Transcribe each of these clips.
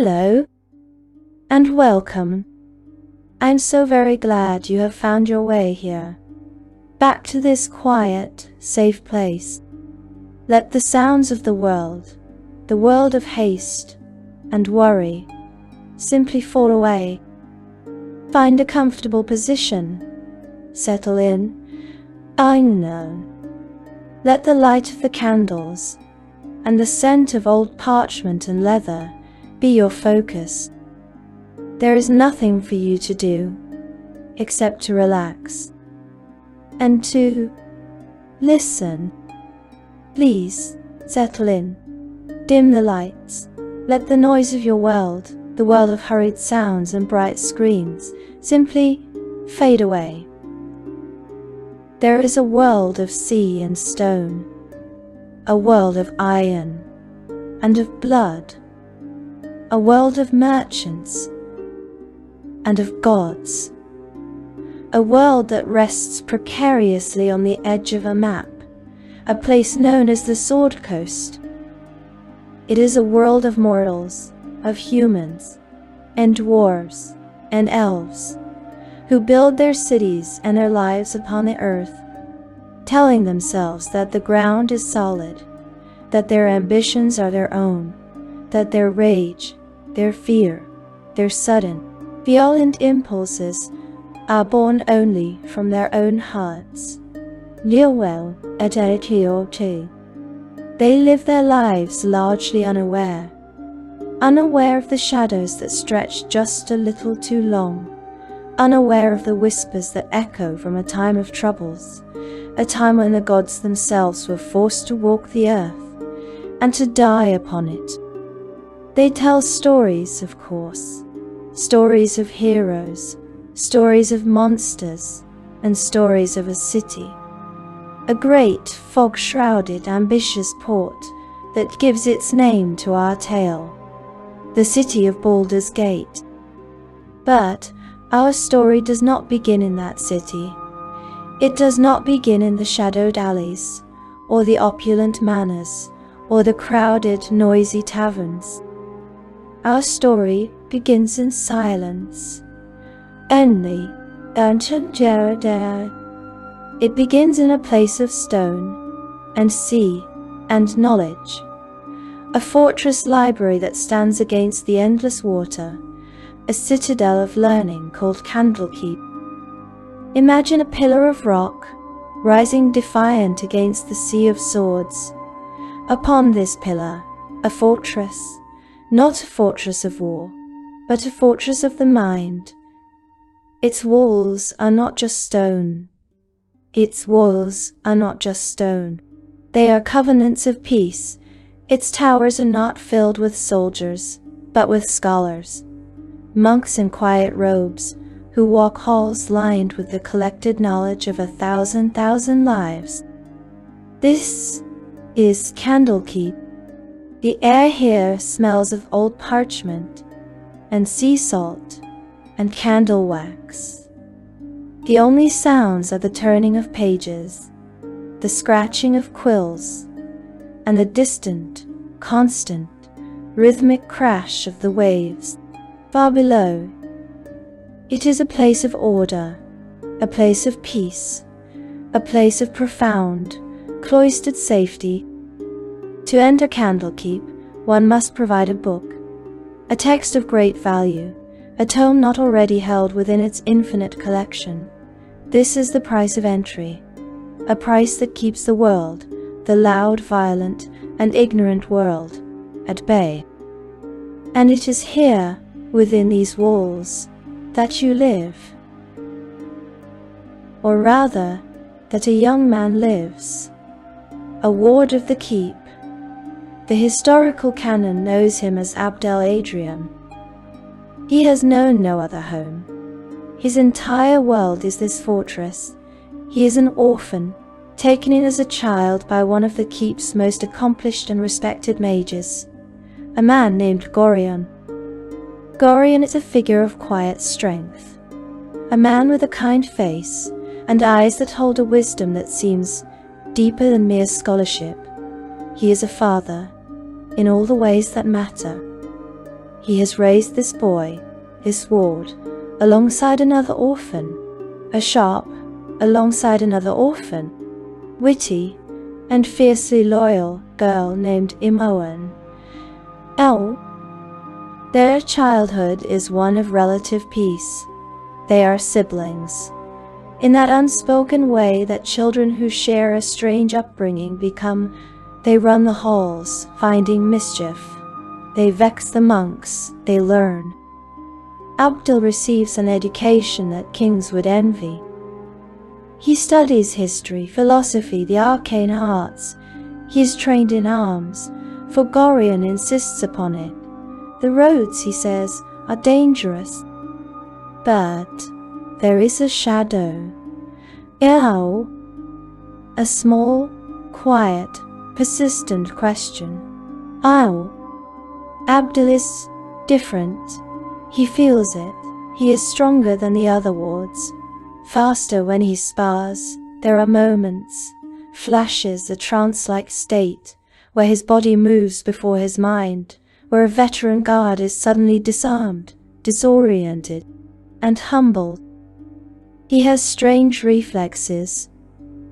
Hello, and welcome. I'm so very glad you have found your way here, back to this quiet, safe place. Let the sounds of the world of haste and worry, simply fall away. Find a comfortable position, settle in, unknown. Let the light of the candles and the scent of old parchment and leather be your focus. There is nothing for you to do except to relax and to listen. Please settle in, dim the lights, let the noise of your world, the world of hurried sounds and bright screens, simply fade away. There is a world of sea and stone, a world of iron and of blood, a world of merchants and of gods, a world that rests precariously on the edge of a map, a place known as the Sword Coast. It is a world of mortals, of humans, and dwarves, and elves, who build their cities and their lives upon the earth, telling themselves that the ground is solid, that their ambitions are their own, that their rage, their fear, their sudden, violent impulses are born only from their own hearts. They live their lives largely unaware of the shadows that stretch just a little too long, unaware of the whispers that echo from a time of troubles, a time when the gods themselves were forced to walk the earth and to die upon it. They tell stories, of course, stories of heroes, stories of monsters, and stories of a city, a great, fog-shrouded, ambitious port that gives its name to our tale, the city of Baldur's Gate. But our story does not begin in that city. It does not begin in the shadowed alleys, or the opulent manors, or the crowded, noisy taverns. Our story begins in silence. Only it begins in a place of stone, and sea, and knowledge. A fortress library that stands against the endless water, a citadel of learning called Candlekeep. Imagine a pillar of rock, rising defiant against the sea of swords. Upon this pillar, a fortress, not a fortress of war, but a fortress of the mind. Its walls are not just stone. Its walls are not just stone. They are covenants of peace. Its towers are not filled with soldiers, but with scholars, monks in quiet robes, who walk halls lined with the collected knowledge of 1,000 lives. This is Candlekeep. The air here smells of old parchment, and sea salt, and candle wax. The only sounds are the turning of pages, the scratching of quills, and the distant, constant, rhythmic crash of the waves far below. It is a place of order, a place of peace, a place of profound, cloistered safety. To enter Candlekeep, one must provide a book, a text of great value, a tome not already held within its infinite collection. This is the price of entry, a price that keeps the world, the loud, violent, and ignorant world, at bay. And it is here, within these walls, that you live. Or rather, that a young man lives, a ward of the keep. The historical canon knows him as Abdel Adrian. He has known no other home. His entire world is this fortress. He is an orphan, taken in as a child by one of the keep's most accomplished and respected mages, a man named Gorion. Gorion is a figure of quiet strength, a man with a kind face and eyes that hold a wisdom that seems deeper than mere scholarship. He is a father, in all the ways that matter. He has raised this boy, this ward, alongside another orphan, a sharp, alongside another orphan, witty, and fiercely loyal girl named Imoen. Their childhood is one of relative peace. They are siblings. In that unspoken way that children who share a strange upbringing become, they run the halls, finding mischief. They vex the monks, they learn. Abdul receives an education that kings would envy. He studies history, philosophy, the arcane arts. He is trained in arms, for Gorion insists upon it. The roads, he says, are dangerous. But there is a shadow. A small, quiet, persistent question. Abdul is different. He feels it. He is stronger than the other wards. Faster when he spars. There are moments, flashes, a trance-like state, where his body moves before his mind, where a veteran guard is suddenly disarmed, disoriented, and humbled. He has strange reflexes,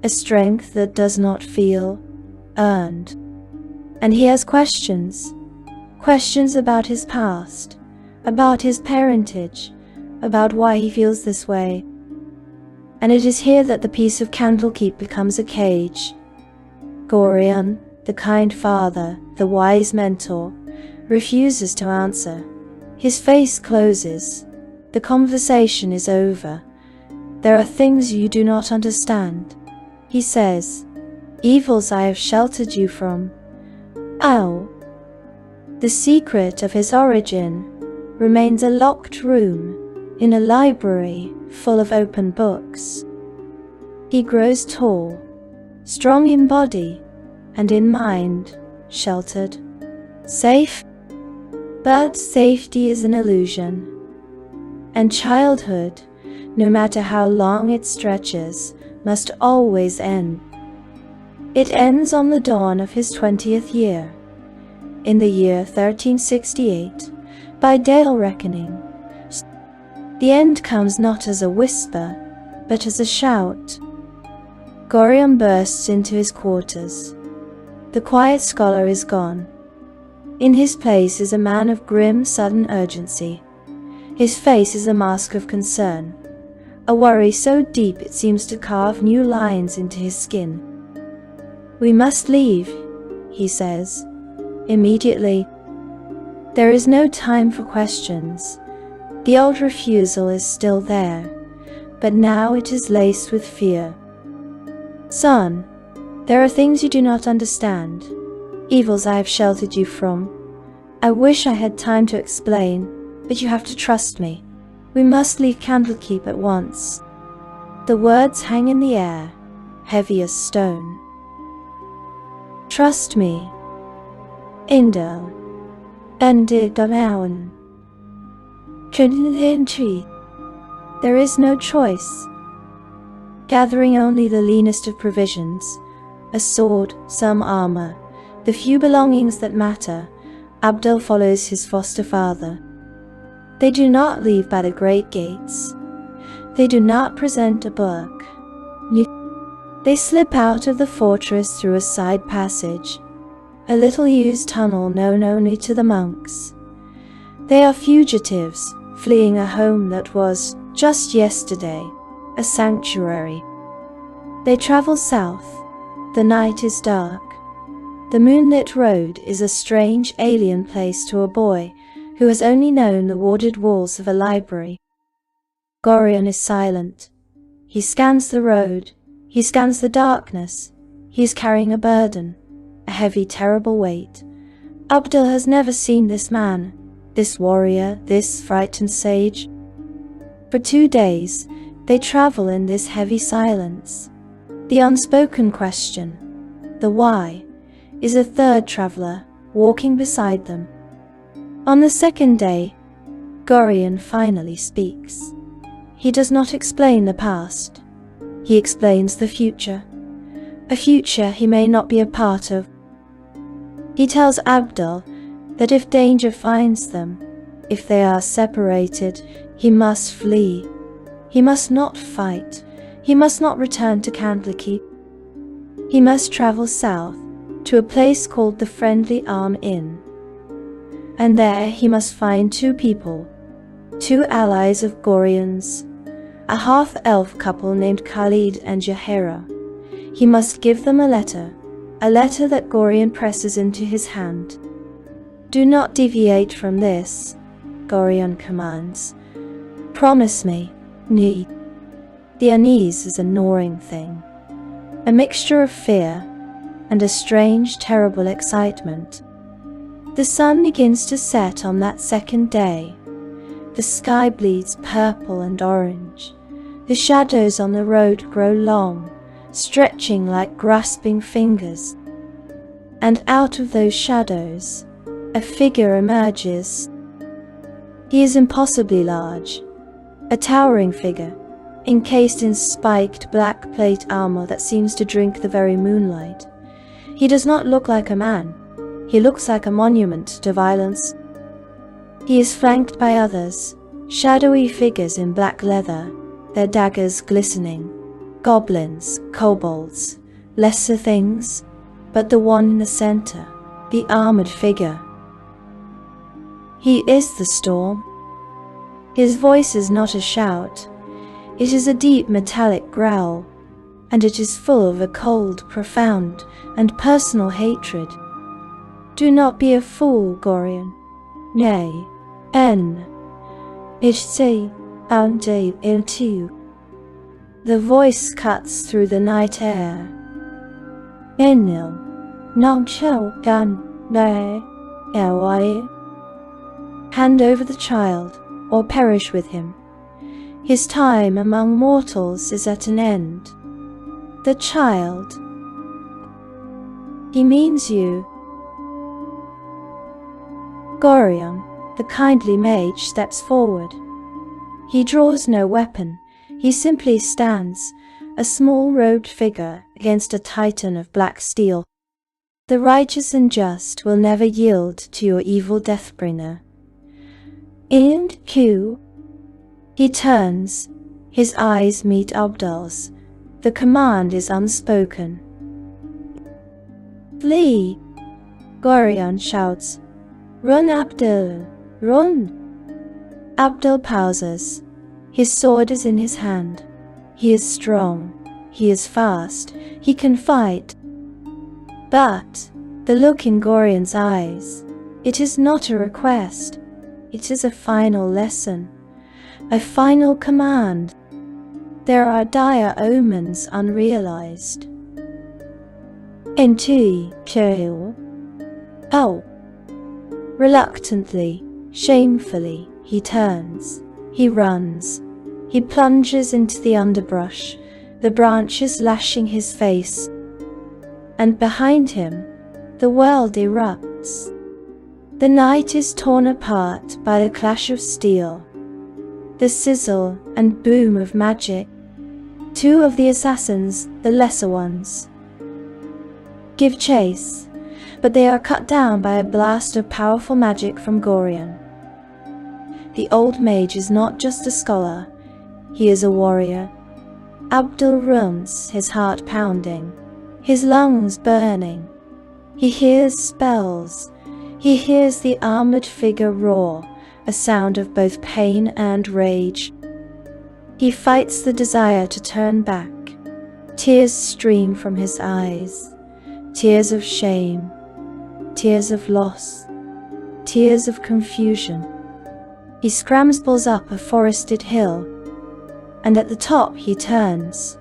a strength that does not feel earned. And he has questions about his past, about his parentage, about why he feels this way. And it is here that the peace of Candlekeep becomes a cage. Gorion, the kind father, the wise mentor, refuses to answer. His face closes. The conversation is over. There are things you do not understand. He says, evils I have sheltered you from. The secret of his origin remains a locked room in a library full of open books. He grows tall, strong in body and in mind, sheltered, safe. But safety is an illusion. And childhood, no matter how long it stretches, must always end. It ends on the dawn of his 20th year, in the year 1368, by Dale reckoning. The end comes not as a whisper, but as a shout. Gorion bursts into his quarters. The quiet scholar is gone. In his place is a man of grim, sudden urgency. His face is a mask of concern, a worry so deep it seems to carve new lines into his skin. We must leave, he says, immediately. There is no time for questions. The old refusal is still there, but now it is laced with fear. Son, there are things you do not understand, evils I have sheltered you from. I wish I had time to explain, but you have to trust me. We must leave Candlekeep at once. The words hang in the air, heavy as stone. Trust me. Indel. Endigamaun. There is no choice. Gathering only the leanest of provisions, a sword, some armor, the few belongings that matter, Abdul follows his foster father. They do not leave by the great gates. They do not present a book. They slip out of the fortress through a side passage, a little-used tunnel known only to the monks. They are fugitives, fleeing a home that was, just yesterday, a sanctuary. They travel south. The night is dark. The moonlit road is a strange, alien place to a boy who has only known the warded walls of a library. Gorion is silent. He scans the road. He scans the darkness. He is carrying a burden, a heavy, terrible weight. Abdul has never seen this man, this warrior, this frightened sage. For 2 days, they travel in this heavy silence. The unspoken question, the why, is a third traveler walking beside them. On the second day, Gorion finally speaks. He does not explain the past. He explains the future, a future he may not be a part of. He tells Abdul that if danger finds them, If they are separated, he must flee. He must not fight. He must not return to Candlekeep. He must travel south to a place called the Friendly Arm Inn. And there he must find two people, two allies of Gorion's, a half-elf couple named Khalid and Jahera. He must give them a letter that Gorion presses into his hand. Do not deviate from this, Gorion commands. Promise me, Ni. The unease is a gnawing thing, a mixture of fear and a strange, terrible excitement. The sun begins to set on that second day. The sky bleeds purple and orange. The shadows on the road grow long, stretching like grasping fingers. And out of those shadows, a figure emerges. He is impossibly large, a towering figure, encased in spiked black plate armor that seems to drink the very moonlight. He does not look like a man. He looks like a monument to violence. He is flanked by others, shadowy figures in black leather, their daggers glistening. Goblins, kobolds, lesser things, but the one in the center, the armored figure. He is the storm. His voice is not a shout. It is a deep metallic growl, and it is full of a cold, profound, and personal hatred. Do not be a fool, Gorion. Nay, H-C, into. The voice cuts through the night air. Enil, Nong Chou Gan, Nay, Hand over the child, or perish with him. His time among mortals is at an end. The child. He means you. Gorion, the kindly mage, steps forward. He draws no weapon. He simply stands, a small robed figure against a titan of black steel. The righteous and just will never yield to your evil Deathbringer. And Q. He turns. His eyes meet Abdul's. The command is unspoken. Flee! Gorion shouts. Run, Abdul! Run! Abdul pauses. His sword is in his hand. He is strong. He is fast. He can fight. But the look in Gorion's eyes, it is not a request. It is a final lesson, a final command. There are dire omens unrealized. Entui, Cheryl. Oh. Reluctantly, shamefully, he turns. He runs. He plunges into the underbrush, the branches lashing his face. And behind him, the world erupts. The night is torn apart by the clash of steel, the sizzle and boom of magic. Two of the assassins, the lesser ones, give chase, but they are cut down by a blast of powerful magic from Gorion. The old mage is not just a scholar, he is a warrior. Abdul runs, his heart pounding, his lungs burning. He hears spells. He hears the armored figure roar, a sound of both pain and rage. He fights the desire to turn back. Tears stream from his eyes, tears of shame, tears of loss, tears of confusion. He scrambles up a forested hill, and at the top he turns.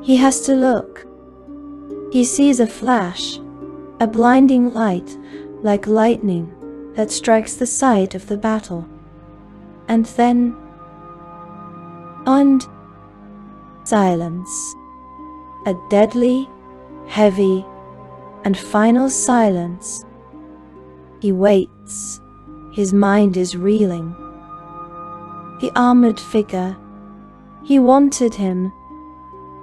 He has to look. He sees a flash, a blinding light, like lightning that strikes the site of the battle. And then, and silence. A deadly, heavy, and final silence. He waits. His mind is reeling. The armored figure. He wanted him.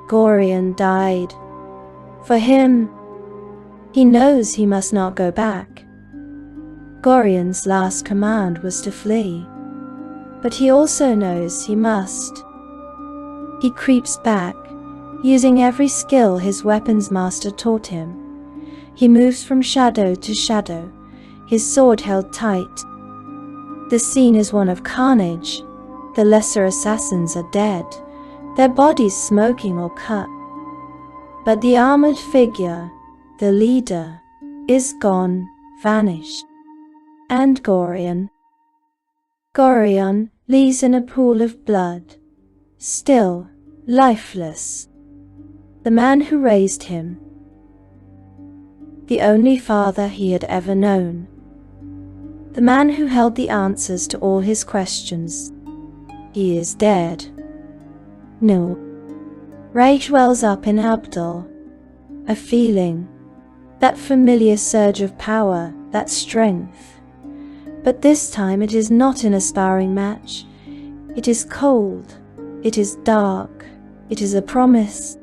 Gorion died. For him. He knows he must not go back. Gorion's last command was to flee, but he also knows he must. He creeps back, using every skill his weapons master taught him. He moves from shadow to shadow, his sword held tight. The scene is one of carnage. The lesser assassins are dead, their bodies smoking or cut. But the armored figure, the leader, is gone, vanished. And Gorion lies in a pool of blood, still, lifeless. The man who raised him, the only father he had ever known, the man who held the answers to all his questions, he is dead. No. Rage wells up in Abdul, a feeling, that familiar surge of power, that strength. But this time it is not in a sparring match. It is cold, it is dark, it is a promise.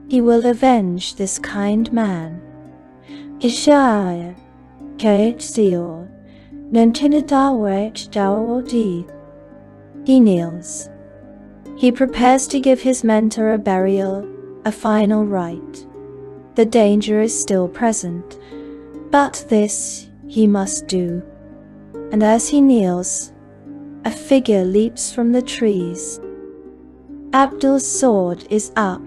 He will avenge this kind man. Ishaya, Kaitio, Nantinadawet Dawodi. He kneels. He prepares to give his mentor a burial, a final rite. The danger is still present, but this he must do. And as he kneels, a figure leaps from the trees. Abdul's sword is up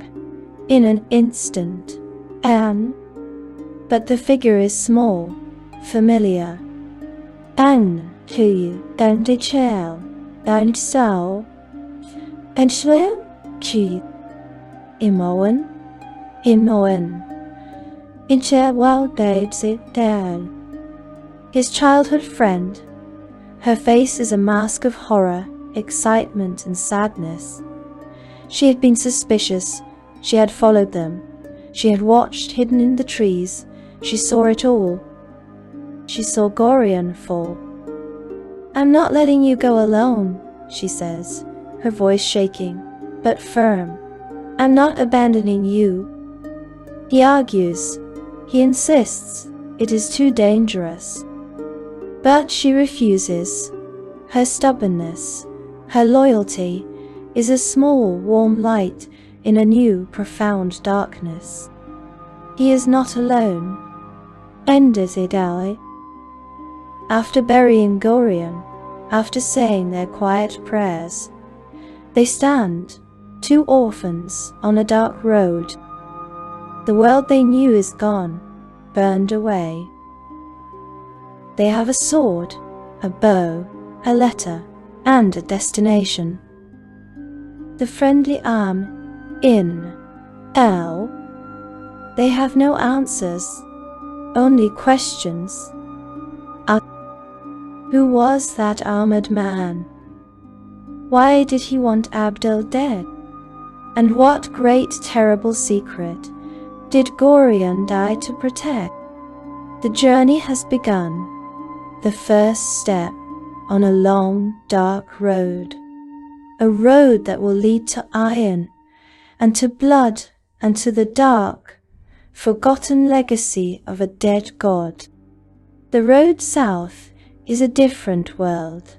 in an instant, but the figure is small, familiar. His childhood friend. Her face is a mask of horror, excitement, and sadness. She had been suspicious. She had followed them. She had watched hidden in the trees. She saw it all. She saw Gorion fall. "I'm not letting you go alone," she says, her voice shaking, but firm. "I'm not abandoning you." He argues. He insists. It is too dangerous. But she refuses. Her stubbornness, her loyalty, is a small, warm light in a new, profound darkness. He is not alone. After burying Gorion, after saying their quiet prayers, they stand, two orphans, on a dark road. The world they knew is gone, burned away. They have a sword, a bow, a letter, and a destination. The friendly arm, in, L. They have no answers, only questions. Who was that armored man? Why did he want Abdul dead? And what great terrible secret did Gorion die to protect? The journey has begun. The first step on a long, dark road. A road that will lead to iron, and to blood, and to the dark, forgotten legacy of a dead god. The road south is a different world.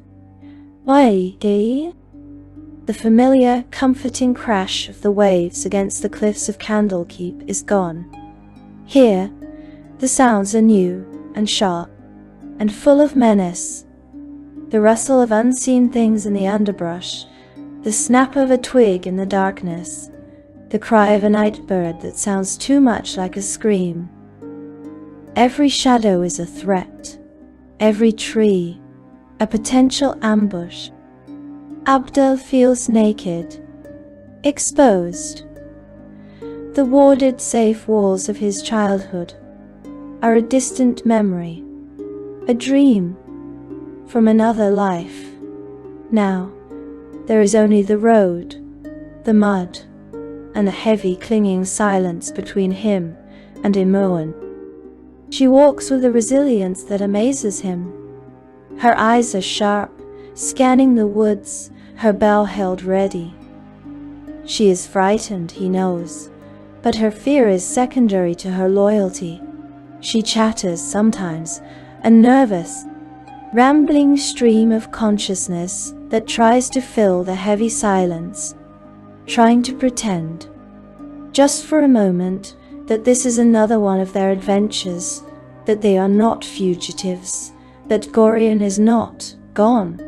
Why, The familiar, comforting crash of the waves against the cliffs of Candlekeep is gone. Here, the sounds are new and sharp, and full of menace. The rustle of unseen things in the underbrush, the snap of a twig in the darkness, the cry of a night bird that sounds too much like a scream. Every shadow is a threat, every tree, a potential ambush. Abdul feels naked, exposed. The warded, safe walls of his childhood are a distant memory, a dream from another life. Now, there is only the road, the mud, and the heavy, clinging silence between him and Imoen. She walks with a resilience that amazes him. Her eyes are sharp, scanning the woods, her bell held ready. She is frightened, he knows, but her fear is secondary to her loyalty. She chatters sometimes, a nervous, rambling stream of consciousness that tries to fill the heavy silence, trying to pretend, just for a moment, that this is another one of their adventures, that they are not fugitives, that Gorion is not gone.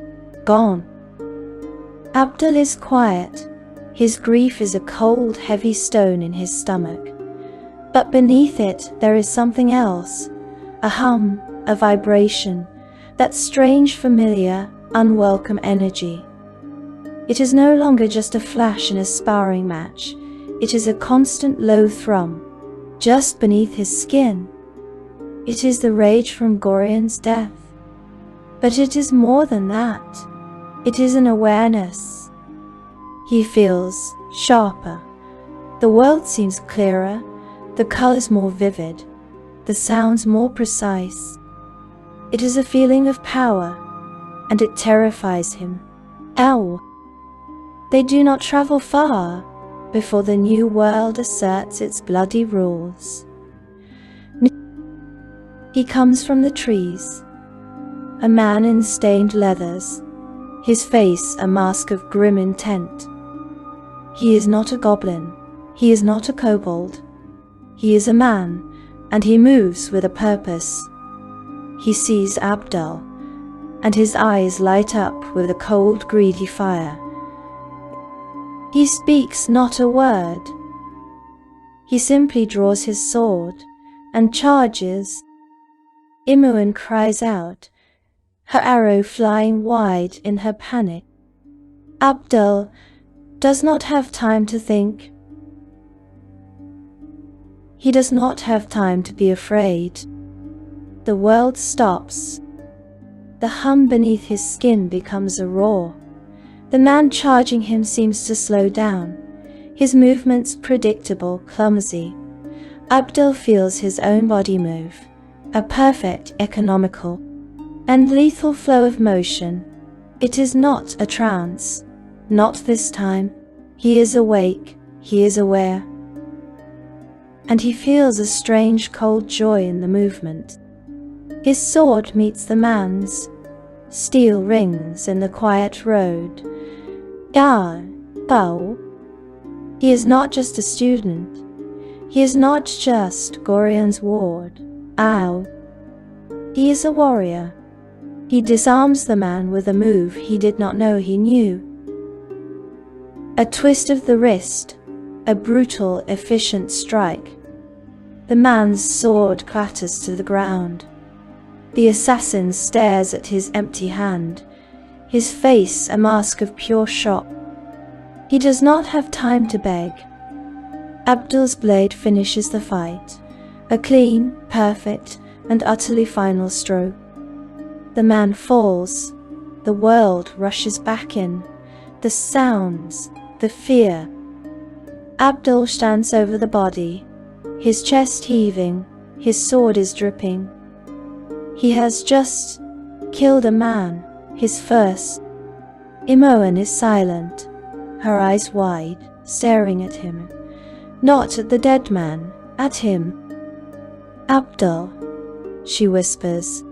Abdul is quiet. His grief is a cold, heavy stone in his stomach. But beneath it there is something else, a hum, a vibration, that strange, familiar, unwelcome energy. It is no longer just a flash in a sparring match. It is a constant low thrum, just beneath his skin. It is the rage from Gorion's death. But it is more than that. It is an awareness. He feels sharper. The world seems clearer, the colors more vivid, the sounds more precise. It is a feeling of power, and it terrifies him. Ow! They do not travel far before the new world asserts its bloody rules. He comes from the trees, a man in stained leathers, his face a mask of grim intent. He is not a goblin, he is not a kobold. He is a man, and he moves with a purpose. He sees Abdul, and his eyes light up with a cold, greedy fire. He speaks not a word. He simply draws his sword and charges. Imoen cries out, her arrow flying wide in her panic. Abdul does not have time to think. He does not have time to be afraid. The world stops. The hum beneath his skin becomes a roar. The man charging him seems to slow down, his movements predictable, clumsy. Abdul feels his own body move, a perfect, economical, and lethal flow of motion. It is not a trance. Not this time. He is awake, he is aware. And he feels a strange cold joy in the movement. His sword meets the man's. Steel rings in the quiet road. Bow. He is not just a student. He is not just Gorion's ward. Ow. He is a warrior. He disarms the man with a move he did not know he knew. A twist of the wrist, a brutal, efficient strike. The man's sword clatters to the ground. The assassin stares at his empty hand, his face a mask of pure shock. He does not have time to beg. Abdul's blade finishes the fight, a clean, perfect, and utterly final stroke. The man falls. The world rushes back in. The sounds, the fear. Abdul stands over the body, his chest heaving, his sword is dripping. He has just killed a man, his first. Imoen is silent, her eyes wide, staring at him. Not at the dead man, at him. Abdul, she whispers.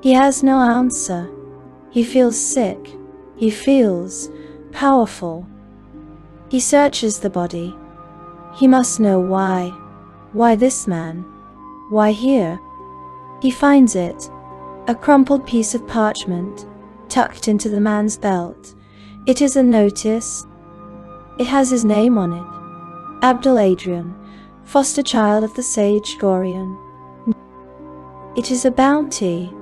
He has no answer. He feels sick. He feels powerful. He searches the body. He must know why. Why this man? Why here? He finds it, a crumpled piece of parchment, tucked into the man's belt. It is a notice. It has his name on it. Abdul Adrian, foster child of the sage Gorion. It is a bounty.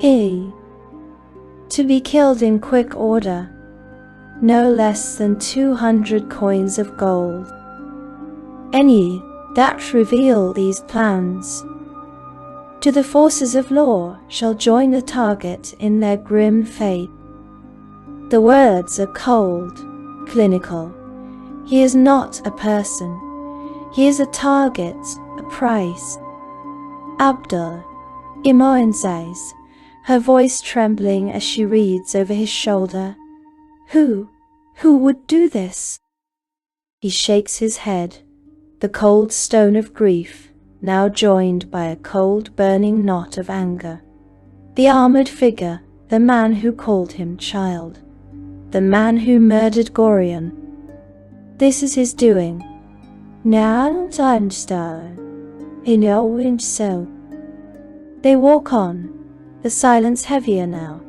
To be killed in quick order. No less than 200 coins of gold. Any that reveal these plans to the forces of law shall join the target in their grim fate. The words are cold, clinical. He is not a person. He is a target, a price. Abdul, Imoen says, her voice trembling as she reads over his shoulder. Who would do this? He shakes his head, the cold stone of grief now joined by a cold, burning knot of anger. The armored figure, the man who called him child, the man who murdered Gorion. This is his doing. Now I'm so. They walk on, the silence heavier now,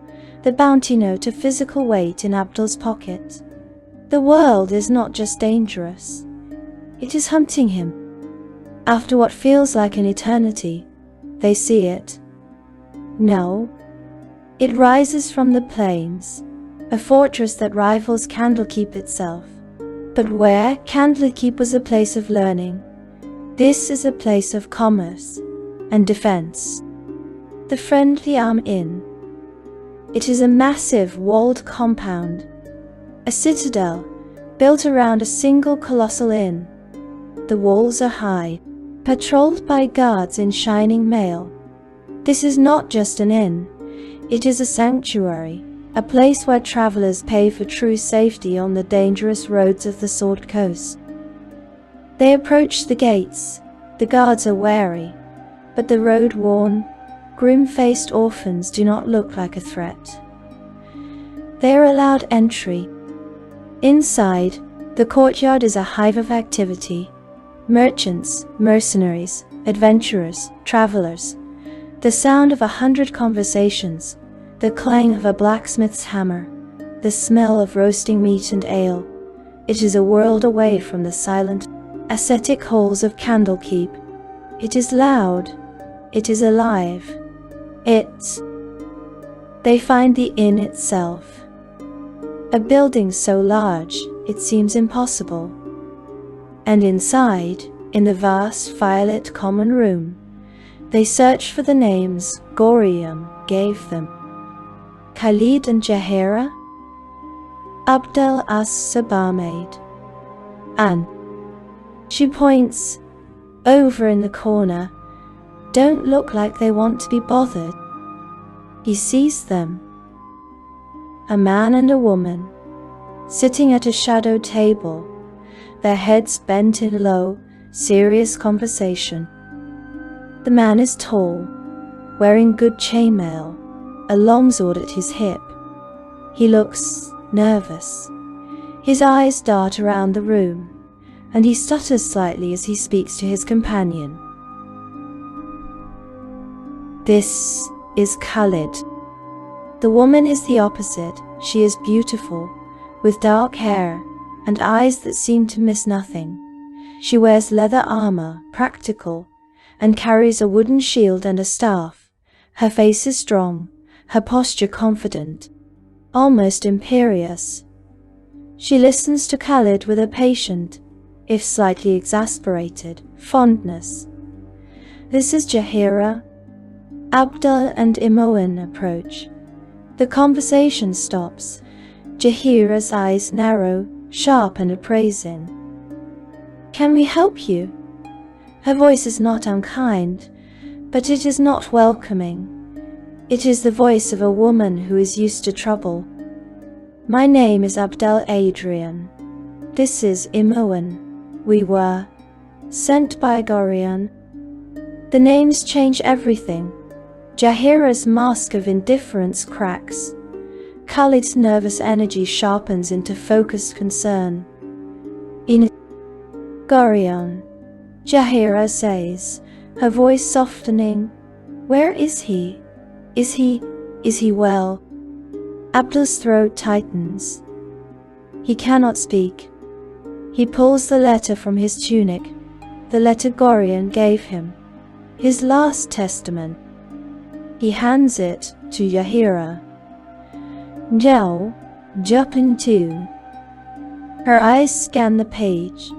the bounty note of physical weight in Abdul's pocket. The world is not just dangerous, it is hunting him. After what feels like an eternity, they see it. No. It rises from the plains, a fortress that rivals Candlekeep itself. But where Candlekeep was a place of learning, this is a place of commerce and defense. The Friendly Arm Inn. It is a massive walled compound, a citadel built around a single colossal inn. The walls are high, patrolled by guards in shining mail. This is not just an inn, it is a sanctuary, a place where travelers pay for true safety on the dangerous roads of the Sword Coast. They approach the gates. The guards are wary, but the road-worn, grim-faced orphans do not look like a threat. They are allowed entry. Inside, the courtyard is a hive of activity. Merchants, mercenaries, adventurers, travelers. The sound of 100 conversations, the clang of a blacksmith's hammer, the smell of roasting meat and ale. It is a world away from the silent, ascetic halls of Candlekeep. It is loud. It is alive. They find the inn itself. A building so large, it seems impossible. And inside, in the vast firelit common room, they search for the names Gorion gave them. Khalid and Jahira, Abdel as-Sabarmaid, and she points over in the corner, don't look like they want to be bothered. He sees them. A man and a woman, sitting at a shadow table, their heads bent in low, serious conversation. The man is tall, wearing good chainmail, a longsword at his hip. He looks nervous. His eyes dart around the room, and he stutters slightly as he speaks to his companion. This is Khalid. The woman is the opposite. She is beautiful, with dark hair and eyes that seem to miss nothing. She wears leather armor, practical, and carries a wooden shield and a staff. Her face is strong, her posture confident, almost imperious. She listens to Khalid with a patient, if slightly exasperated, fondness. This is Jahira. Abdul and Imoen approach. The conversation stops. Jahira's eyes narrow, sharp and appraising. Can we help you? Her voice is not unkind, but it is not welcoming. It is the voice of a woman who is used to trouble. My name is Abdel Adrian. This is Imoen. We were sent by Gorion. The names change everything. Jahira's mask of indifference cracks. Khalid's nervous energy sharpens into focused concern. In Gorion, Jahira says, her voice softening, where is he? Is he well? Abdul's throat tightens. He cannot speak. He pulls the letter from his tunic, the letter Gorion gave him, his last testament. He hands it to Jahira. Now, jumping to. Her eyes scan the page.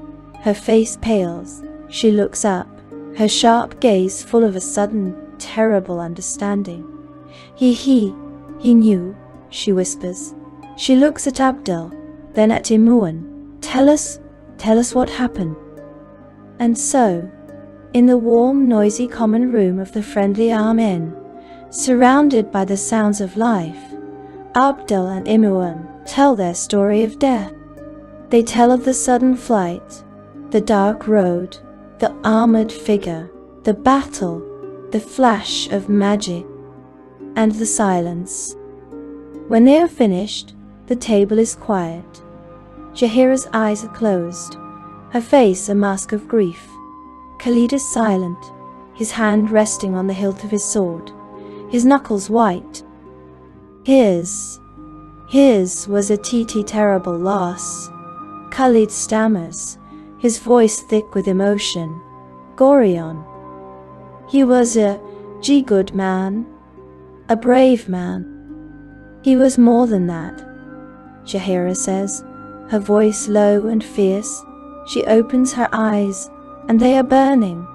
Her face pales. She looks up, her sharp gaze full of a sudden, terrible understanding. He knew, she whispers. She looks at Abdul, then at Imoen. Tell us what happened. And so, in the warm, noisy common room of the Friendly Arm Inn, surrounded by the sounds of life, Abdul and Imoen tell their story of death. They tell of the sudden flight, the dark road, the armored figure, the battle, the flash of magic, and the silence. When they are finished, the table is quiet. Jaheira's eyes are closed, her face a mask of grief. Khalid is silent, his hand resting on the hilt of his sword, his knuckles white. His was a terrible loss. Khalid stammers, his voice thick with emotion. Gorion. He was a good man, a brave man. He was more than that, Jaheira says, her voice low and fierce. She opens her eyes, and they are burning.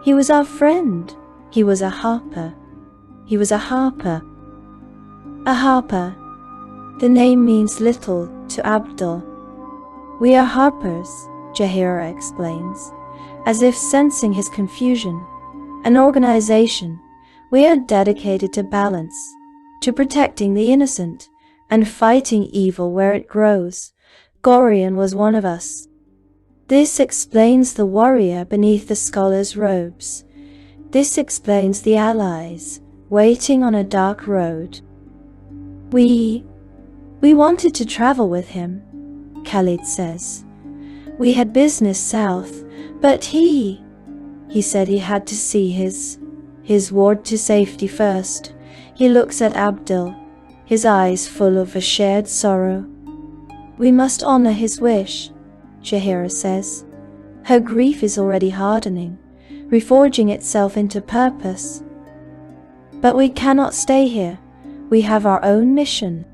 He was our friend. He was a harper. He was a harper. A harper. The name means little to Abdul. We are harpers, Jaheira explains, as if sensing his confusion. An organization. We are dedicated to balance, to protecting the innocent, and fighting evil where it grows. Gorion was one of us. This explains the warrior beneath the scholar's robes. This explains the allies, waiting on a dark road. We wanted to travel with him, Khalid says. We had business south, but he said he had to see his ward to safety first. He looks at Abdul, his eyes full of a shared sorrow. We must honor his wish, Jaheira says. Her grief is already hardening, reforging itself into purpose. But we cannot stay here. We have our own mission.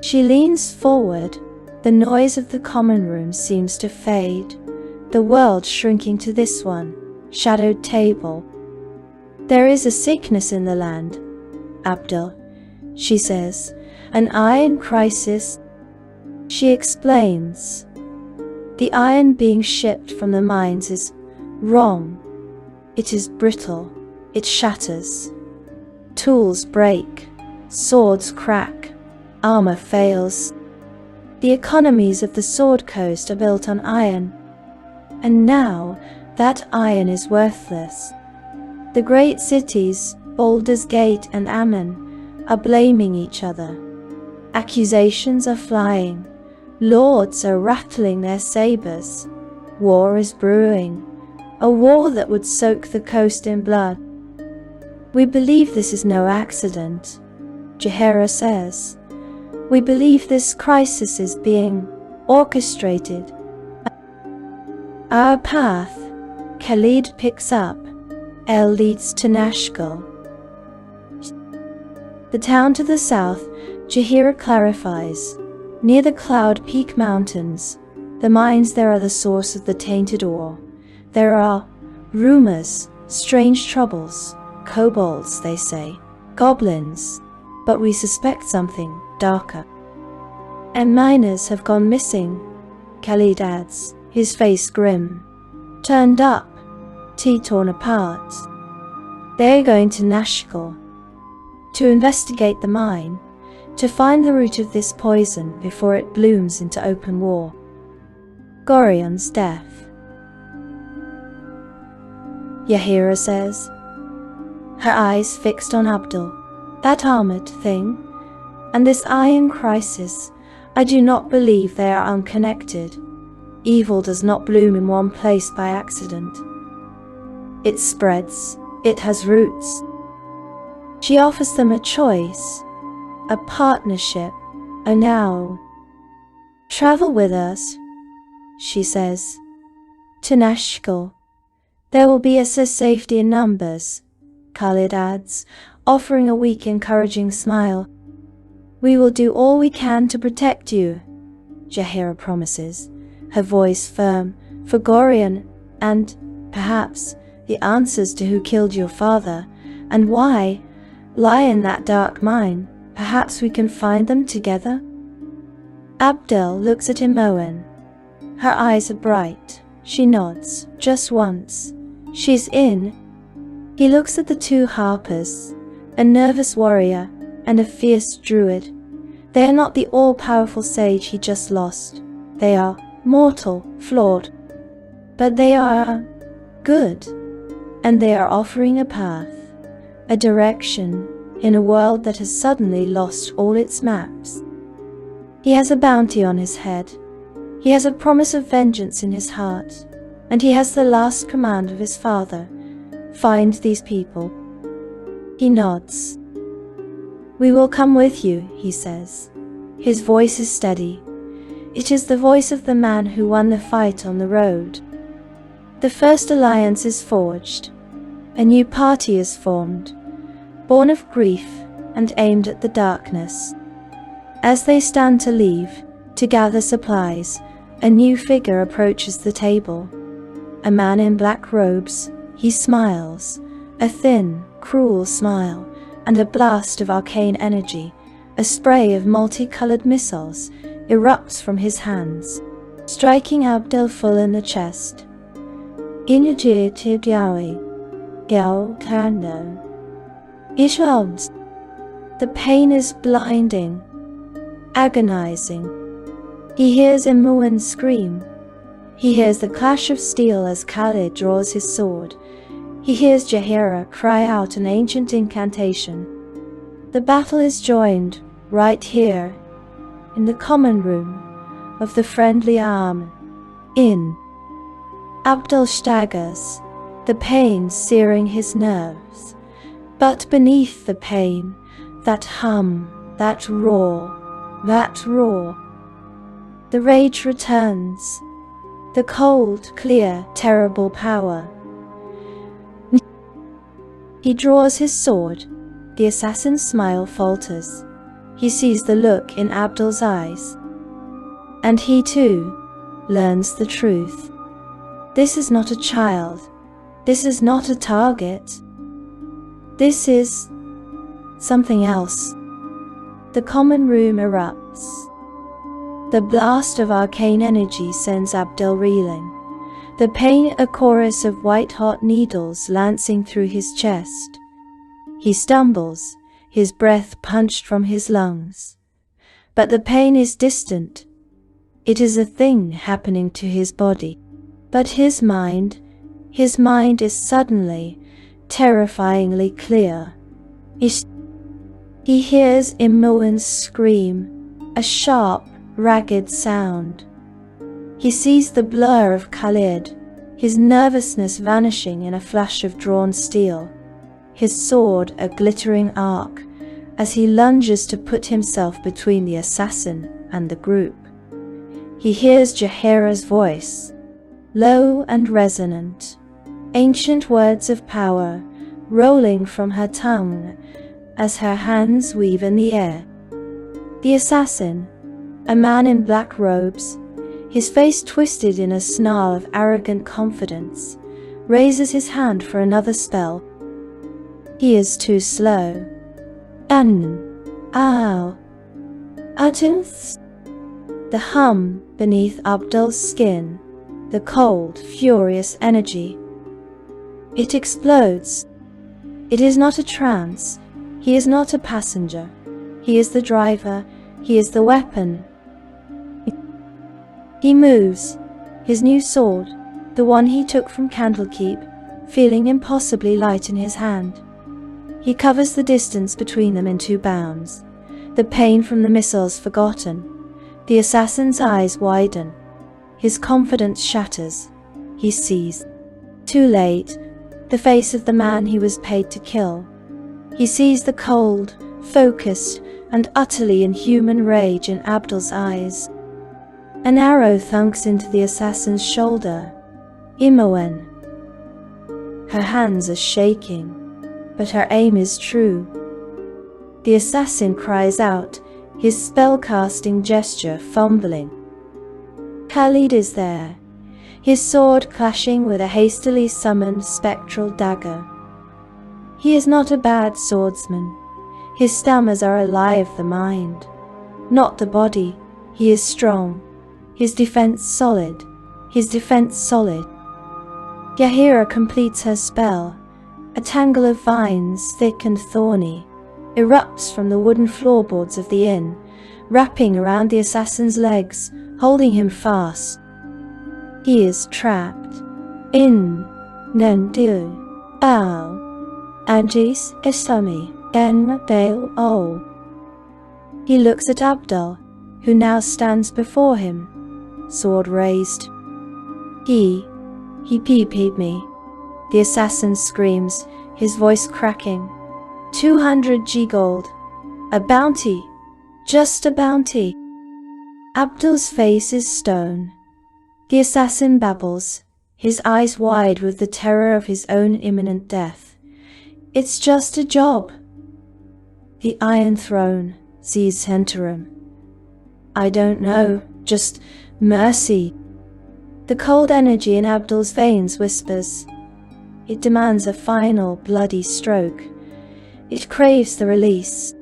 She leans forward. The noise of the common room seems to fade, the world shrinking to this one, shadowed table. There is a sickness in the land, Abdul, she says, an iron crisis. She explains. The iron being shipped from the mines is wrong. It is brittle. It shatters. Tools break. Swords crack. Armor fails. The economies of the Sword Coast are built on iron. And now that iron is worthless. The great cities, Baldur's Gate and Ammon, are blaming each other. Accusations are flying. Lords are rattling their sabers. War is brewing, a war that would soak the coast in blood. We believe this is no accident, Jaheira says. We believe this crisis is being orchestrated. Our path, Khalid picks up, leads to Nashkel. The town to the south, Jaheira clarifies. Near the Cloud Peak Mountains, the mines there are the source of the tainted ore. There are rumors, strange troubles, kobolds, they say, goblins, but we suspect something darker. And miners have gone missing, Khalid adds, his face grim. Turned up, tea torn apart. They're going to Nashkel to investigate the mine, to find the root of this poison before it blooms into open war. Gorion's death. Jaheira says, her eyes fixed on Abdul. That armored thing, and this iron crisis, I do not believe they are unconnected. Evil does not bloom in one place by accident. It spreads, it has roots. She offers them a choice, a partnership, a now. Travel with us, she says, to Nashkel. There will be a safety in numbers, Khalid adds, offering a weak encouraging smile. We will do all we can to protect you, Jaheira promises, her voice firm, for Gorion, and, perhaps, the answers to who killed your father, and why, lie in that dark mine. Perhaps we can find them together? Abdel looks at Imoen. Her eyes are bright. She nods, just once. She's in. He looks at the two harpers, a nervous warrior and a fierce druid. They are not the all-powerful sage he just lost. They are mortal, flawed. But they are good. and they are offering a path, a direction, in a world that has suddenly lost all its maps. He has a bounty on his head, he has a promise of vengeance in his heart, and he has the last command of his father: find these people. He nods. We will come with you, he says. His voice is steady. It is the voice of the man who won the fight on the road. The first alliance is forged. A new party is formed, born of grief and aimed at the darkness. As they stand to leave, to gather supplies, a new figure approaches the table. A man in black robes. He smiles, a thin, cruel smile, and a blast of arcane energy, a spray of multicolored missiles, erupts from his hands, striking Abdul full in the chest. The pain is blinding, agonizing. He hears Imoen scream. He hears the clash of steel as Khalid draws his sword. He hears Jaheira cry out an ancient incantation. The battle is joined, right here, in the common room of the friendly arm. In. Abdul staggers, the pain searing his nerves. But beneath the pain, that hum, that roar, the rage returns. The cold, clear, terrible power. He draws his sword. The assassin's smile falters. He sees the look in Abdul's eyes. And he too learns the truth. This is not a child. This is not a target. This is something else. The common room erupts. The blast of arcane energy sends Abdul reeling. The pain, a chorus of white-hot needles lancing through his chest. He stumbles, his breath punched from his lungs. But the pain is distant. It is a thing happening to his body. But his mind is suddenly, terrifyingly clear. He hears Imoen's scream, a sharp, ragged sound. He sees the blur of Khalid, his nervousness vanishing in a flash of drawn steel, his sword a glittering arc, as he lunges to put himself between the assassin and the group. He hears Jaheira's voice, low and resonant, ancient words of power rolling from her tongue as her hands weave in the air. The assassin, a man in black robes, his face twisted in a snarl of arrogant confidence, raises his hand for another spell. He is too slow. The hum beneath Abdul's skin, the cold, furious energy. It explodes. It is not a trance. He is not a passenger. He is the driver. He is the weapon. He moves, his new sword, the one he took from Candlekeep, feeling impossibly light in his hand. He covers the distance between them in 2 bounds, the pain from the missiles forgotten. The assassin's eyes widen. His confidence shatters. He sees, too late, the face of the man he was paid to kill. He sees the cold, focused, and utterly inhuman rage in Abdul's eyes. An arrow thunks into the assassin's shoulder. Imoen. Her hands are shaking, but her aim is true. The assassin cries out, his spell-casting gesture fumbling. Khalid is there, his sword clashing with a hastily summoned spectral dagger. He is not a bad swordsman. His stammers are a lie of the mind, not the body. He is strong. His defense solid. Jaheira completes her spell. A tangle of vines, thick and thorny, erupts from the wooden floorboards of the inn, wrapping around the assassin's legs, holding him fast. He is trapped. In Nendu. Al. Agis Esami En Bale O. He looks at Abdul, who now stands before him, sword raised. He peeped me. The assassin screams, his voice cracking. 200 G gold. A bounty. Just a bounty. Abdul's face is stone. The assassin babbles, his eyes wide with the terror of his own imminent death. It's just a job. The Iron Throne sees Henterim. I don't know, just mercy. The cold energy in Abdul's veins whispers. It demands a final, bloody stroke. It craves the release.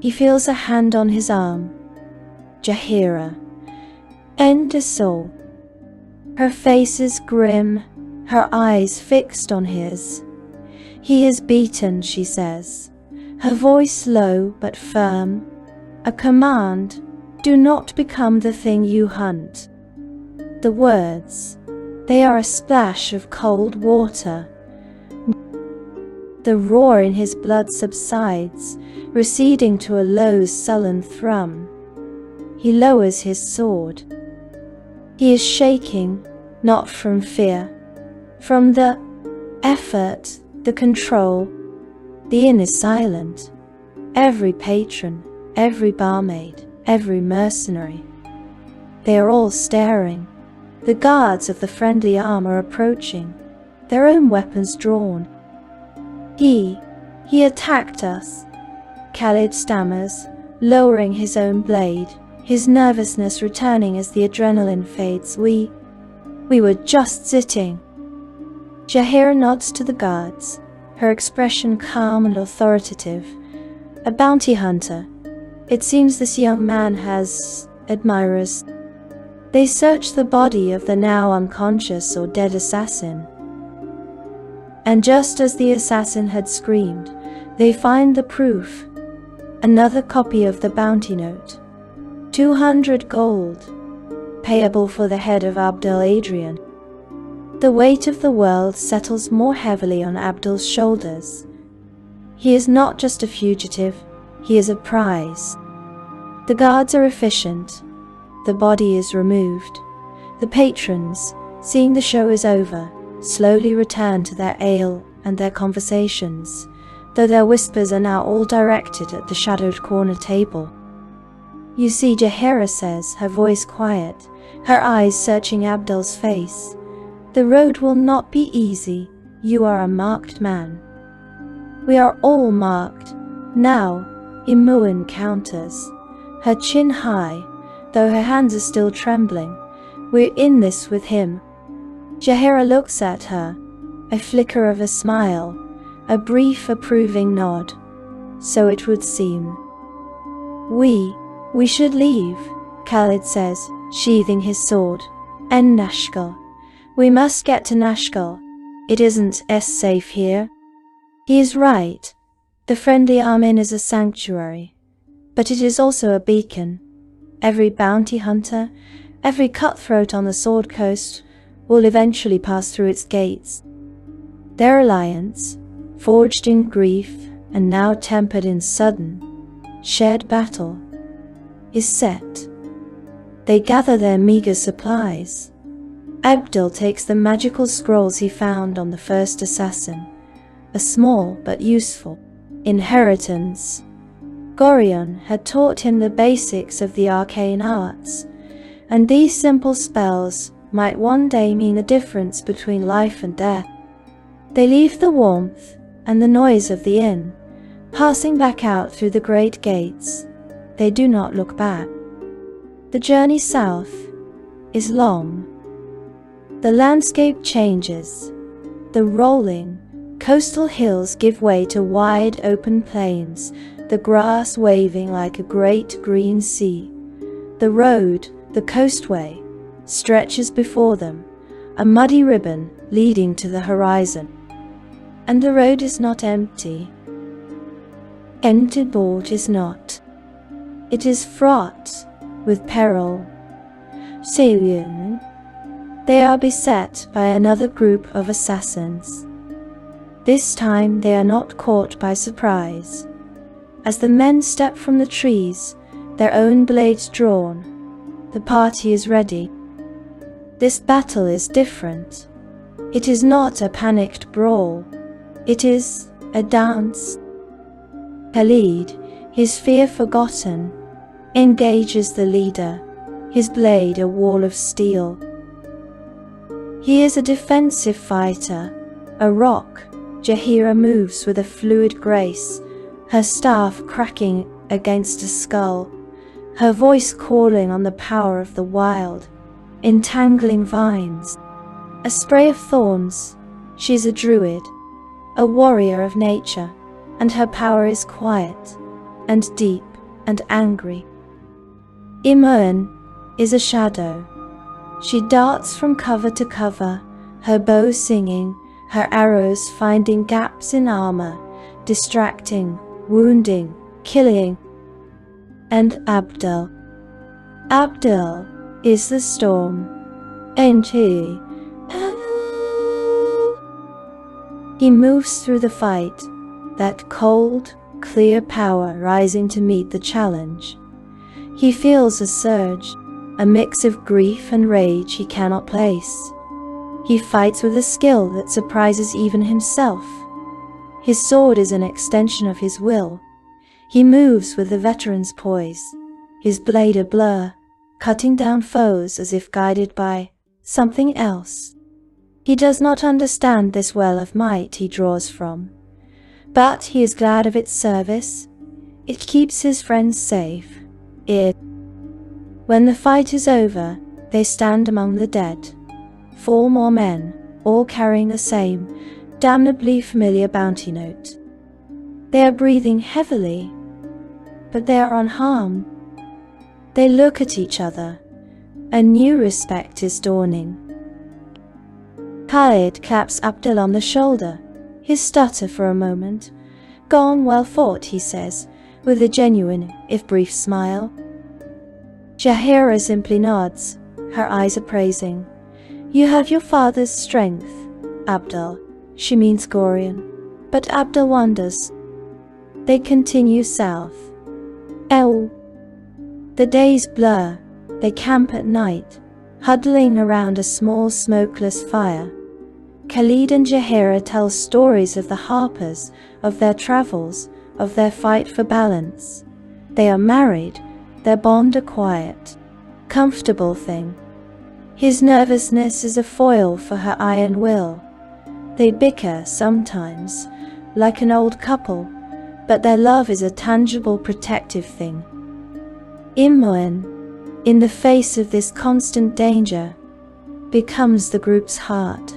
He feels a hand on his arm. Jahira. End his soul. Her face is grim, her eyes fixed on his. He is beaten, she says, her voice low but firm. A command, do not become the thing you hunt. The words, they are a splash of cold water. The roar in his blood subsides, receding to a low, sullen thrum. He lowers his sword. He is shaking, not from fear, from the effort, the control. The inn is silent. Every patron, every barmaid, every mercenary. They are all staring. The guards of the friendly arm are approaching, their own weapons drawn. He attacked us, Khalid stammers, lowering his own blade, his nervousness returning as the adrenaline fades. We were just sitting. Jahira nods to the guards, her expression calm and authoritative. A bounty hunter. It seems this young man has admirers. They search the body of the now unconscious or dead assassin. And just as the assassin had screamed, they find the proof. Another copy of the bounty note. 200 gold, payable for the head of Abdul Adrian. The weight of the world settles more heavily on Abdul's shoulders. He is not just a fugitive, he is a prize. The guards are efficient. The body is removed. The patrons, seeing the show is over, slowly return to their ale and their conversations, though their whispers are now all directed at the shadowed corner table. You see, Jahira says, her voice quiet, her eyes searching Abdul's face. The road will not be easy. You are a marked man. We are all marked. Now, Imuin counters, her chin high, though her hands are still trembling. We're in this with him. Jahira looks at her, a flicker of a smile, a brief approving nod. So it would seem. We should leave, Khalid says, sheathing his sword. And Nashkel. We must get to Nashkel. It isn't safe here. He is right. The friendly Armin is a sanctuary. But it is also a beacon. Every bounty hunter, every cutthroat on the Sword Coast will eventually pass through its gates. Their alliance, forged in grief and now tempered in sudden, shared battle, is set. They gather their meager supplies. Abdul takes the magical scrolls he found on the first assassin, a small but useful inheritance. Gorion had taught him the basics of the arcane arts, and these simple spells might one day mean the difference between life and death. They leave the warmth and the noise of the inn, passing back out through the great gates. They do not look back. The journey south is long. The landscape changes. The rolling, coastal hills give way to wide open plains, the grass waving like a great green sea. The road, the coastway, stretches before them, a muddy ribbon leading to the horizon. And the road is not empty. Entebort is not. It is fraught with peril. Salient. They are beset by another group of assassins. This time they are not caught by surprise. As the men step from the trees, their own blades drawn, the party is ready. This battle is different. It is not a panicked brawl. It is a dance. Khalid, his fear forgotten, engages the leader, his blade a wall of steel. He is a defensive fighter, a rock. Jaheira moves with a fluid grace, her staff cracking against a skull, her voice calling on the power of the wild, entangling vines. A spray of thorns. She's a druid, a warrior of nature, and her power is quiet, and deep, and angry. Imoen is a shadow. She darts from cover to cover, her bow singing, her arrows finding gaps in armor, distracting, wounding, killing. And Abdul. Abdul is the storm, ain't he? He moves through the fight, that cold, clear power rising to meet the challenge. He feels a surge, a mix of grief and rage he cannot place. He fights with a skill that surprises even himself. His sword is an extension of his will. He moves with the veteran's poise, his blade a blur, cutting down foes as if guided by something else. He does not understand this well of might he draws from, but he is glad of its service. It keeps his friends safe. When the fight is over, they stand among the dead. 4 more men, all carrying the same, damnably familiar bounty note. They are breathing heavily, but they are unharmed. They look at each other. A new respect is dawning. Khalid claps Abdul on the shoulder, his stutter for a moment. Gone well fought, he says, with a genuine, if brief smile. Jaheira simply nods, her eyes appraising. You have your father's strength, Abdul. She means Gorion. But Abdul wonders. They continue south. The days blur. They camp at night, huddling around a small smokeless fire. Khalid and Jaheira tell stories of the Harpers, of their travels, of their fight for balance. They are married, their bond a quiet, comfortable thing. His nervousness is a foil for her iron will. They bicker sometimes, like an old couple, but their love is a tangible protective thing. Imoen, in the face of this constant danger, becomes the group's heart.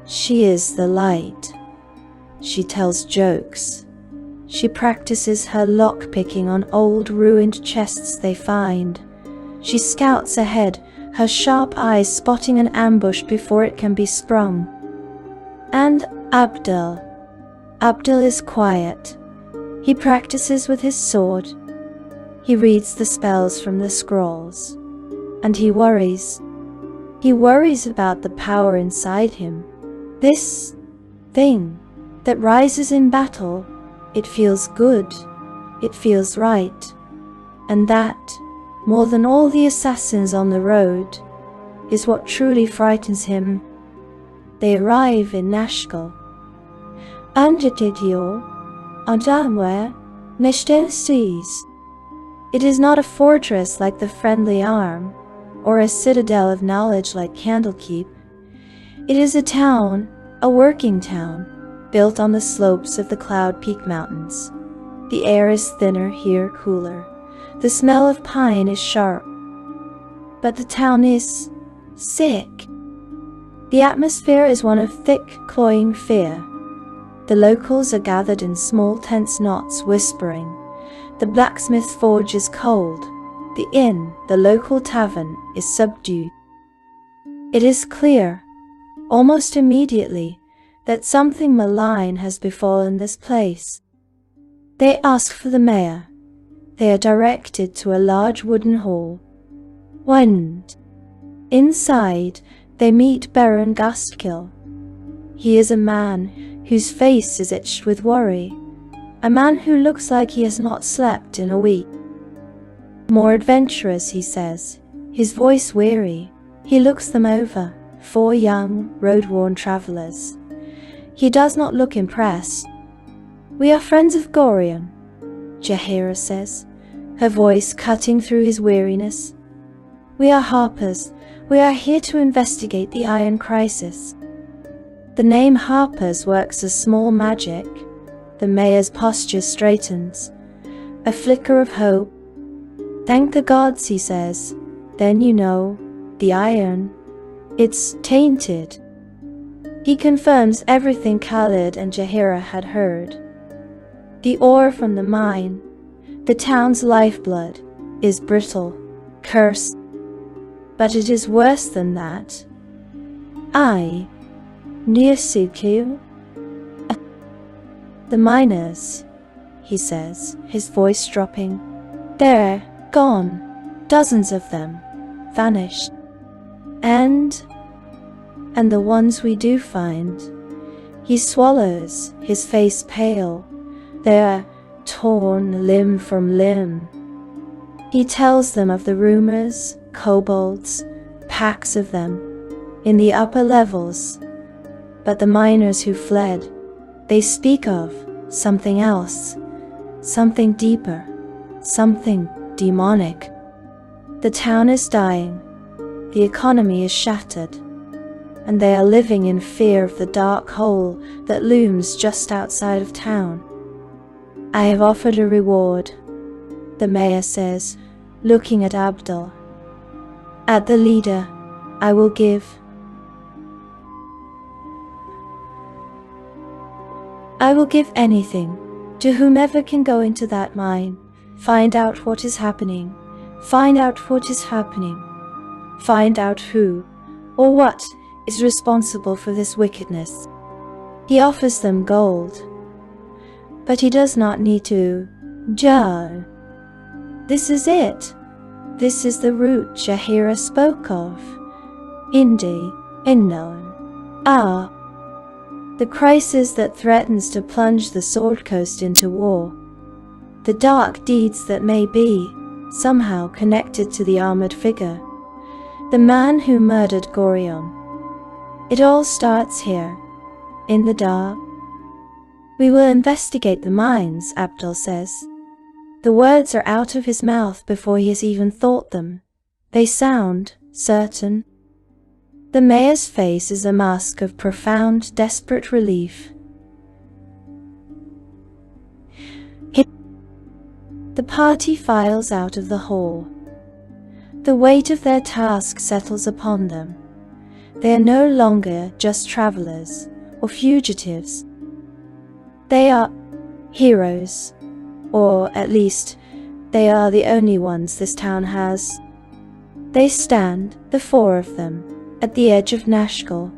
She is the light. She tells jokes. She practices her lock-picking on old ruined chests they find. She scouts ahead, her sharp eyes spotting an ambush before it can be sprung. And Abdul. Abdul is quiet. He practices with his sword. He reads the spells from the scrolls. And he worries. He worries about the power inside him. This thing that rises in battle, it feels good. It feels right. And that, more than all the assassins on the road, is what truly frightens him. They arrive in Nashkel. It is not a fortress like the Friendly Arm, or a citadel of knowledge like Candlekeep. It is a town, a working town, built on the slopes of the Cloud Peak Mountains. The air is thinner here, cooler. The smell of pine is sharp. But the town is sick. The atmosphere is one of thick, cloying fear. The locals are gathered in small tense knots, whispering. The blacksmith forge is cold. The inn, the local tavern, is subdued. It is clear, almost immediately, that something malign has befallen this place. They ask for the mayor. They are directed to a large wooden hall. Inside, they meet Baron Gustkill. He is a man, whose face is itched with worry, a man who looks like he has not slept in a week. More adventurous, he says, his voice weary. He looks them over, 4 young, road-worn travelers. He does not look impressed. "We are friends of Gorion," Jaheira says, her voice cutting through his weariness. "We are Harpers. We are here to investigate the Iron Crisis." The name Harpers works as small magic. The mayor's posture straightens. A flicker of hope. "Thank the gods," he says. "Then you know, the iron, it's tainted." He confirms everything Khalid and Jaheira had heard. The ore from the mine, the town's lifeblood, is brittle, cursed. But it is worse than that. I, Niasiku, the miners, he says, his voice dropping. "They're gone. Dozens of them. Vanished. And the ones we do find." He swallows, his face pale. They're torn limb from limb. He tells them of the rumors, kobolds, packs of them, in the upper levels. But the miners who fled, they speak of something else, something deeper, something demonic. The town is dying, the economy is shattered, and they are living in fear of the dark hole that looms just outside of town. "I have offered a reward," the mayor says, looking at Abdul. "At the leader, I will give. I will give anything to whomever can go into that mine, find out what is happening, find out what is happening, find out who or what is responsible for this wickedness." He offers them gold, but he does not need to. Joe. This is it. This is the route Jaheira spoke of. Indi, Innon, Ah. The crisis that threatens to plunge the Sword Coast into war. The dark deeds that may be, somehow connected to the armored figure. The man who murdered Gorion. It all starts here, in the dark. "We will investigate the mines," Abdul says. The words are out of his mouth before he has even thought them. They sound certain. The mayor's face is a mask of profound, desperate relief. The party files out of the hall. The weight of their task settles upon them. They are no longer just travelers or fugitives. They are heroes, or at least, they are the only ones this town has. They stand, the 4 of them, at the edge of Nashkel.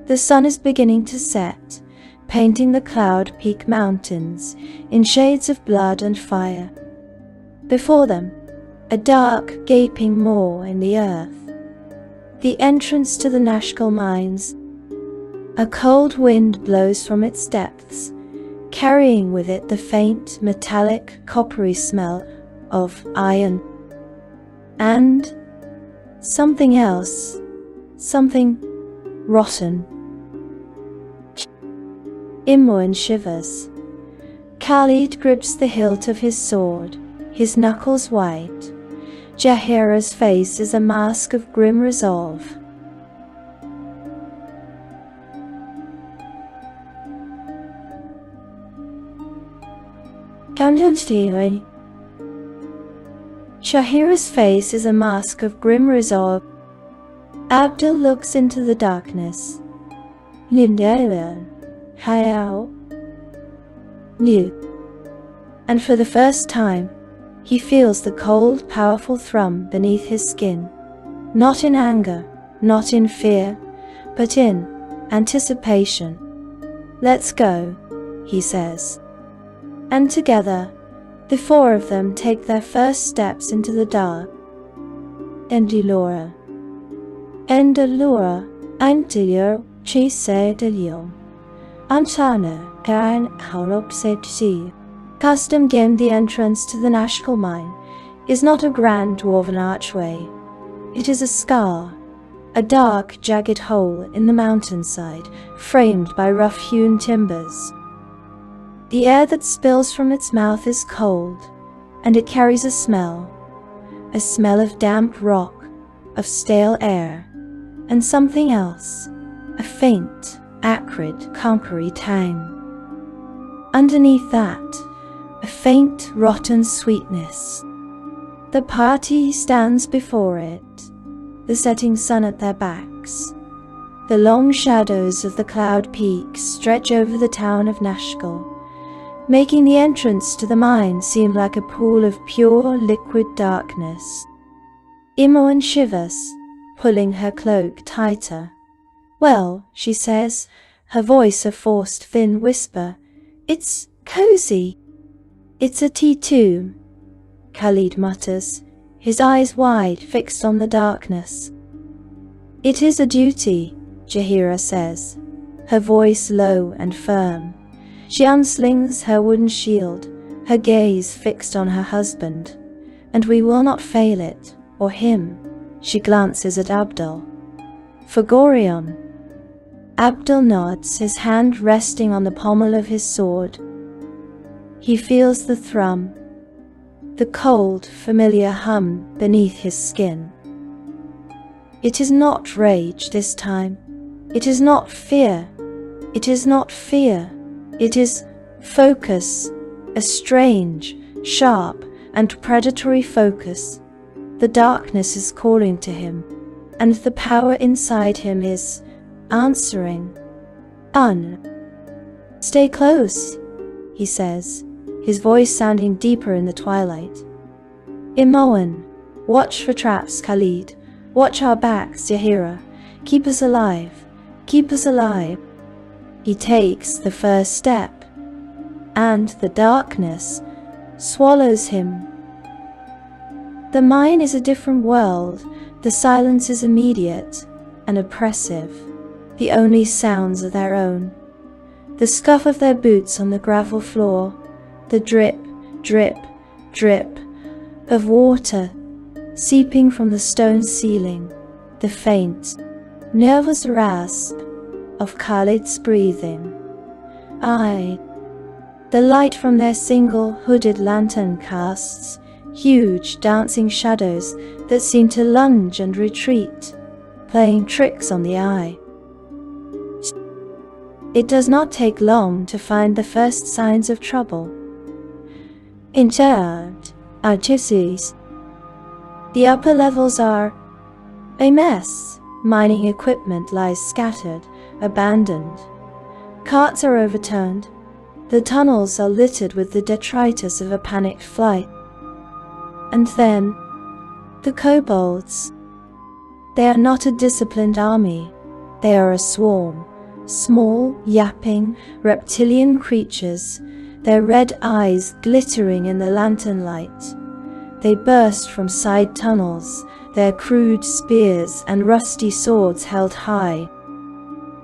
The sun is beginning to set, painting the Cloud Peak Mountains in shades of blood and fire. Before them, a dark, gaping maw in the earth. The entrance to the Nashkel mines. A cold wind blows from its depths, carrying with it the faint, metallic, coppery smell of iron. And something else, something rotten. Imoen shivers. Khalid grips the hilt of his sword, his knuckles white. Jaheira's face is a mask of grim resolve. Jaheira's face is a mask of grim resolve. Abdul looks into the darkness. And for the first time, he feels the cold, powerful thrum beneath his skin. Not in anger, not in fear, but in anticipation. "Let's go," he says. And together, the 4 of them take their first steps into the dark. Endilora. Endilora, Antilor, Chisedelio. Antana, Karan Halopsetsi. Custom game. The entrance to the Nashkel mine is not a grand dwarven archway. It is a scar, a dark, jagged hole in the mountainside, framed by rough-hewn timbers. The air that spills from its mouth is cold, and it carries a smell of damp rock, of stale air, and something else, a faint, acrid, conquery tang. Underneath that, a faint, rotten sweetness. The party stands before it, the setting sun at their backs. The long shadows of the cloud peaks stretch over the town of Nashkel, making the entrance to the mine seem like a pool of pure, liquid darkness. Imoen shivers, pulling her cloak tighter. "Well," she says, her voice a forced thin whisper, "it's cozy." "It's a T2, Khalid mutters, his eyes wide, fixed on the darkness. "It is a duty," Jahira says, her voice low and firm. She unslings her wooden shield, her gaze fixed on her husband. "And we will not fail it, or him." She glances at Abdul. "For Gorion." Abdul nods, his hand resting on the pommel of his sword. He feels the thrum, the cold, familiar hum beneath his skin. It is not rage this time. It is not fear. It is not fear. It is focus, a strange, sharp, and predatory focus. The darkness is calling to him, and the power inside him is answering. "Stay close," he says, his voice sounding deeper in the twilight. "Imoen, watch for traps, Khalid. Watch our backs, Yahira. Keep us alive. Keep us alive." He takes the first step, and the darkness swallows him. The mine is a different world. The silence is immediate and oppressive. The only sounds are their own. The scuff of their boots on the gravel floor, the drip, drip, drip of water seeping from the stone ceiling, the faint, nervous rasp of Khalid's breathing. The light from their single hooded lantern casts huge dancing shadows that seem to lunge and retreat, playing tricks on the eye. It does not take long to find the first signs of trouble. Interred artists. The upper levels are a mess. Mining equipment lies scattered, abandoned. Carts are overturned. The tunnels are littered with the detritus of a panicked flight. And then, the kobolds. They are not a disciplined army. They are a swarm. Small, yapping, reptilian creatures, their red eyes glittering in the lantern light. They burst from side tunnels, their crude spears and rusty swords held high.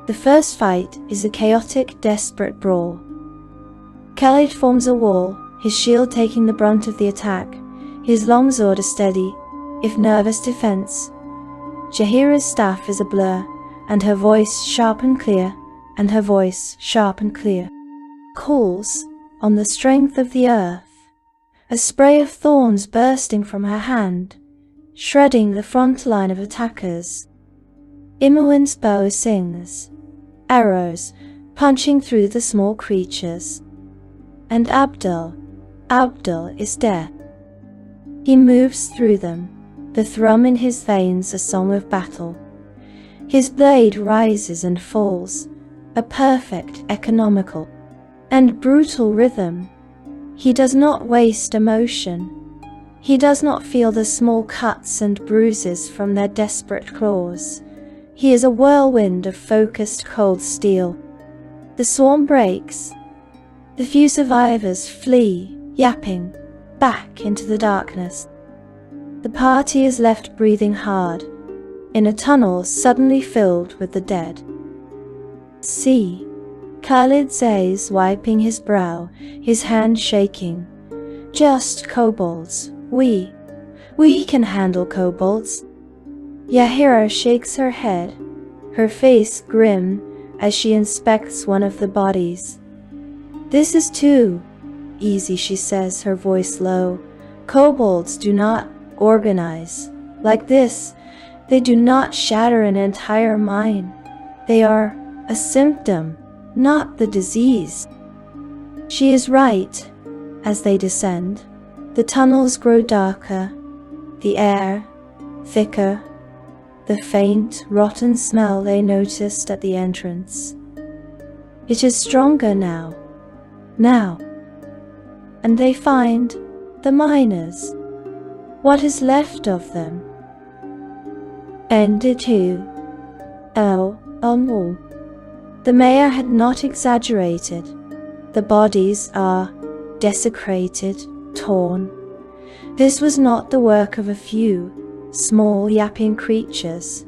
The first fight is a chaotic, desperate brawl. Khalid forms a wall, his shield taking the brunt of the attack, his long sword a steady, if nervous defense. Jahira's staff is a blur, and her voice sharp and clear, calls on the strength of the earth. A spray of thorns bursting from her hand, shredding the front line of attackers. Imoen's bow sings, arrows punching through the small creatures. And Abdul is death. He moves through them, the thrum in his veins a song of battle. His blade rises and falls, a perfect, economical, and brutal rhythm. He does not waste emotion. He does not feel the small cuts and bruises from their desperate claws. He is a whirlwind of focused cold steel. The swarm breaks. The few survivors flee, yapping, back into the darkness. The party is left breathing hard, in a tunnel suddenly filled with the dead. "See," Khalid says, wiping his brow, his hand shaking. Just kobolds. We can handle kobolds. Yahira shakes her head, her face grim as she inspects one of the bodies. This is too easy, she says, her voice low. Kobolds do not organize like this. They do not shatter an entire mine. They are a symptom, not the disease. She is right. As they descend, the tunnels grow darker, the air thicker, the faint, rotten smell they noticed at the entrance. It is stronger now. And they find the miners. What is left of them? Ended too. Oh no. The mayor had not exaggerated. The bodies are desecrated, torn. This was not the work of a few small yapping creatures.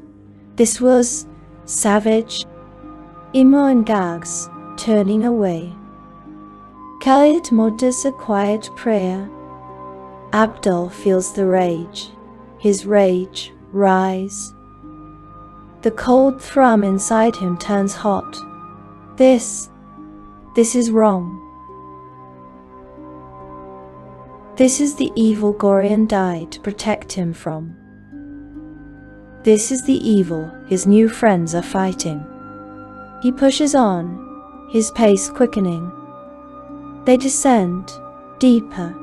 This was savage. Imo and Gags turning away. Khalid mutters a quiet prayer. Abdul feels the rage, his rage rise. The cold thrum inside him turns hot. This is wrong. This is the evil Gorion died to protect him from. This is the evil his new friends are fighting. He pushes on, his pace quickening. They descend, deeper,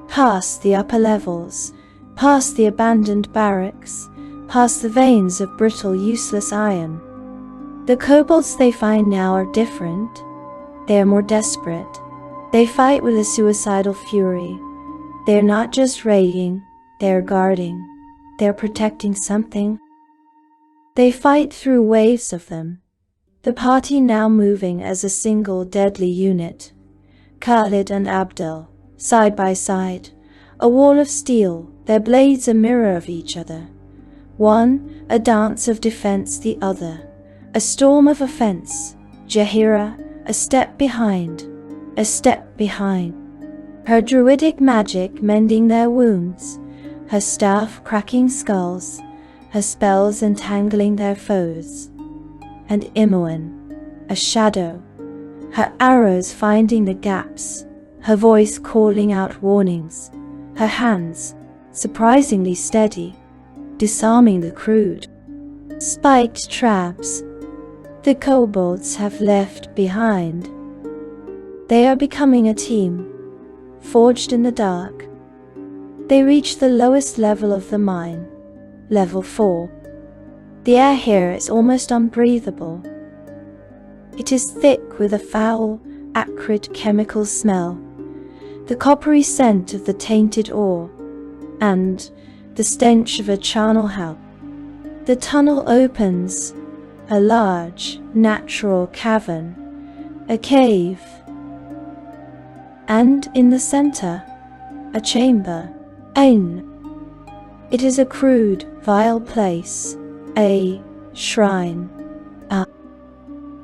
past the upper levels, past the abandoned barracks, past the veins of brittle, useless iron. The kobolds they find now are different. They are more desperate. They fight with a suicidal fury. They are not just raiding, they are guarding. They are protecting something. They fight through waves of them. The party now moving as a single deadly unit. Khalid and Abdul, side by side, a wall of steel, their blades a mirror of each other. One, a dance of defense, the other, a storm of offense. Jahira, a step behind, her druidic magic mending their wounds, her staff cracking skulls, her spells entangling their foes. And Imoen, a shadow, her arrows finding the gaps, her voice calling out warnings, her hands surprisingly steady, disarming the crude, spiked traps the kobolds have left behind. They are becoming a team, forged in the dark. They reach the lowest level of the mine, level 4. The air here is almost unbreathable. It is thick with a foul, acrid chemical smell, the coppery scent of the tainted ore, and the stench of a charnel house. The tunnel opens, a large, natural cavern, a cave, and in the center, a chamber, It is a crude, vile place, a shrine.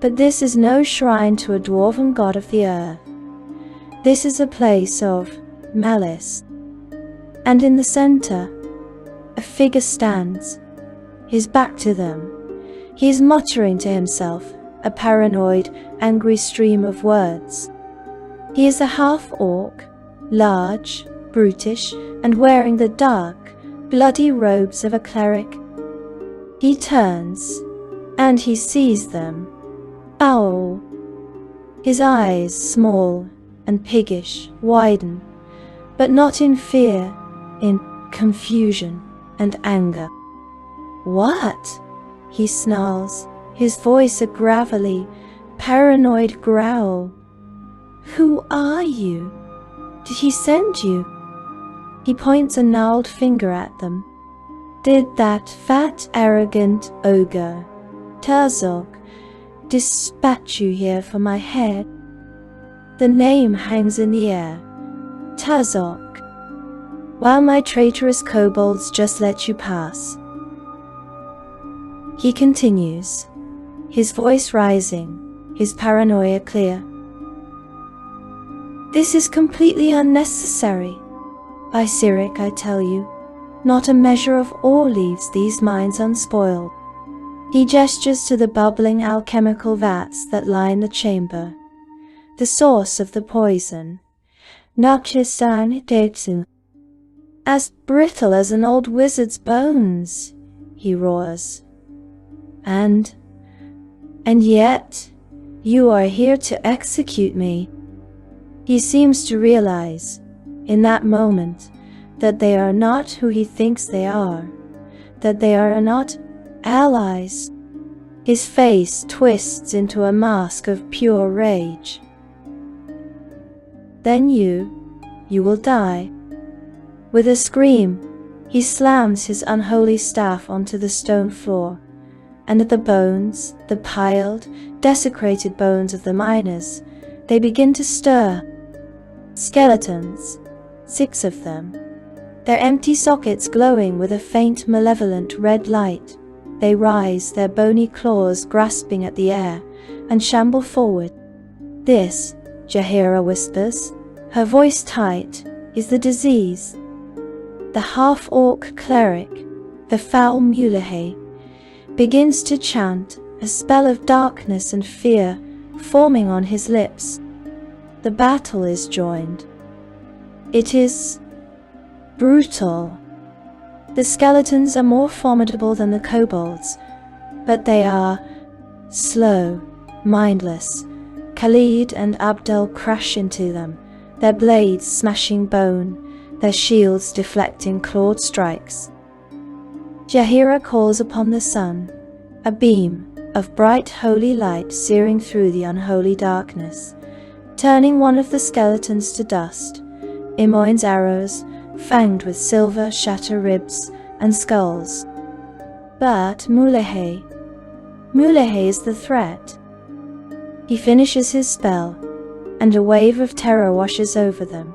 But this is no shrine to a dwarven god of the earth. This is a place of malice. And in the center, a figure stands, his back to them. He is muttering to himself, a paranoid, angry stream of words. He is a half-orc, large, brutish, and wearing the dark, bloody robes of a cleric. He turns, and he sees them. Ow! His eyes, small and piggish, widen, but not in fear, in confusion and anger. What? He snarls, his voice a gravelly, paranoid growl. Who are you? Did he send you? He points a gnarled finger at them. Did that fat, arrogant ogre, Sarevok, dispatch you here for my head? The name hangs in the air. Sarevok. While my traitorous kobolds just let you pass. He continues, his voice rising, his paranoia clear. "This is completely unnecessary. By Sirik, I tell you, not a measure of ore leaves these mines unspoiled." He gestures to the bubbling alchemical vats that line the chamber, the source of the poison. "As brittle as an old wizard's bones," he roars. And yet, you are here to execute me." He seems to realize, in that moment, that they are not who he thinks they are, that they are not allies. His face twists into a mask of pure rage. "Then you will die." With a scream, he slams his unholy staff onto the stone floor, and at the bones, the piled, desecrated bones of the miners, they begin to stir. Skeletons, 6 of them, their empty sockets glowing with a faint malevolent red light. They rise, their bony claws grasping at the air, and shamble forward. "This," Jaheira whispers, her voice tight, "is the disease." The half-orc cleric, the foul Mulehe, begins to chant, a spell of darkness and fear forming on his lips. The battle is joined. It is brutal. The skeletons are more formidable than the kobolds, but they are slow, mindless. Khalid and Abdel crash into them, their blades smashing bone, their shields deflecting clawed strikes. Jaheira calls upon the sun, a beam of bright holy light searing through the unholy darkness, turning one of the skeletons to dust. Imoin's arrows, fanged with silver, shatter ribs and skulls. But Mulehe is the threat. He finishes his spell, and a wave of terror washes over them.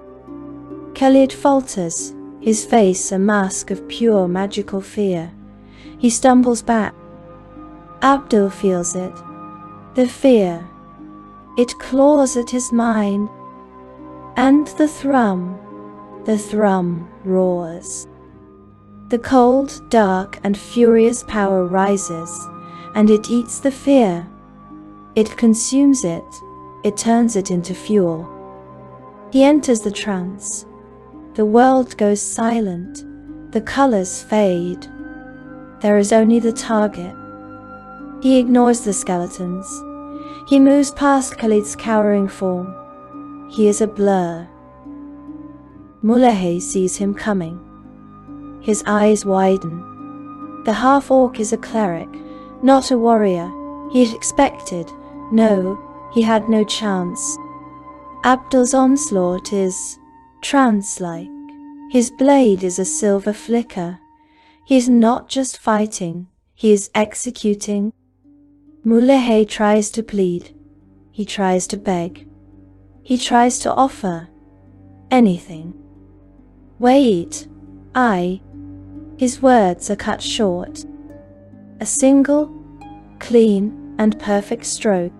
Khalid falters, his face a mask of pure magical fear. He stumbles back. Abdul feels it, the fear. It claws at his mind, and the thrum roars. The cold, dark, and furious power rises, and it eats the fear. It consumes it, it turns it into fuel. He enters the trance. The world goes silent, the colors fade. There is only the target. He ignores the skeletons. He moves past Khalid's cowering form. He is a blur. Mulehe sees him coming. His eyes widen. The half-orc is a cleric, not a warrior. He had expected. No, he had no chance. Abdul's onslaught is trance-like. His blade is a silver flicker. He is not just fighting, he is executing. Mulehe tries to plead. He tries to beg. He tries to offer anything. "Wait, His words are cut short. A single, clean, and perfect stroke.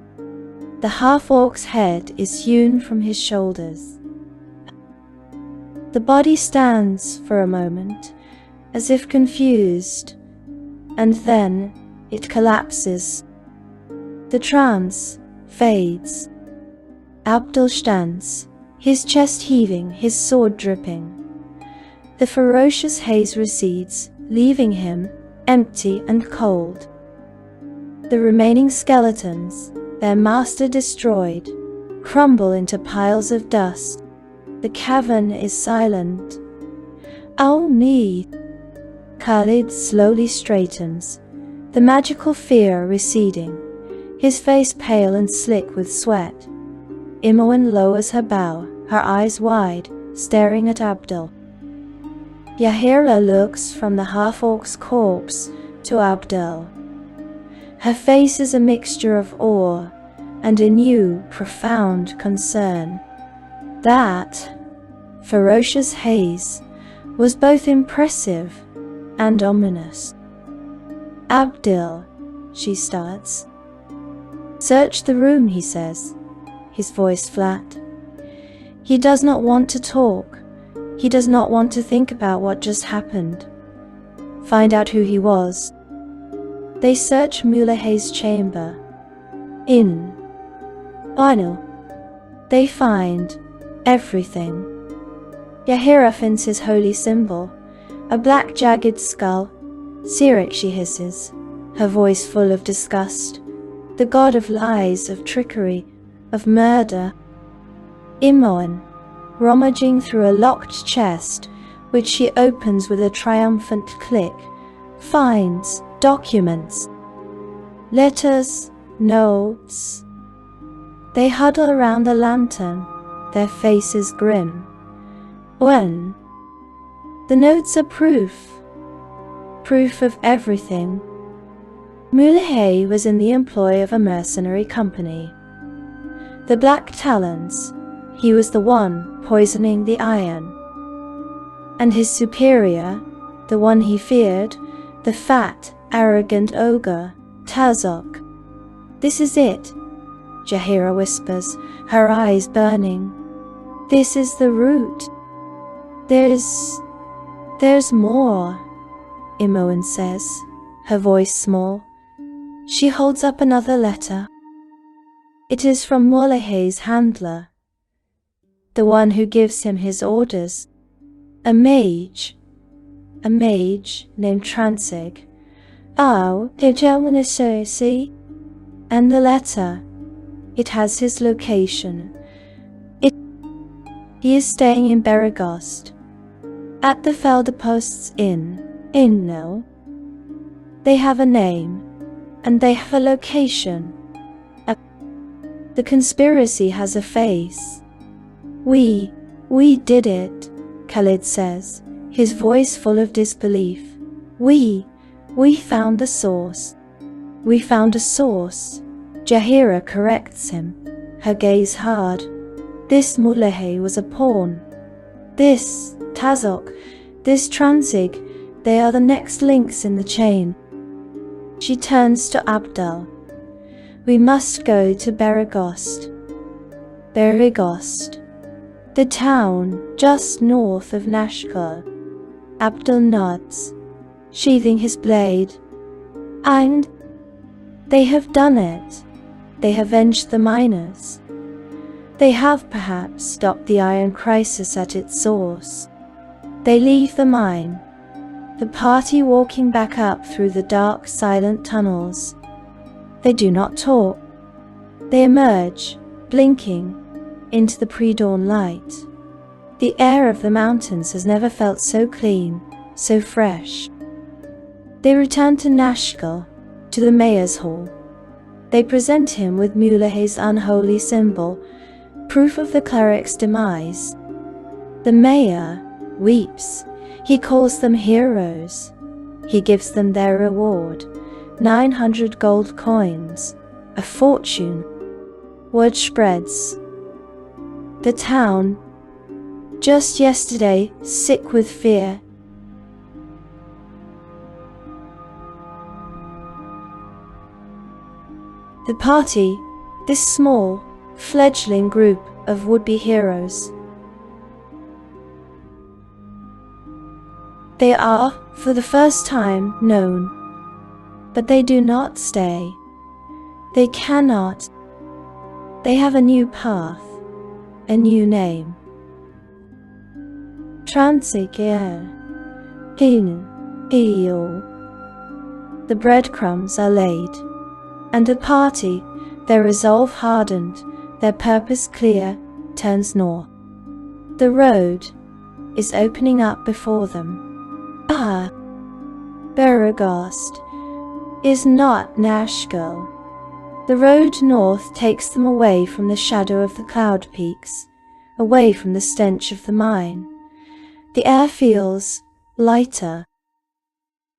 The half-orc's head is hewn from his shoulders. The body stands for a moment, as if confused, and then it collapses. The trance fades. Abdul stands, his chest heaving, his sword dripping. The ferocious haze recedes, leaving him empty and cold. The remaining skeletons, their master destroyed, crumble into piles of dust. The cavern is silent. Only Khalid slowly straightens, the magical fear receding, his face pale and slick with sweat. Imoen lowers her bow, her eyes wide, staring at Abdul. Jaheira looks from the half-orc's corpse to Abdul. Her face is a mixture of awe and a new, profound concern. That ferocious haze was both impressive and ominous. "Abdul," she starts. Search the room, he says, his voice flat. He does not want to talk. He does not want to think about what just happened. Find out who he was. They search Mulahay's chamber. In Arno, they find everything. Yahira finds his holy symbol, a black jagged skull. Sarevok, she hisses, her voice full of disgust. The god of lies, of trickery, of murder. Imoen, rummaging through a locked chest, which she opens with a triumphant click, finds documents, letters, notes. They huddle around the lantern, their faces grim. When the notes are proof of everything. Mulahay was in the employ of a mercenary company, the Black Talons. He was the one poisoning the iron. And his superior, the one he feared, the fat, arrogant ogre, Sarevok. This is it, Yahira whispers, her eyes burning. This is the root. There's more, Imoen says, her voice small. She holds up another letter. It is from Mulahay's handler, the one who gives him his orders, a mage named Transig. And the letter, it has his location. He is staying in Beregost, at the Felderpost's Inn. No. They have a name, and they have a location. The conspiracy has a face. We did it, Khalid says, his voice full of disbelief. We found the source. We found a source. Yahira corrects him, her gaze hard. This Mulahay was a pawn. This Sarevok, this Transig, they are the next links in the chain. She turns to Abdul. We must go to Beregost. Beregost, the town just north of Nashkal. Abdul nods, sheathing his blade. And they have done it. They have avenged the miners. They have perhaps stopped the iron crisis at its source. They leave the mine, the party walking back up through the dark, silent tunnels. They do not talk. They emerge, blinking, into the pre-dawn light. The air of the mountains has never felt so clean, so fresh. They return to Nashkal, to the mayor's hall. They present him with Mulahay's unholy symbol, proof of the cleric's demise. The mayor weeps. He calls them heroes. He gives them their reward, 900 gold coins, a fortune. Word spreads. The town, just yesterday sick with fear, the party, this small, fledgling group of would-be heroes. They are, for the first time, known, but they do not stay. They cannot. They have a new path, a new name. The breadcrumbs are laid, and the party, their resolve hardened, their purpose clear, turns north. The road is opening up before them. Beregost is not Nashkal. The road north takes them away from the shadow of the cloud peaks, away from the stench of the mine. The air feels lighter.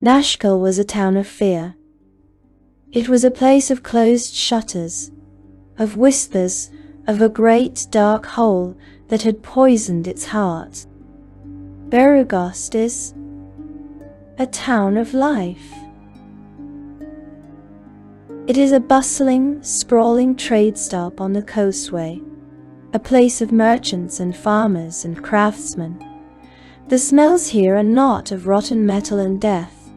Nashkal was a town of fear. It was a place of closed shutters, of whispers, of a great dark hole that had poisoned its heart. Beregost is a town of life. It is a bustling, sprawling trade stop on the coastway, a place of merchants and farmers and craftsmen. The smells here are not of rotten metal and death.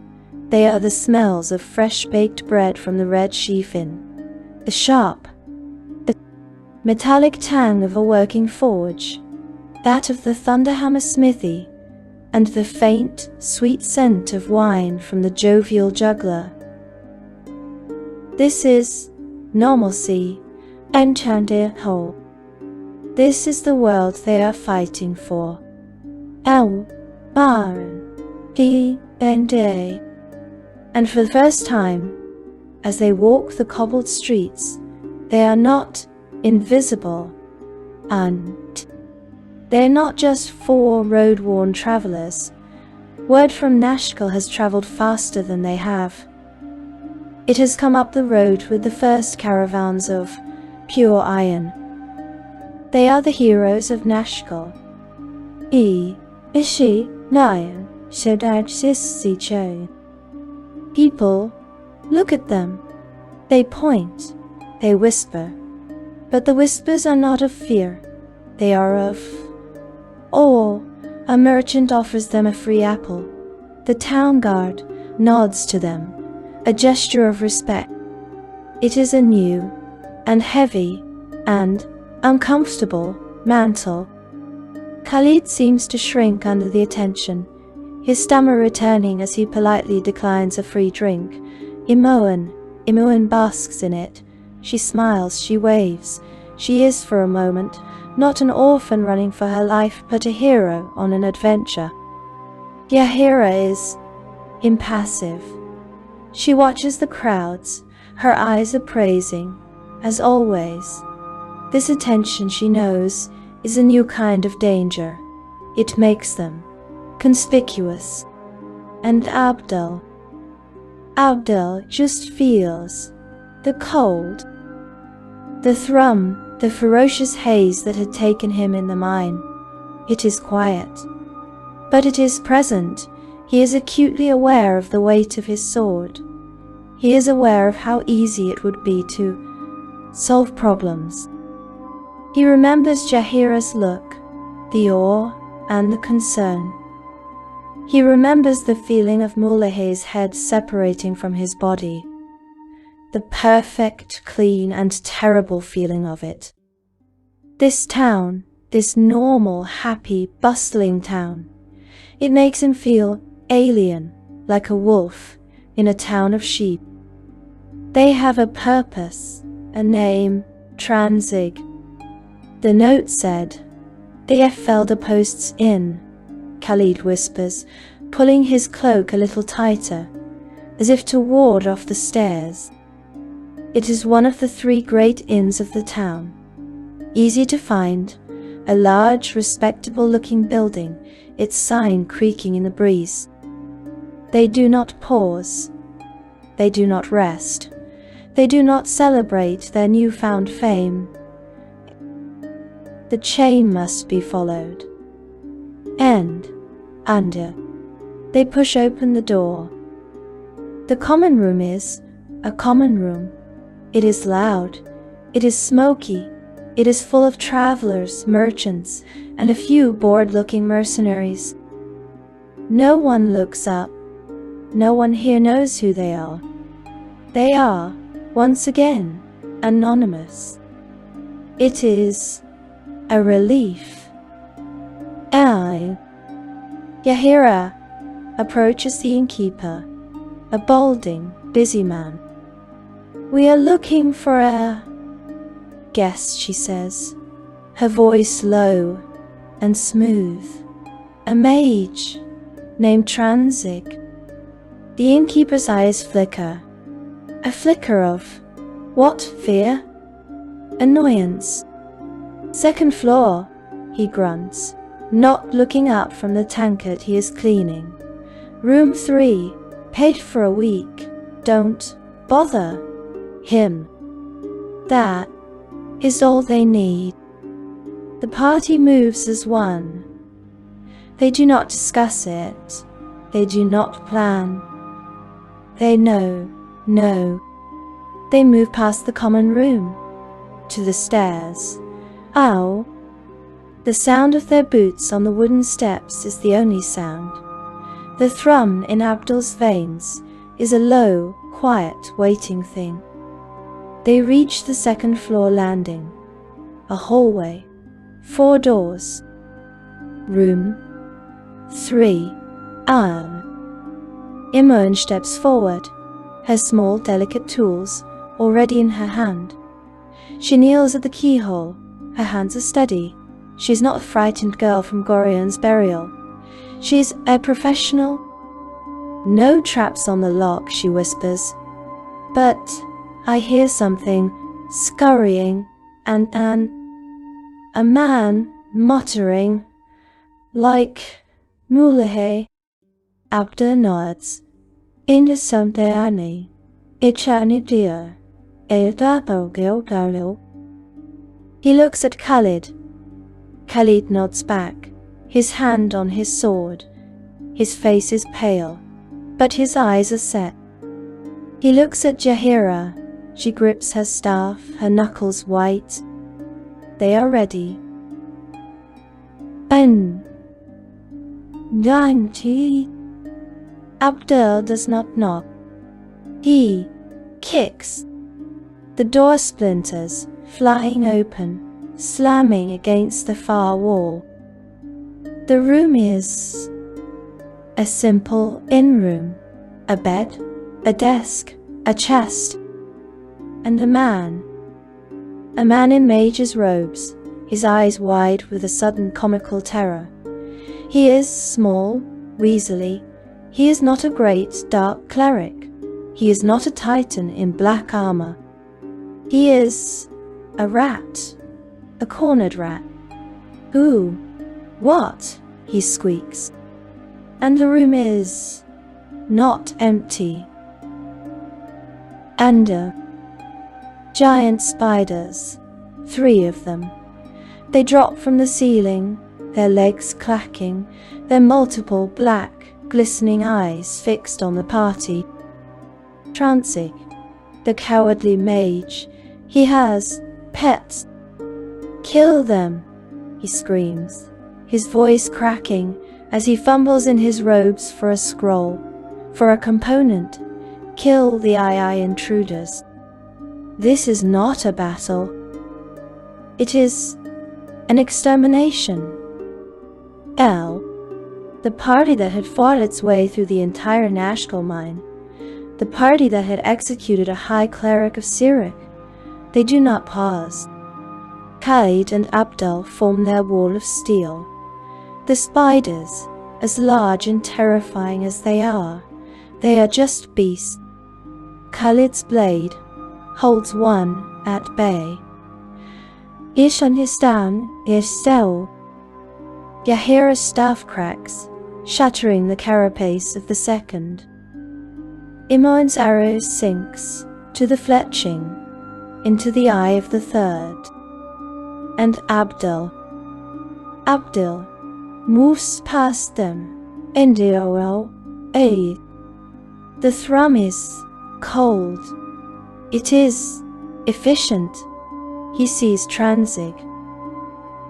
They are the smells of fresh-baked bread from the red sheaf inn, the sharp, the metallic tang of a working forge, that of the Thunderhammer smithy, and the faint, sweet scent of wine from the jovial juggler. This is normalcy, enchanted whole. This is the world they are fighting for. loreDND. And for the first time, as they walk the cobbled streets, they are not invisible, and they're not just four road-worn travelers. Word from Nashkel has traveled faster than they have. It has come up the road with the first caravans of pure iron. They are the heroes of Nashkel. People, look at them. They point, they whisper. But the whispers are not of fear. They are of awe. A merchant offers them a free apple. The town guard nods to them, a gesture of respect. It is a new and heavy and uncomfortable mantle. Khalid seems to shrink under the attention, his stammer returning as he politely declines a free drink. Imoen basks in it. She smiles, she waves. She is, for a moment, not an orphan running for her life, but a hero on an adventure. Yahira is impassive. She watches the crowds, her eyes appraising, as always. This attention, she knows, is a new kind of danger. It makes them conspicuous. And Abdul just feels the cold, the thrum, the ferocious haze that had taken him in the mine. It is quiet, but it is present. He is acutely aware of the weight of his sword. He is aware of how easy it would be to solve problems. He remembers Jahira's look, the awe and the concern. He remembers the feeling of Mulahay's head separating from his body. The perfect, clean, and terrible feeling of it. This town, this normal, happy, bustling town, it makes him feel alien, like a wolf in a town of sheep. They have a purpose, a name, Transig. The note said, "The Felder Post's Inn," Khalid whispers, pulling his cloak a little tighter, as if to ward off the stares. It is one of the three great inns of the town. Easy to find, a large, respectable-looking building, its sign creaking in the breeze. They do not pause. They do not rest. They do not celebrate their newfound fame. The chain must be followed. And, under, they push open the door. The common room is a common room. It is loud. It is smoky. It is full of travelers, merchants, and a few bored-looking mercenaries. No one looks up. No one here knows who they are. They are, once again, anonymous. It is a relief. Yahira approaches the innkeeper, a balding, busy man. "We are looking for a guest," she says, her voice low and smooth. "A mage named Transig." The innkeeper's eyes flicker. A flicker of what? Fear? Annoyance? "Second floor," he grunts, not looking up from the tankard he is cleaning. "Room 3, paid for a week. Don't bother him." That is all they need. The party moves as one. They do not discuss it. They do not plan. They know. They move past the common room, to the stairs. Ow! The sound of their boots on the wooden steps is the only sound. The thrum in Abdul's veins is a low, quiet, waiting thing. They reach the second-floor landing. A hallway. 4 doors. Room 3. Imogen steps forward, her small, delicate tools already in her hand. She kneels at the keyhole. Her hands are steady. She's not a frightened girl from Gorion's burial. She's a professional. No traps on the lock, she whispers. But I hear something scurrying and a man muttering, like Mulahe. Abdur nods. Into something Ichani dear. He looks at Khalid. Khalid nods back, his hand on his sword. His face is pale, but his eyes are set. He looks at Jahira. She grips her staff, her knuckles white. They are ready. Abdur does not knock. He kicks. The door splinters, flying open, slamming against the far wall. The room is a simple inn-room. A bed, a desk, a chest, and a man. A man in mage's robes, his eyes wide with a sudden comical terror. He is small, weaselly. He is not a great, dark cleric. He is not a titan in black armor. He is a rat, a cornered rat. Who? What? He squeaks. And the room is not empty. Under giant spiders, 3 of them. They drop from the ceiling, their legs clacking, their multiple black, glistening eyes fixed on the party. Transig, the cowardly mage, he has pets. Kill them, he screams, his voice cracking as he fumbles in his robes for a scroll, for a component. Kill the II intruders. This is not a battle. It is an extermination. The party that had fought its way through the entire Nashkel mine, the party that had executed a high cleric of Sirik, they do not pause. Khalid and Abdul form their wall of steel. The spiders, as large and terrifying as they are just beasts. Khalid's blade holds one at bay. Ishanistan Isel. Yahira's staff cracks, shattering the carapace of the second. Imoen's arrow sinks to the fletching, into the eye of the third. And Abdul moves past them. Ndio. The thrum is cold. It is efficient. He sees Transig.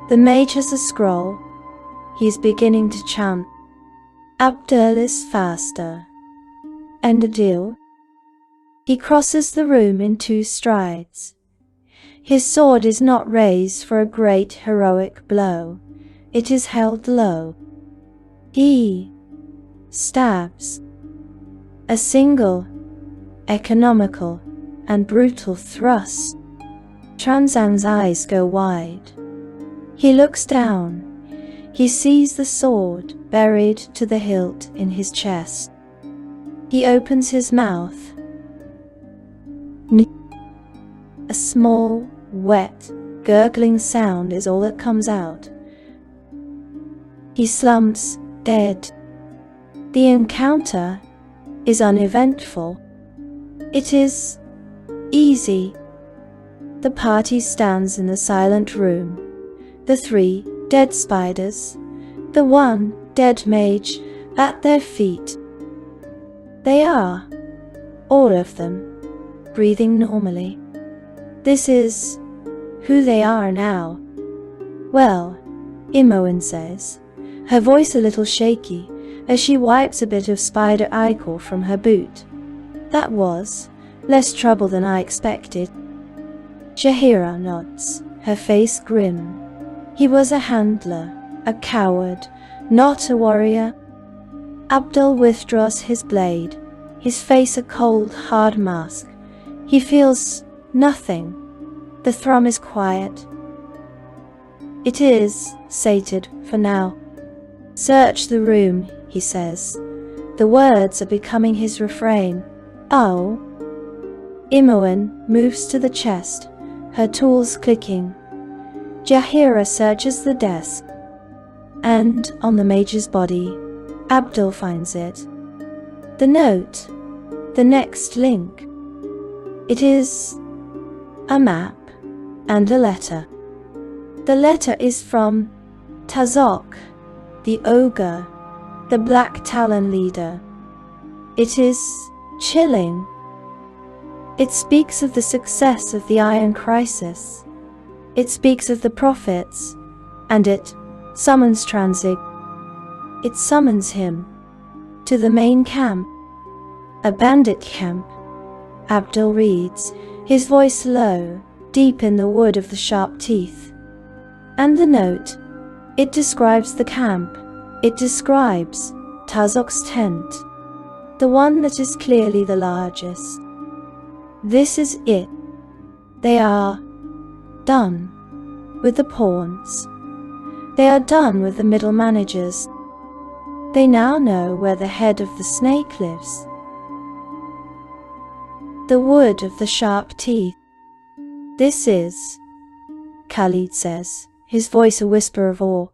The mage has a scroll. He is beginning to chant. Abdul is faster. And Adil. He crosses the room in 2 strides. His sword is not raised for a great heroic blow. It is held low. He stabs. A single, economical, and brutal thrust. Transang's eyes go wide. He looks down. He sees the sword buried to the hilt in his chest. He opens his mouth. A small, wet, gurgling sound is all that comes out. He slumps, dead. The encounter is uneventful. It is easy. The party stands in the silent room. The 3 dead spiders, the 1 dead mage at their feet. They are, all of them, breathing normally. This is who they are now. Well, Imoen says, her voice a little shaky, as she wipes a bit of spider ichor from her boot. That was less trouble than I expected. Jaheira nods, her face grim. He was a handler, a coward, not a warrior. Abdul withdraws his blade, his face a cold, hard mask. He feels nothing. The thrum is quiet. It is sated for now. Search the room, he says. The words are becoming his refrain. Oh. Imoen moves to the chest, her tools clicking. Jaheira searches the desk, and on the Mage's body, Abdul finds it. The note, the next link. It is a map and a letter. The letter is from Tazok, the ogre, the Black Talon leader. It is chilling. It speaks of the success of the Iron Crisis. It speaks of the prophets, and it summons Transig. It summons him to the main camp, a bandit camp. Abdul reads, his voice low, deep in the wood of the sharp teeth. And the note, it describes the camp. It describes Tazok's tent, the one that is clearly the largest. This is it. They are done with the pawns. They are done with the middle managers. They now know where the head of the snake lives. The wood of the sharp teeth. This is, Khalid says, his voice a whisper of awe.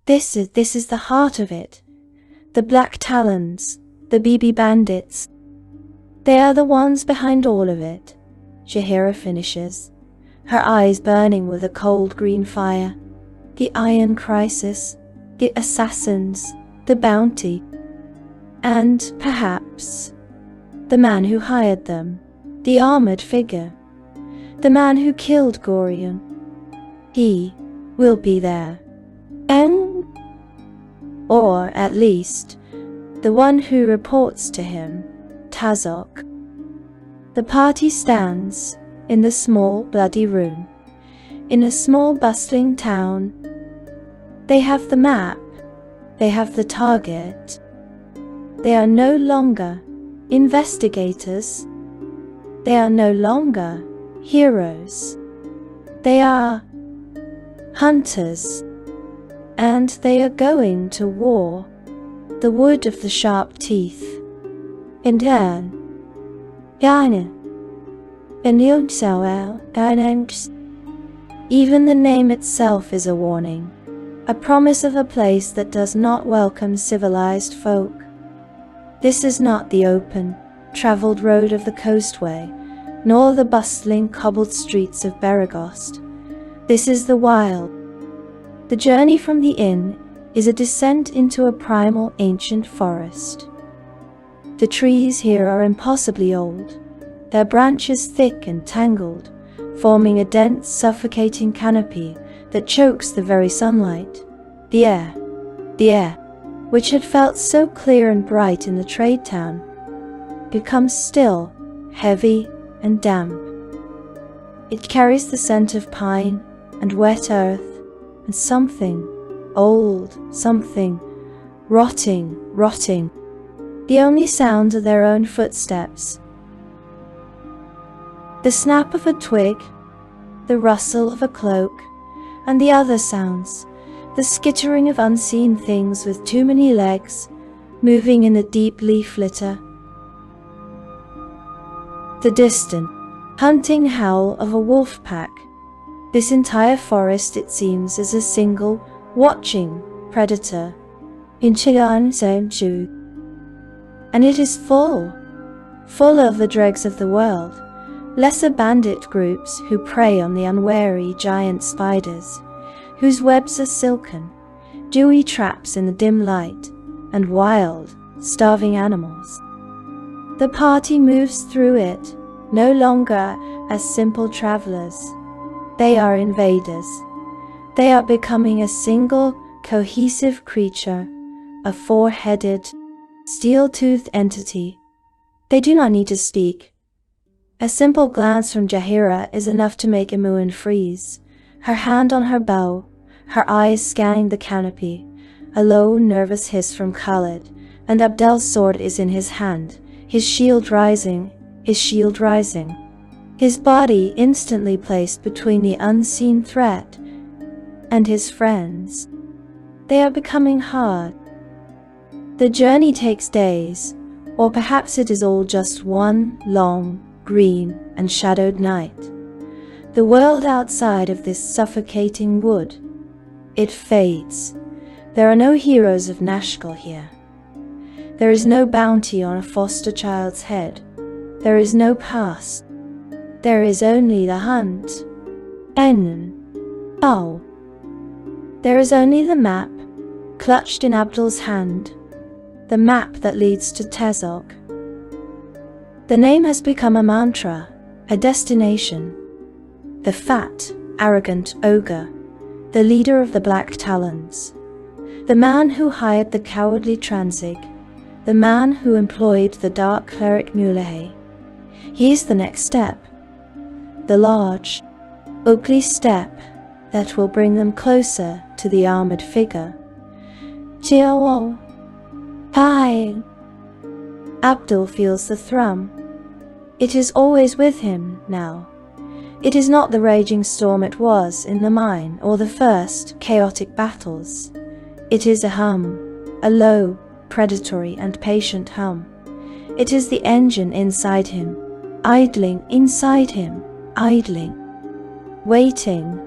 This is the heart of it. The Black Talons, the BB bandits. They are the ones behind all of it. Jaheira finishes, her eyes burning with a cold green fire. The Iron Crisis, the assassins, the bounty, and perhaps the man who hired them, the armored figure, the man who killed Gorion. He will be there. Or at least the one who reports to him, Tazok. The party stands in the small bloody room, in a small bustling town. They have the map, they have the target. They are no longer investigators. They are no longer heroes. They are hunters, and they are going to war. The wood of the sharp teeth. In turn, even the name itself is a warning, a promise of a place that does not welcome civilized folk. This is not the open, traveled road of the coastway, nor the bustling, cobbled streets of Beregost. This is the wild. The journey from the inn is a descent into a primal, ancient forest. The trees here are impossibly old, their branches thick and tangled, forming a dense, suffocating canopy that chokes the very sunlight. The air, which had felt so clear and bright in the trade town, becomes still, heavy and damp. It carries the scent of pine and wet earth and something old, something rotting. The only sounds are their own footsteps. The snap of a twig, the rustle of a cloak, and the other sounds, the skittering of unseen things with too many legs, moving in the deep leaf litter. The distant, hunting howl of a wolf pack. This entire forest, it seems, is a single, watching predator. And it is full of the dregs of the world, lesser bandit groups who prey on the unwary giant spiders, whose webs are silken, dewy traps in the dim light, and wild, starving animals. The party moves through it, no longer as simple travelers. They are invaders. They are becoming a single, cohesive creature, a four-headed, steel-toothed entity. They do not need to speak. A simple glance from Jaheira is enough to make Imuin freeze, her hand on her bow, her eyes scanning the canopy. A low, nervous hiss from Khalid, and Abdel's sword is in his hand, his shield rising, his body instantly placed between the unseen threat and his friends. They are becoming hard. The journey takes days, or perhaps it is all just one long, green and shadowed night. The world outside of this suffocating wood, it fades. There are no heroes of Nashkel here. There is no bounty on a foster child's head. There is no past. There is only the hunt. Oh. There is only the map, clutched in Abdul's hand, the map that leads to Tezok. The name has become a mantra, a destination. The fat, arrogant ogre, the leader of the Black Talons, the man who hired the cowardly Transig, the man who employed the dark cleric Mulehe. He is the next step, the large, ugly step that will bring them closer to the armored figure. Jiao. Hi. Abdul feels the thrum. It is always with him now. It is not the raging storm it was in the mine or the first chaotic battles. It is a hum, a low, predatory and patient hum. It is the engine inside him, idling inside him, idling, waiting.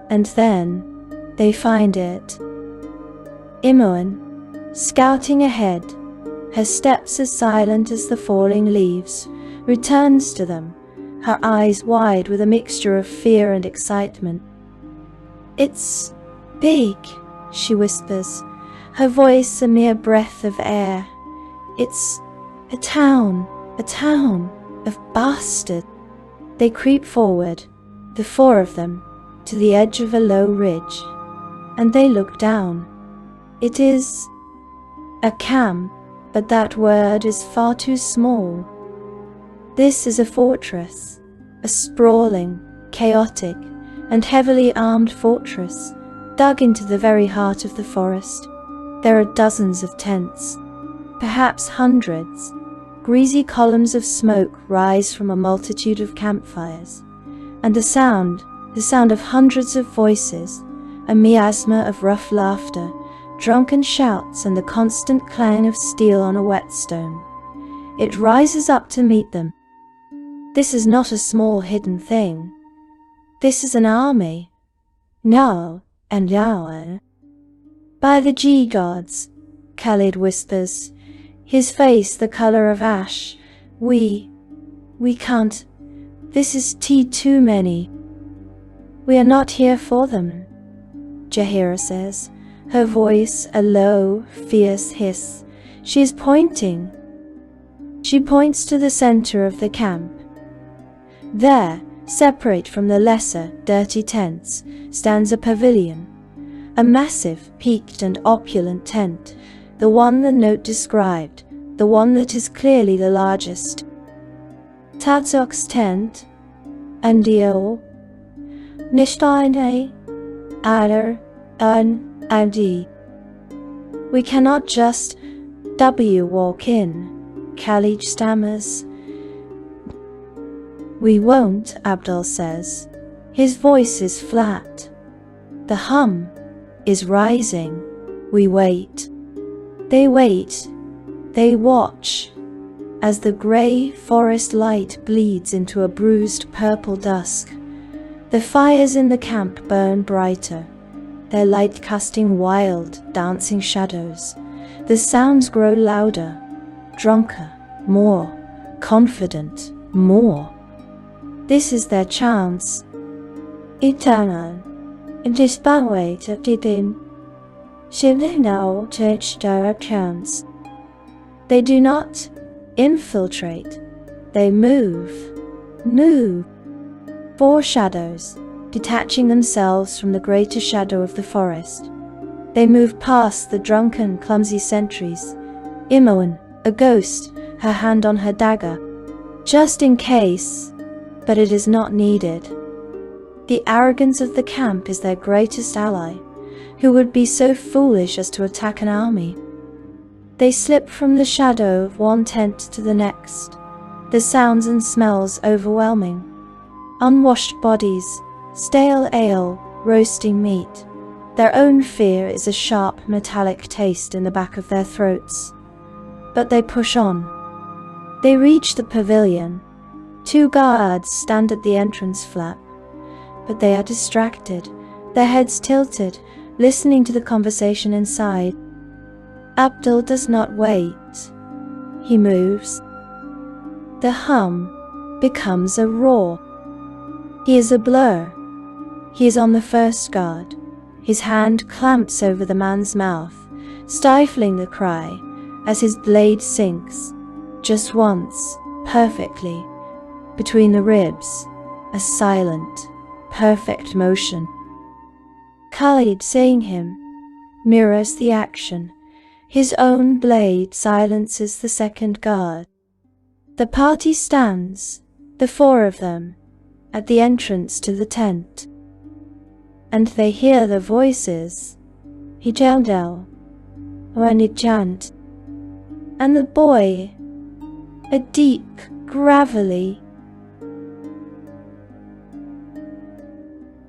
And then they find it. Imoen, scouting ahead, her steps as silent as the falling leaves, returns to them, her eyes wide with a mixture of fear and excitement. "It's big," she whispers, her voice a mere breath of air. "It's a town of bastards." They creep forward, the four of them, to the edge of a low ridge, and they look down. It is a camp, but that word is far too small. This is a fortress, a sprawling, chaotic, and heavily armed fortress, dug into the very heart of the forest. There are dozens of tents, perhaps hundreds. Greasy columns of smoke rise from a multitude of campfires, and the sound of hundreds of voices, a miasma of rough laughter, drunken shouts, and the constant clang of steel on a whetstone. It rises up to meet them. This is not a small hidden thing. This is an army. No, and now. "By the G-gods," Khalid whispers, his face the color of ash. We can't. This is too many. "We are not here for them," Jaheira says, her voice a low, fierce hiss. She is pointing. She points to the center of the camp. There, separate from the lesser, dirty tents, stands a pavilion. A massive, peaked and opulent tent, the one the note described, the one that is clearly the largest. Tadzok's tent, Andio, Nishtaine, Adar, Adi. "We cannot just walk in," Khalid stammers. "We won't," Abdul says. His voice is flat. The hum is rising. We wait. They wait. They watch as the grey forest light bleeds into a bruised purple dusk. The fires in the camp burn brighter, their light casting wild, dancing shadows. The sounds grow louder, drunker, more confident, more. This is their chance. Eternal. It is Banway to Didin. Shibli now change directions. They do not infiltrate. They move. Move. 4 shadows, detaching themselves from the greater shadow of the forest. They move past the drunken, clumsy sentries. Imoen, a ghost, her hand on her dagger. Just in case, but it is not needed. The arrogance of the camp is their greatest ally. Who would be so foolish as to attack an army? They slip from the shadow of one tent to the next, the sounds and smells overwhelming. Unwashed bodies, stale ale, roasting meat. Their own fear is a sharp metallic taste in the back of their throats. But they push on. They reach the pavilion. 2 guards stand at the entrance flap, but they are distracted, their heads tilted, listening to the conversation inside. Abdul does not wait. He moves. The hum becomes a roar. He is a blur. He is on the first guard. His hand clamps over the man's mouth, stifling the cry as his blade sinks, just once, perfectly, between the ribs, a silent, perfect motion. Khalid, seeing him, mirrors the action. His own blade silences the second guard. The party stands, the 4 of them, at the entrance to the tent. And they hear the voices, Hijaldel, Wanijant, and the boy, a deep, gravelly,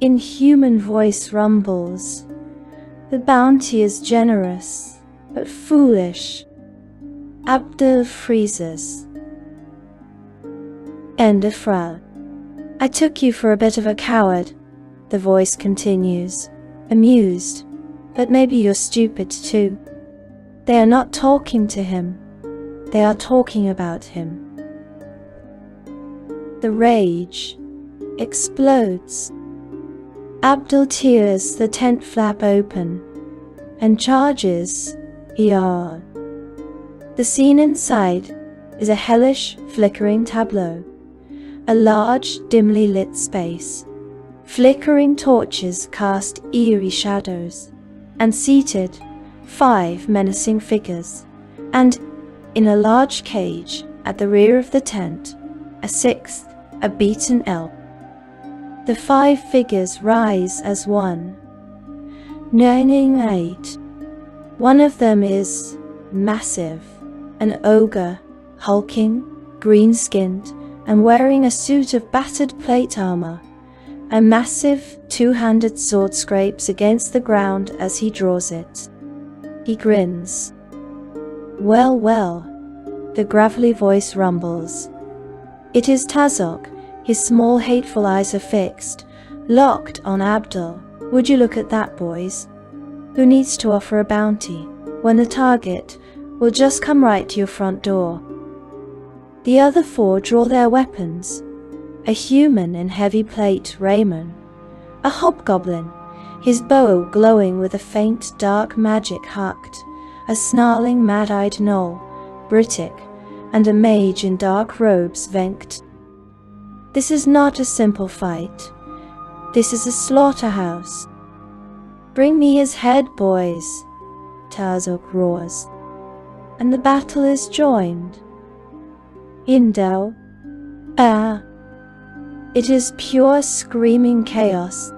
inhuman voice rumbles. The bounty is generous, but foolish. Abdul freezes. End of Frau. I took you for a bit of a coward, the voice continues, amused, but maybe you're stupid too. They are not talking to him. They are talking about him. The rage explodes. Abdul tears the tent flap open and charges ER. The scene inside is a hellish, flickering tableau, a large, dimly lit space. Flickering torches cast eerie shadows, and seated, 5 menacing figures, and, in a large cage at the rear of the tent, a 6th, a beaten elk. The 5 figures rise as one. 9 One of them is massive, an ogre, hulking, green-skinned, and wearing a suit of battered plate armor. A massive, 2-handed sword scrapes against the ground as he draws it. He grins. Well, well, the gravelly voice rumbles. It is Tazok. His small, hateful eyes are fixed, locked on Abdul. Would you look at that, boys? Who needs to offer a bounty when the target will just come right to your front door? The other 4 draw their weapons. A human in heavy plate raiment, a hobgoblin, his bow glowing with a faint dark magic hucked, a snarling mad-eyed gnoll, Britic, and a mage in dark robes Venkt. This is not a simple fight. This is a slaughterhouse. Bring me his head, boys, Tazok roars, and the battle is joined. Indo. It is pure screaming chaos.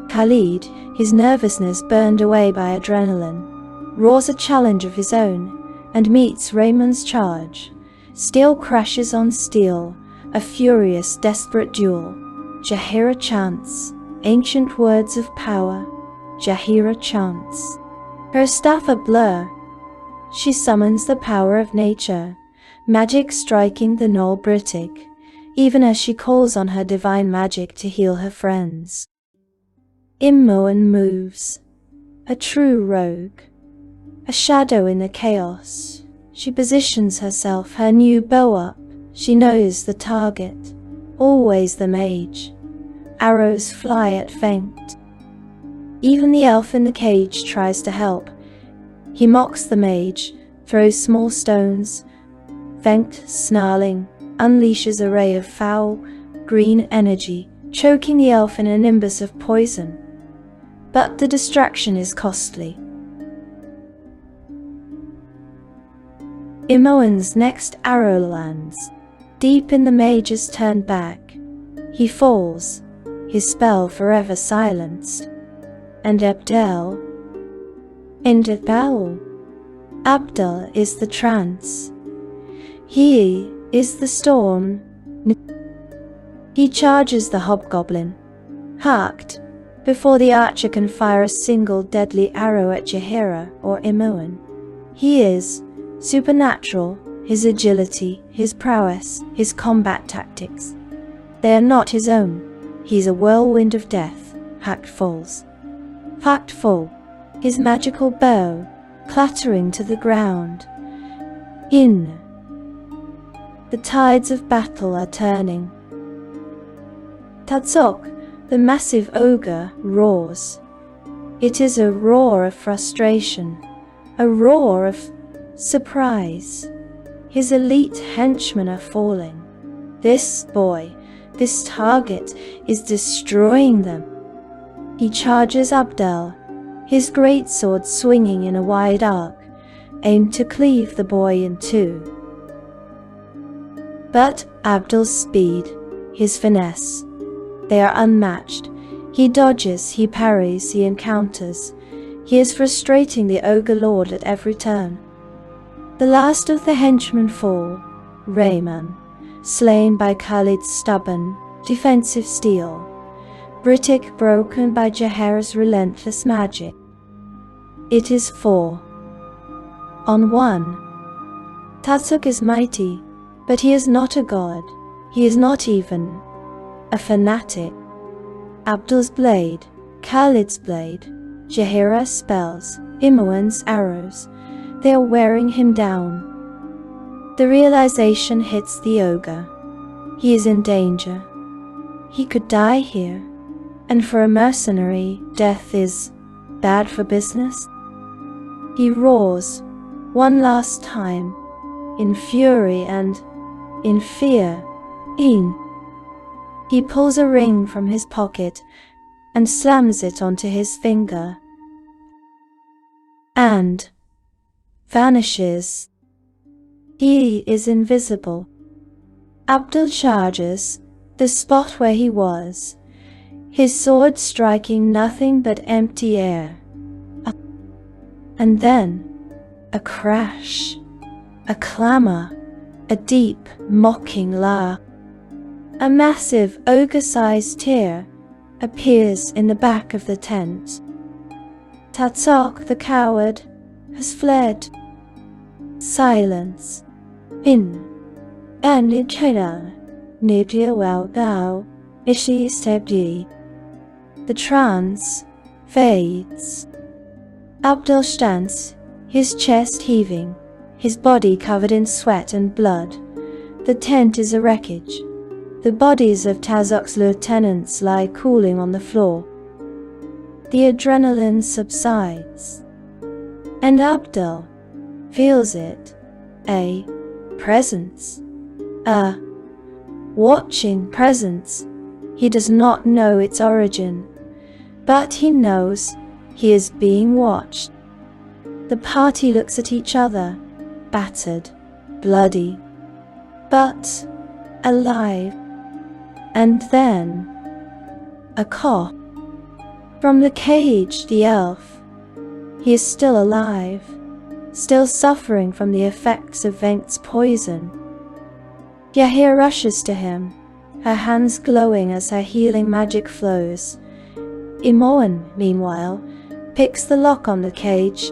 Khalid, his nervousness burned away by adrenaline, roars a challenge of his own and meets Raymond's charge. Steel crashes on steel, a furious, desperate duel. Jahira chants, ancient words of power. Jahira chants. Her staff a blur. She summons the power of nature, magic striking the gnoll Britic, even as she calls on her divine magic to heal her friends. Imoen moves, a true rogue, a shadow in the chaos. She positions herself, her new bow up. She knows the target, always the mage. Arrows fly at Venkt. Even the elf in the cage tries to help. He mocks the mage, throws small stones. Venkt, snarling, unleashes a ray of foul, green energy, choking the elf in a nimbus of poison. But the distraction is costly. Imoen's next arrow lands. Deep in the mage's turned back. He falls, his spell forever silenced. And Abdel is the trance. He is the storm. He charges the hobgoblin, hacked, before the archer can fire a single deadly arrow at Jaheira or Imoen. He is supernatural, his agility, his prowess, his combat tactics. They are not his own. He's a whirlwind of death, hacked falls. Hacked fall, his magical bow, clattering to the ground. The tides of battle are turning. Tatsok, the massive ogre, roars. It is a roar of frustration, a roar of surprise. His elite henchmen are falling. This boy, this target, is destroying them. He charges Abdel, his greatsword swinging in a wide arc, aimed to cleave the boy in two. But Abdel's speed, his finesse, they are unmatched. He dodges, he parries, he encounters. He is frustrating the ogre lord at every turn. The last of the henchmen fall, Rayman, slain by Khalid's stubborn, defensive steel. Brittic broken by Jaheira's relentless magic. It is 4-on-1. Tatsuk is mighty, but he is not a god. He is not even a fanatic. Abdul's blade, Khalid's blade, Jaheira's spells, Imoen's arrows, they are wearing him down. The realization hits the ogre. He is in danger. He could die here, and for a mercenary, death is bad for business. He roars, one last time, in fury and in fear. He pulls a ring from his pocket and slams it onto his finger and vanishes. He is invisible. Abdul charges the spot where he was, his sword striking nothing but empty air. And then a crash, a clamor, a deep, mocking laugh. A massive, ogre-sized tear appears in the back of the tent. Tatsok, the coward, has fled. Silence. The trance fades. Abdul stands, his chest heaving, his body covered in sweat and blood. The tent is a wreckage. The bodies of Tatsok's lieutenants lie cooling on the floor. The adrenaline subsides, and Abdul feels it. A presence. A watching presence. He does not know its origin, but he knows he is being watched. The party looks at each other, battered, bloody, but alive. And then a cough from the cage. The elf. He is still alive, still suffering from the effects of Vengt's poison. Jaheira rushes to him, her hands glowing as her healing magic flows. Imoen, meanwhile, picks the lock on the cage.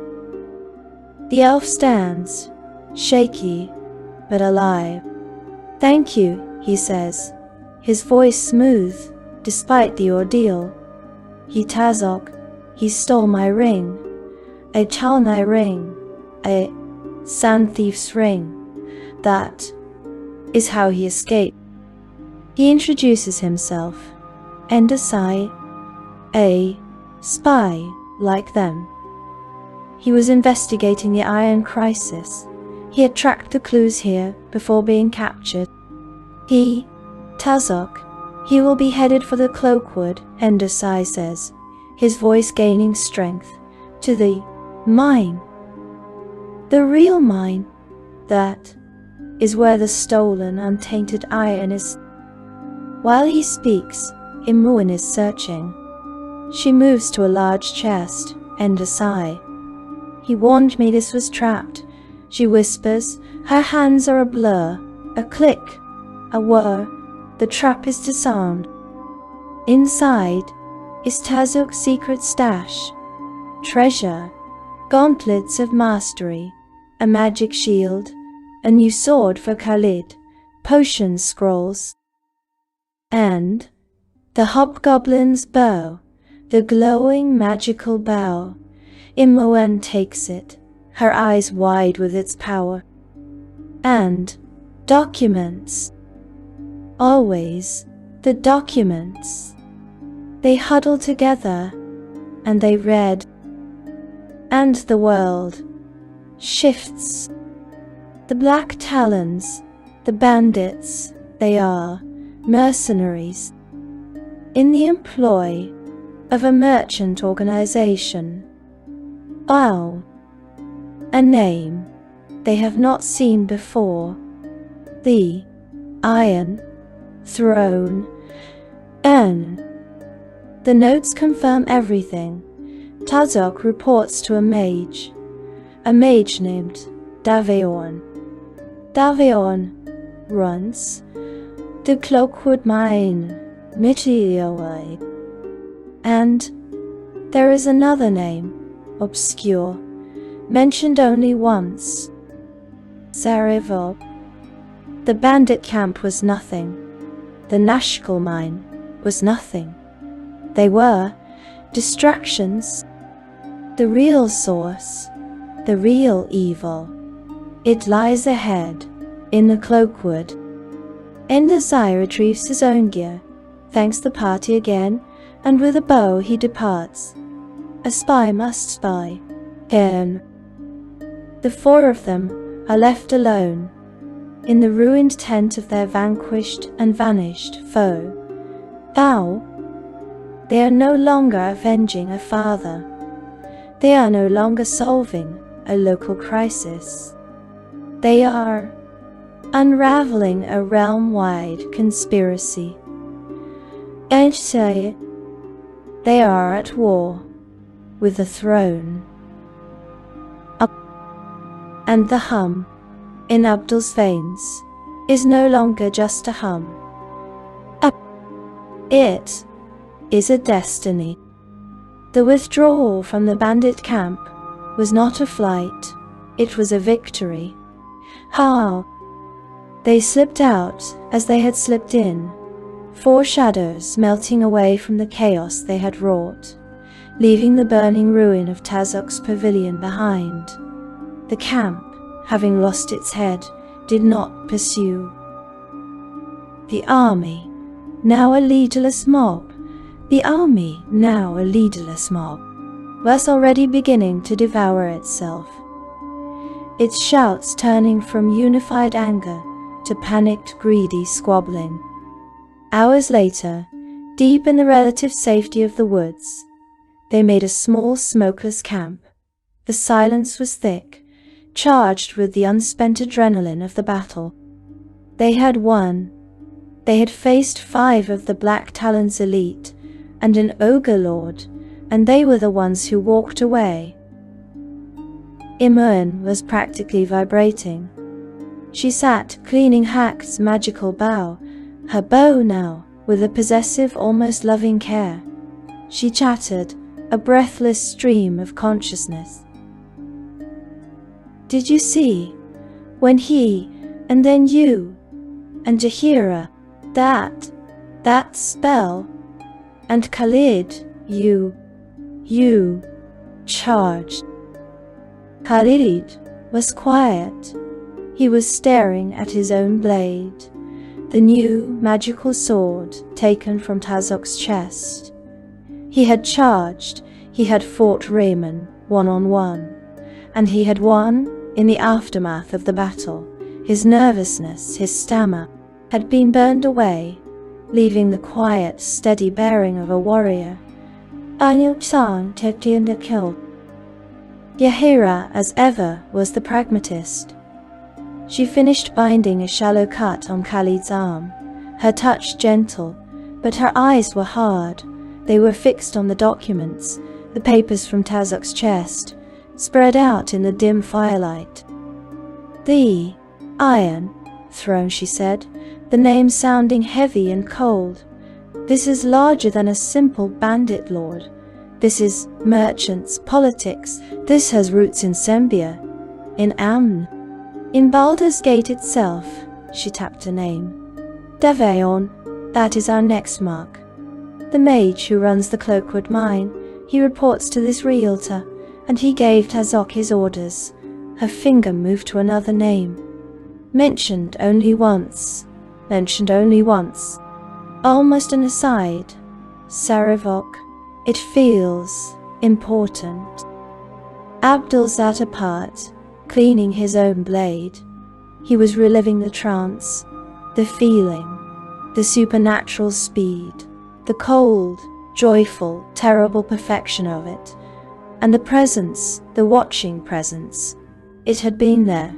The elf stands, shaky but alive. "Thank you," he says, his voice smooth despite the ordeal. Tatsok, he stole my ring, a Chalnai ring, a sand thief's ring. That is how he escaped. He introduces himself, Endasai, a spy like them. He was investigating the Iron Crisis. He had tracked the clues here before being captured. He, Tazok, he will be headed for the Cloakwood, Endosai says, his voice gaining strength, to the mine. The real mine. That is where the stolen, untainted iron is. While he speaks, Imuin is searching. She moves to a large chest, Endosai. He warned me this was trapped, she whispers. Her hands are a blur, a click, a whir. The trap is disarmed. Inside is Tazok's secret stash. Treasure, gauntlets of mastery, a magic shield, a new sword for Khalid, potion scrolls, and the hobgoblin's bow, the glowing magical bow. Imoen takes it, her eyes wide with its power. And documents. Always the documents. They huddle together, and they read. And the world shifts. The Black Talons, the bandits, they are mercenaries in the employ of a merchant organization. Oh, a name they have not seen before. The Iron Throne. And the notes confirm everything. Tazok reports to a mage named Davion. Davion runs the Cloakwood Mine, Mittiaway. And there is another name, obscure, mentioned only once. Sarevok. The bandit camp was nothing. The Nashkel mine was nothing. They were distractions. The real source, the real evil, it lies ahead, in the Cloakwood. Endosai retrieves his own gear, thanks the party again, and with a bow he departs. A spy must spy. The four of them are left alone, in the ruined tent of their vanquished and vanished foe. Now, they are no longer avenging a father. They are no longer solving a local crisis. They are unraveling a realm-wide conspiracy. And say they are at war with the throne. And the hum in Abdul's veins is no longer just a hum. It is a destiny. The withdrawal from the bandit camp was not a flight, it was a victory. How? They slipped out as they had slipped in, four shadows melting away from the chaos they had wrought, leaving the burning ruin of Tazok's pavilion behind. The camp, having lost its head, did not pursue. The army, now a leaderless mob, was already beginning to devour itself, its shouts turning from unified anger to panicked, greedy squabbling. Hours later, deep in the relative safety of the woods, they made a small smokeless camp. The silence was thick, charged with the unspent adrenaline of the battle. They had won. They had faced 5 of the Black Talon's elite and an ogre lord, and they were the ones who walked away. Imoen was practically vibrating. She sat cleaning Hack's magical bow, her bow now, with a possessive, almost loving care. She chattered, a breathless stream of consciousness. Did you see, when he, and then you, and Jahira, that spell, and Khalid, you charged. Khalid was quiet. He was staring at his own blade, the new magical sword taken from Tazok's chest. He had charged, he had fought Raymond one-on-one, and he had won in the aftermath of the battle. His nervousness, his stammer, had been burned away, leaving the quiet, steady bearing of a warrior. Yahira, as ever, was the pragmatist. She finished binding a shallow cut on Khalid's arm, her touch gentle, but her eyes were hard. They were fixed on the documents, the papers from Tazok's chest, spread out in the dim firelight. "The Iron Throne," she said, the name sounding heavy and cold. "This is larger than a simple bandit lord. This is merchants, politics. This has roots in Sembia, in Amn, in Baldur's Gate itself." She tapped a name. "Daveon, that is our next mark. The mage who runs the Cloakwood mine, he reports to this realtor, and he gave Tazok his orders." Her finger moved to another name. Mentioned only once. Almost an aside. Sarevok. It feels important. Abdul sat apart, cleaning his own blade. He was reliving the trance, the feeling, the supernatural speed, the cold, joyful, terrible perfection of it, and the presence, the watching presence. It had been there.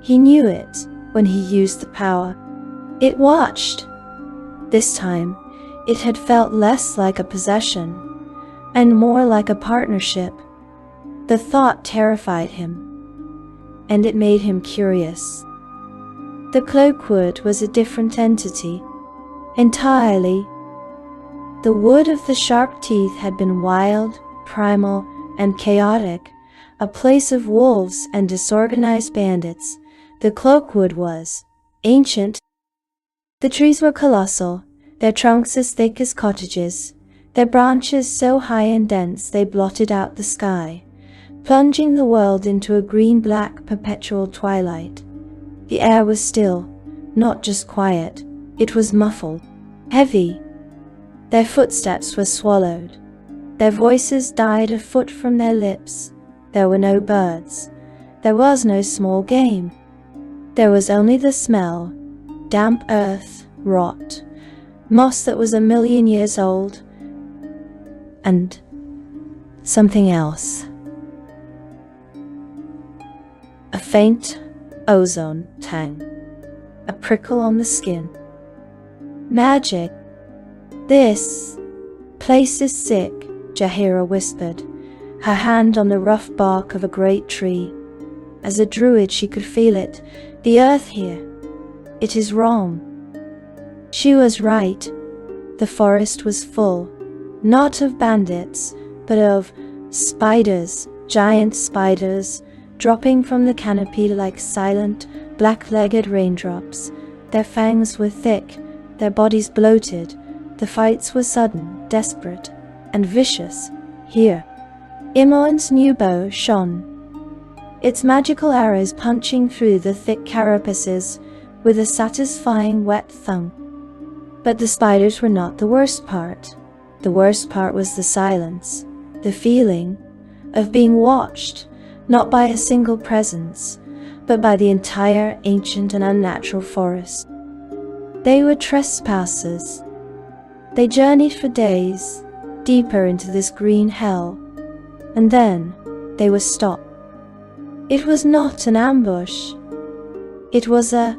He knew it when he used the power. It watched. This time, it had felt less like a possession and more like a partnership. The thought terrified him, and it made him curious. The Cloakwood was a different entity, entirely. The wood of the sharp teeth had been wild, primal, and chaotic, a place of wolves and disorganized bandits. The Cloakwood was ancient. The trees were colossal, their trunks as thick as cottages, their branches so high and dense they blotted out the sky, plunging the world into a green-black perpetual twilight. The air was still, not just quiet, it was muffled, heavy. Their footsteps were swallowed. Their voices died a foot from their lips. There were no birds. There was no small game. There was only the smell, damp earth, rot, moss that was 1,000,000 years old, and something else. A faint ozone tang, a prickle on the skin. Magic. "This place is sick," Yahira whispered, her hand on the rough bark of a great tree. As a druid she could feel it, the earth here. "It is wrong." She was right. The forest was full, not of bandits, but of spiders, giant spiders, dropping from the canopy like silent, black-legged raindrops. Their fangs were thick, their bodies bloated. The fights were sudden, desperate, and vicious. Here, Imoen's new bow shone, its magical arrows punching through the thick carapaces with a satisfying wet thump. But the spiders were not the worst part. The worst part was the silence, the feeling of being watched, not by a single presence, but by the entire ancient and unnatural forest. They were trespassers. They journeyed for days, deeper into this green hell, and then they were stopped. It was not an ambush. It was a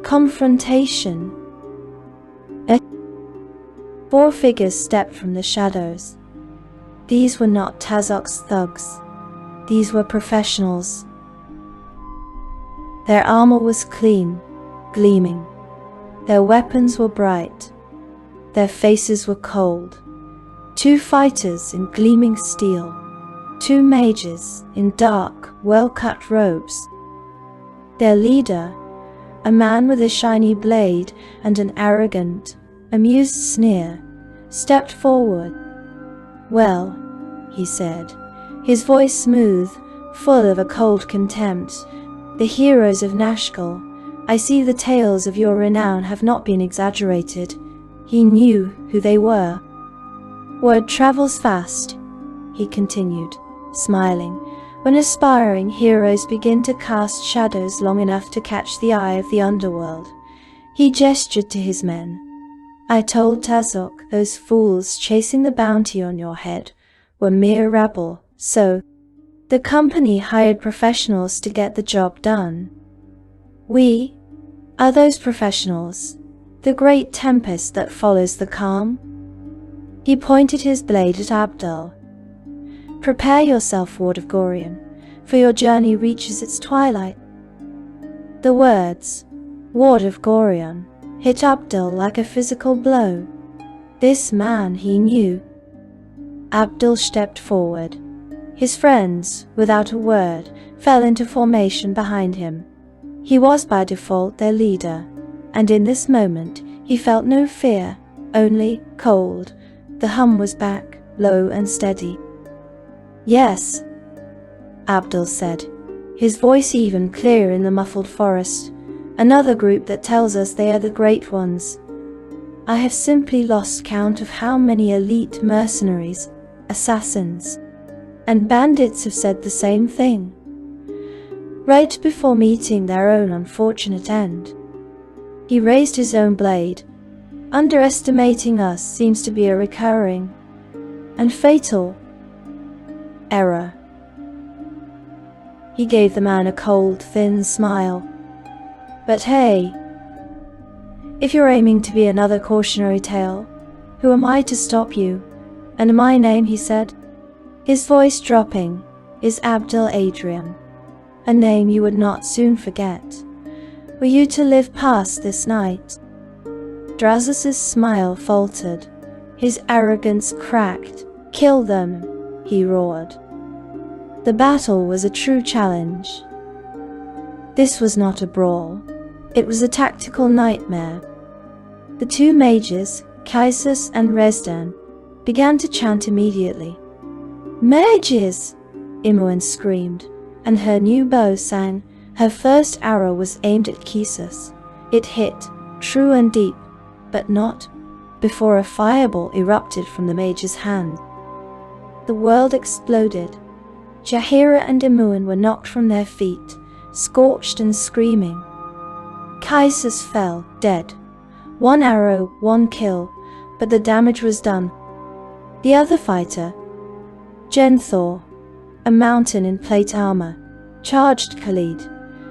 confrontation. 4 figures stepped from the shadows. These were not Tazok's thugs. These were professionals. Their armor was clean, gleaming. Their weapons were bright. Their faces were cold. 2 fighters in gleaming steel. 2 mages in dark, well-cut robes. Their leader, a man with a shiny blade and an arrogant, amused sneer, stepped forward. "Well," he said, his voice smooth, full of a cold contempt, "the heroes of Nashkel, I see the tales of your renown have not been exaggerated." He knew who they were. "Word travels fast," he continued, smiling, "when aspiring heroes begin to cast shadows long enough to catch the eye of the underworld." He gestured to his men. I told Sarevok those fools chasing the bounty on your head were mere rabble, so the company hired professionals to get the job done. We are those professionals, the great tempest that follows the calm. He pointed his blade at Abdul. Prepare yourself, ward of Gorion, for your journey reaches its twilight. The words, ward of Gorion, hit Abdul like a physical blow. This man he knew. Abdul stepped forward. His friends, without a word, fell into formation behind him. He was by default their leader, and in this moment he felt no fear, only cold. The hum was back, low and steady. Yes, Abdul said, his voice even clearer in the muffled forest. Another group that tells us they are the great ones. I have simply lost count of how many elite mercenaries, assassins, and bandits have said the same thing, right before meeting their own unfortunate end. He raised his own blade. Underestimating us seems to be a recurring and fatal error. He gave the man a cold, thin smile. But hey, if you're aiming to be another cautionary tale, who am I to stop you? And my name, he said, his voice dropping, is Abdul Adrian, a name you would not soon forget. Were you to live past this night? Drasus's smile faltered, his arrogance cracked. Kill them, he roared. The battle was a true challenge. This was not a brawl. It was a tactical nightmare. The two mages, Kaisus and Resdan, began to chant immediately. Mages! Imoen screamed, and her new bow sang. Her first arrow was aimed at Kaisus. It hit, true and deep, but not before a fireball erupted from the mage's hand. The world exploded. Jaheira and Imoen were knocked from their feet, scorched and screaming. Kaisus fell, dead. One arrow, one kill, but the damage was done. The other fighter, Genthor, a mountain in plate armor, charged Khalid.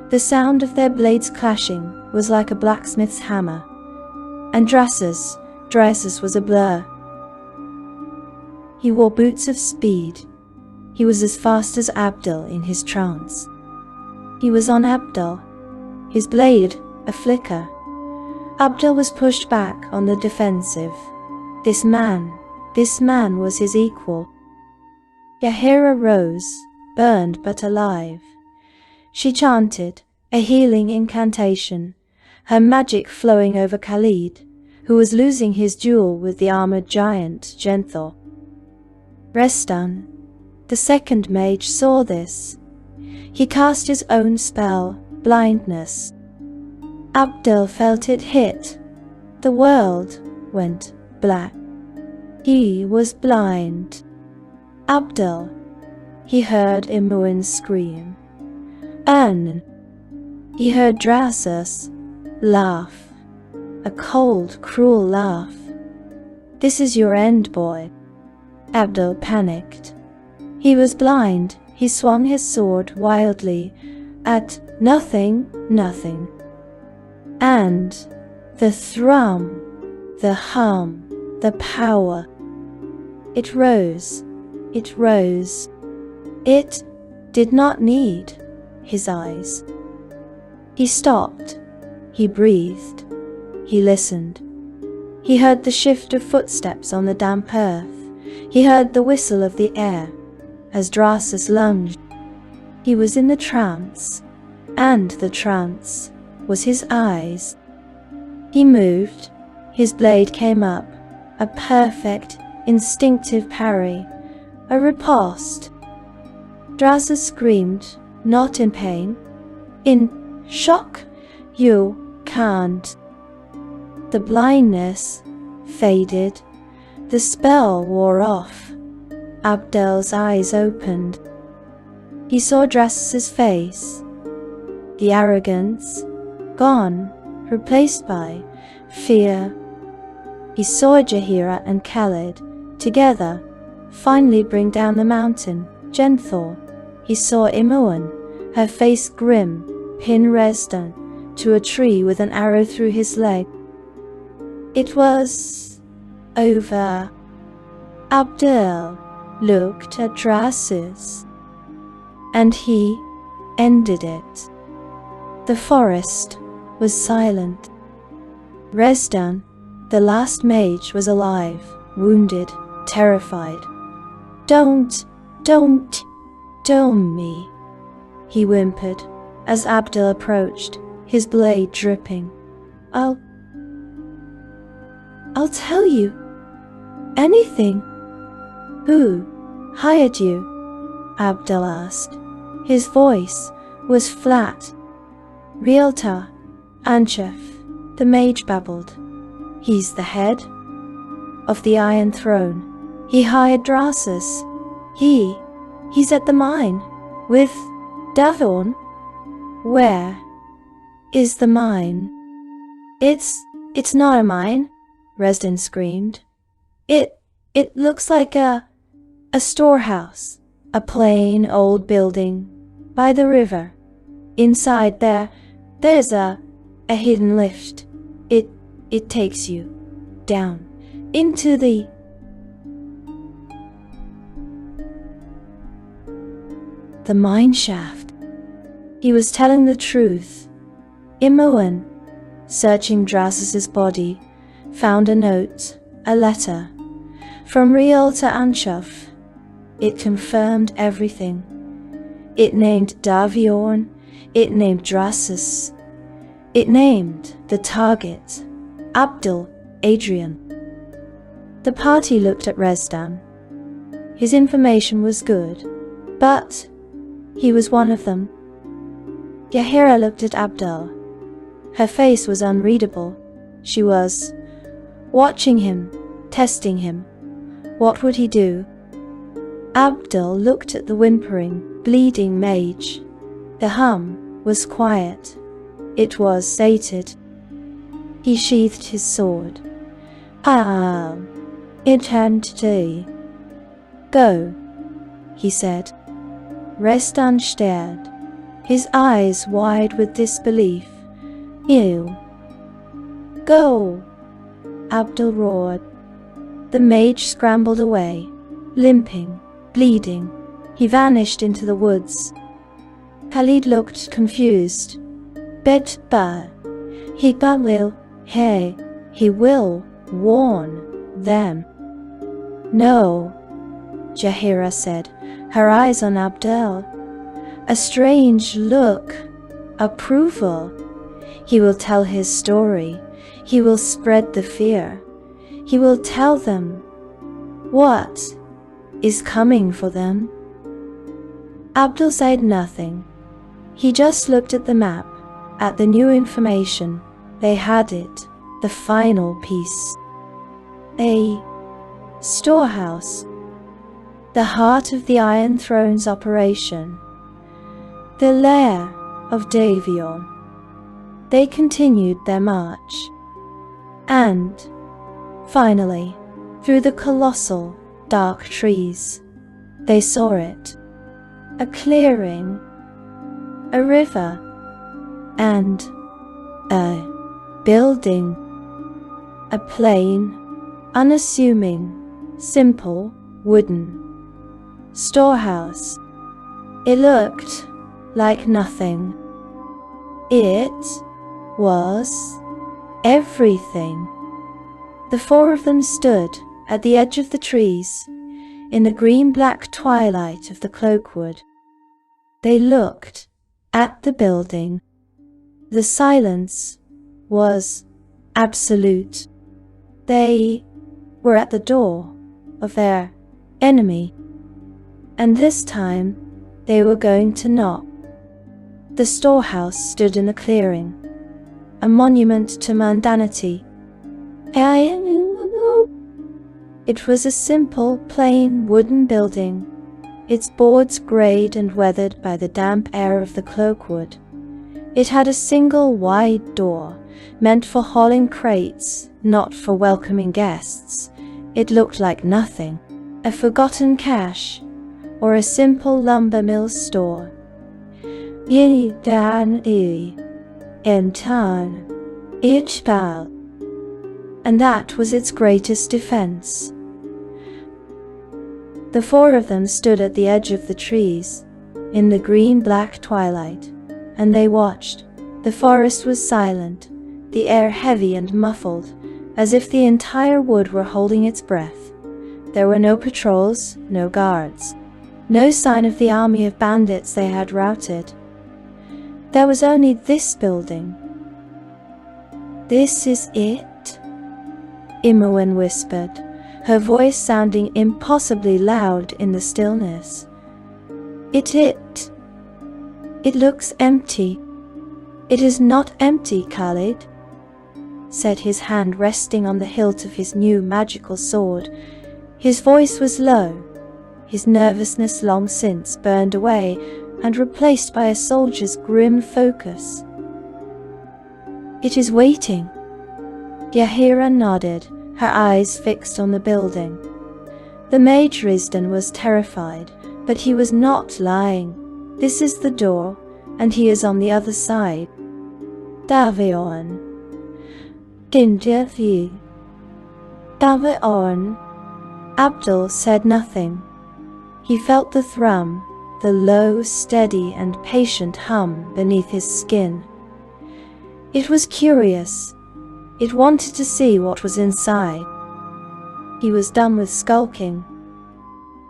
The sound of their blades clashing was like a blacksmith's hammer. And Drasus was a blur. He wore boots of speed. He was as fast as Abdul in his trance. He was on Abdul, his blade a flicker. Abdul was pushed back on the defensive. This man was his equal. Jaheira rose, burned but alive. She chanted a healing incantation, her magic flowing over Khalid, who was losing his duel with the armored giant Genthor. Restan, the second mage, saw this. He cast his own spell, blindness. Abdul felt it hit. The world went black. He was blind. Abdul, he heard Imoen scream. And he heard Drasus laugh, a cold, cruel laugh. This is your end, boy. Abdul panicked. He was blind. He swung his sword wildly at nothing. And the thrum, the hum, the power. It rose. It did not need his eyes. He stopped. He breathed. He listened. He heard the shift of footsteps on the damp earth. He heard the whistle of the air as Drasus lunged. He was in the trance, and the trance was his eyes. He moved. His blade came up, a perfect, instinctive parry, a riposte. Drasus screamed, not in pain, in shock. You can't. The blindness faded. The spell wore off. Abdul's eyes opened. He saw Drasus's face. The arrogance gone. replaced by fear. He saw Jahira and Khalid together finally bring down the mountain. Genthor. He saw Imoen, her face grim, pin Resdan to a tree with an arrow through his leg. It was over. Abdul looked at Drasus, and he ended it. The forest was silent. Resdan, the last mage, was alive, wounded, terrified. Don't me, he whimpered as Abdul approached, his blade dripping. I'll tell you anything. Who hired you? Abdul asked. His voice was flat. Realtor Anchef, the mage babbled. He's the head of the Iron Throne. He hired Drasus. He's at the mine with Davon. Where is the mine? It's not a mine, Resdan screamed. It looks like a storehouse, a plain old building by the river. Inside there's a hidden lift. It takes you down into the mine shaft. He was telling the truth. Imoen, searching Drasus's body, found a note, a letter, from Realtor Anchef. It confirmed everything. It named Daviorn, it named Drasus, it named the target, Abdul Adrian. The party looked at Resdan. His information was good, but he was one of them. Yahira looked at Abdul. Her face was unreadable. She was watching him, testing him. What would he do? Abdul looked at the whimpering, bleeding mage. The hum was quiet. It was sated. He sheathed his sword. Eternity. Go, he said. Resdan stared, his eyes wide with disbelief. You. Go, Abdul roared. The mage scrambled away, limping, bleeding. He vanished into the woods. Khalid looked confused. He will warn them. No, Jahira said, her eyes on Abdul. A strange look. Approval. He will tell his story. He will spread the fear. He will tell them what is coming for them. Abdul said nothing. He just looked at the map, at the new information. They had it, the final piece. A storehouse. The heart of the Iron Throne's operation. The lair of Davion. They continued their march. And, finally, through the colossal, dark trees, they saw it. A clearing, a river, and a building. A plain, unassuming, simple, wooden storehouse. It looked like nothing. It was everything. The four of them stood at the edge of the trees, in the green-black twilight of the cloakwood. They looked at the building. The silence was absolute. They were at the door of their enemy, and this time they were going to knock. The storehouse stood in the clearing, a monument to mundanity. It was a simple, plain wooden building, its boards greyed and weathered by the damp air of the cloakwood. It had a single wide door meant for hauling crates, not for welcoming guests. It looked like nothing. A forgotten cache, or a simple lumber mill store. And that was its greatest defense. The four of them stood at the edge of the trees, in the green-black twilight, and they watched. The forest was silent, the air heavy and muffled, as if the entire wood were holding its breath. There were no patrols, no guards, no sign of the army of bandits they had routed. There was only this building. "This is it?" Imoen whispered, her voice sounding impossibly loud in the stillness. It looks empty." "It is not empty, Khalid," said his hand resting on the hilt of his new magical sword. His voice was low, his nervousness long since burned away and replaced by a soldier's grim focus. "It is waiting." Yahira nodded, her eyes fixed on the building. The mage Rizdan was terrified, but he was not lying. "This is the door, and he is on the other side." Davion. Davion. Abdul said nothing. He felt the thrum, the low, steady, and patient hum beneath his skin. It was curious. It wanted to see what was inside. He was done with skulking.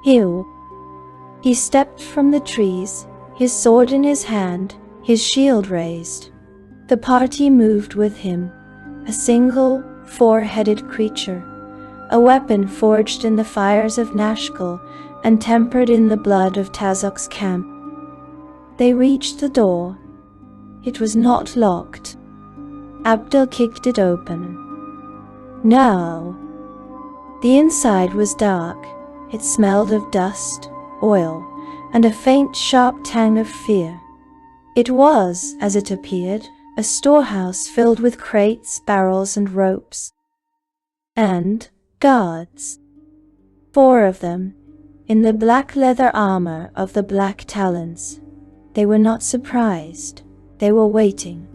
He stepped from the trees, his sword in his hand, his shield raised. The party moved with him, a single, four-headed creature, a weapon forged in the fires of Nashkel and tempered in the blood of Tazok's camp. They reached the door. It was not locked. Abdul kicked it open. No. The inside was dark. It smelled of dust, oil, and a faint, sharp tang of fear. It was, as it appeared, a storehouse filled with crates, barrels, and ropes. And guards. 4 of them, in the black leather armor of the Black Talons. They were not surprised. They were waiting.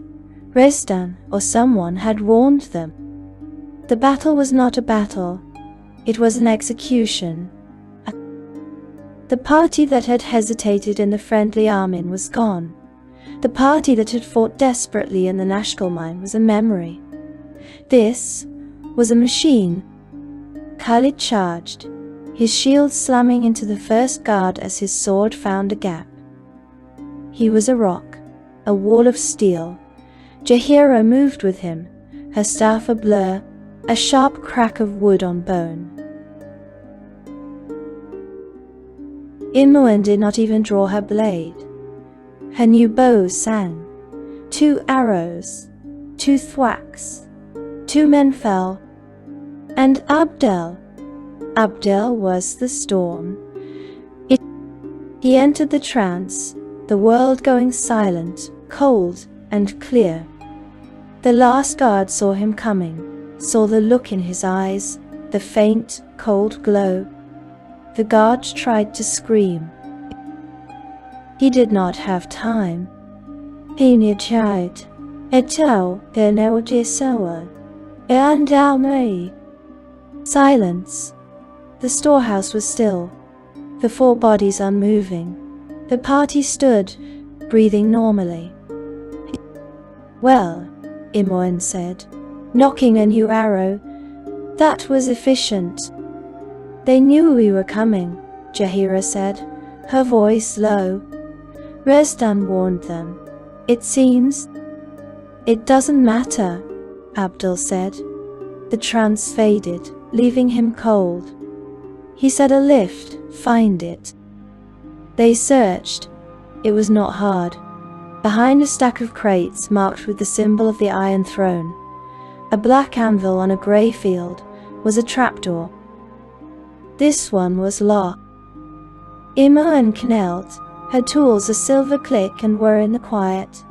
Rizdan or someone had warned them. The battle was not a battle. It was an execution. The party that had hesitated in the friendly Armin was gone. The party that had fought desperately in the Nashkel mine was a memory. This was a machine. Khalid charged, his shield slamming into the first guard as his sword found a gap. He was a rock, a wall of steel. Jahira moved with him, her staff a blur, a sharp crack of wood on bone. Imoen did not even draw her blade. Her new bow sang. 2 arrows, 2 thwacks, 2 men fell. And Abdel was the storm. He entered the trance, the world going silent, cold, and clear. The last guard saw him coming, saw the look in his eyes, the faint, cold glow. The guard tried to scream. He did not have time. Silence. The storehouse was still, the 4 bodies unmoving. The party stood, breathing normally. "Well," Imoen said, "knocking a new arrow. That was efficient." "They knew we were coming," Jahira said, her voice low. "Rizdan warned them. It seems." "It doesn't matter," Abdul said. The trance faded, leaving him cold. He said a lift, find it. They searched. It was not hard. Behind a stack of crates marked with the symbol of the Iron Throne, a black anvil on a grey field, was a trapdoor. This one was locked. Imoen knelt, her tools a silver click and were in the quiet.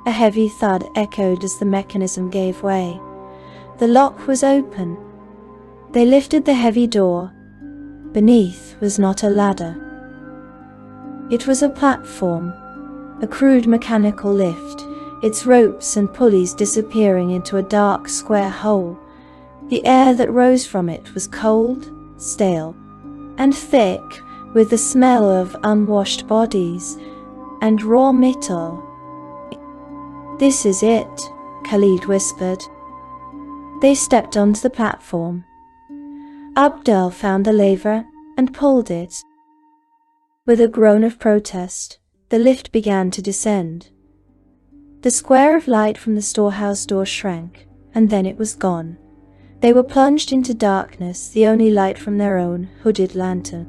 A heavy thud echoed as the mechanism gave way. The lock was open. They lifted the heavy door. Beneath was not a ladder. It was a platform, a crude mechanical lift, its ropes and pulleys disappearing into a dark square hole. The air that rose from it was cold, stale, and thick, with the smell of unwashed bodies and raw metal. "This is it," Khalid whispered. They stepped onto the platform. Abdul found the lever and pulled it. With a groan of protest, the lift began to descend. The square of light from the storehouse door shrank, and then it was gone. They were plunged into darkness, the only light from their own hooded lantern.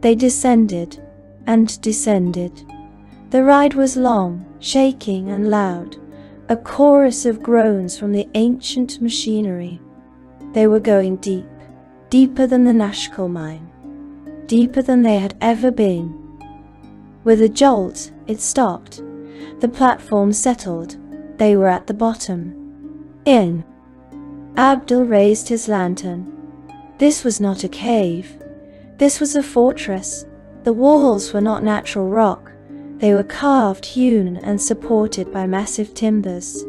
They descended and descended. The ride was long, shaking and loud, a chorus of groans from the ancient machinery. They were going deep, deeper than the Nashkel mine, deeper than they had ever been. With a jolt, it stopped. The platform settled. They were at the bottom. In. Abdul raised his lantern. This was not a cave. This was a fortress. The walls were not natural rock. They were carved, hewn, and supported by massive timbers.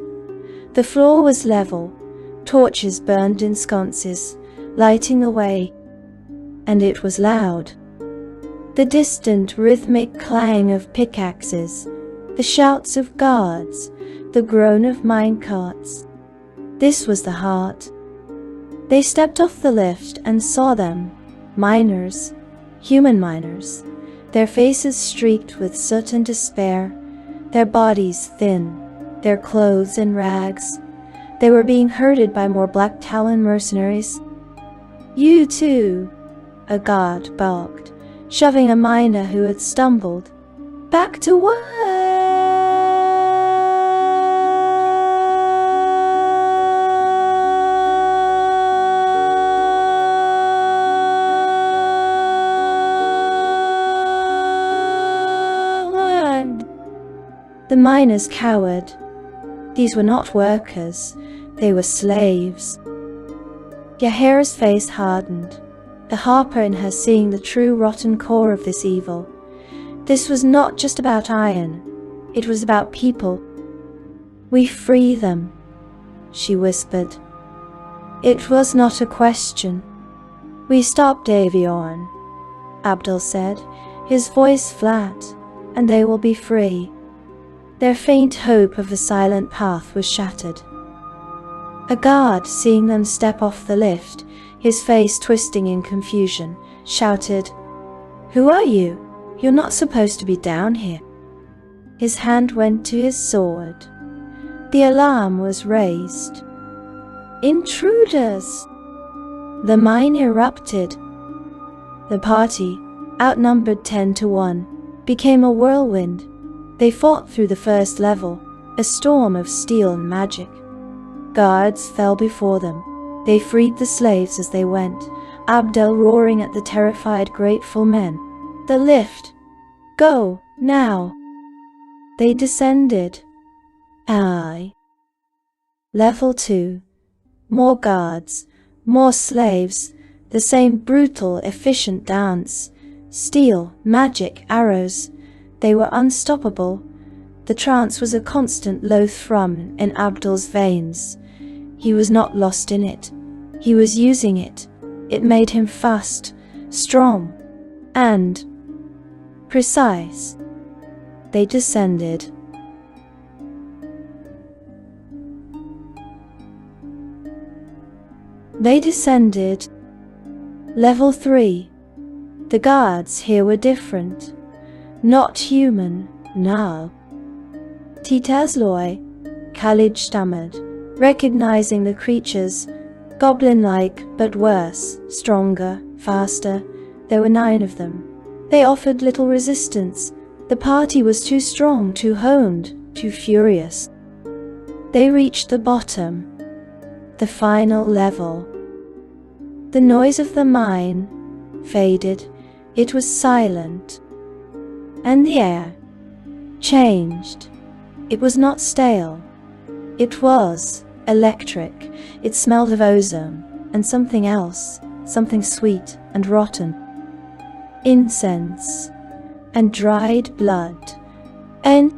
The floor was level. Torches burned in sconces, lighting the way. And it was loud. The distant rhythmic clang of pickaxes, the shouts of guards, the groan of minecarts. This was the heart. They stepped off the lift and saw them, miners, human miners, their faces streaked with soot and despair, their bodies thin, their clothes in rags. They were being herded by more Black Talon mercenaries. "You too," a guard barked, shoving a miner who had stumbled. "Back to work!" The miners cowered. These were not workers, they were slaves. Yahira's face hardened, the harper in her seeing the true rotten core of this evil. This was not just about iron, it was about people. "We free them," she whispered. It was not a question. "We stop Davion," Abdul said, his voice flat, "and they will be free." Their faint hope of a silent path was shattered. A guard, seeing them step off the lift, his face twisting in confusion, shouted, "Who are you? You're not supposed to be down here." His hand went to his sword. The alarm was raised. "Intruders!" The mine erupted. The party, outnumbered 10-1, became a whirlwind. They fought through the first level, a storm of steel and magic. Guards fell before them. They freed the slaves as they went, Abdel roaring at the terrified, grateful men. "The lift! Go, now!" They descended. Level 2. More guards, more slaves, the same brutal, efficient dance. Steel, magic, arrows. They were unstoppable. The trance was a constant low thrum in Abdul's veins. He was not lost in it. He was using it. It made him fast, strong, and precise. They descended. They descended. Level 3. The guards here were different. Not human, no. Titazloi, Khalid stammered, recognizing the creatures, goblin-like but worse, stronger, faster. There were 9 of them. They offered little resistance. The party was too strong, too honed, too furious. They reached the bottom, the final level. The noise of the mine faded. It was silent. And the air changed. It was not stale. It was electric. It smelled of ozone and something else, something sweet and rotten. Incense and dried blood. And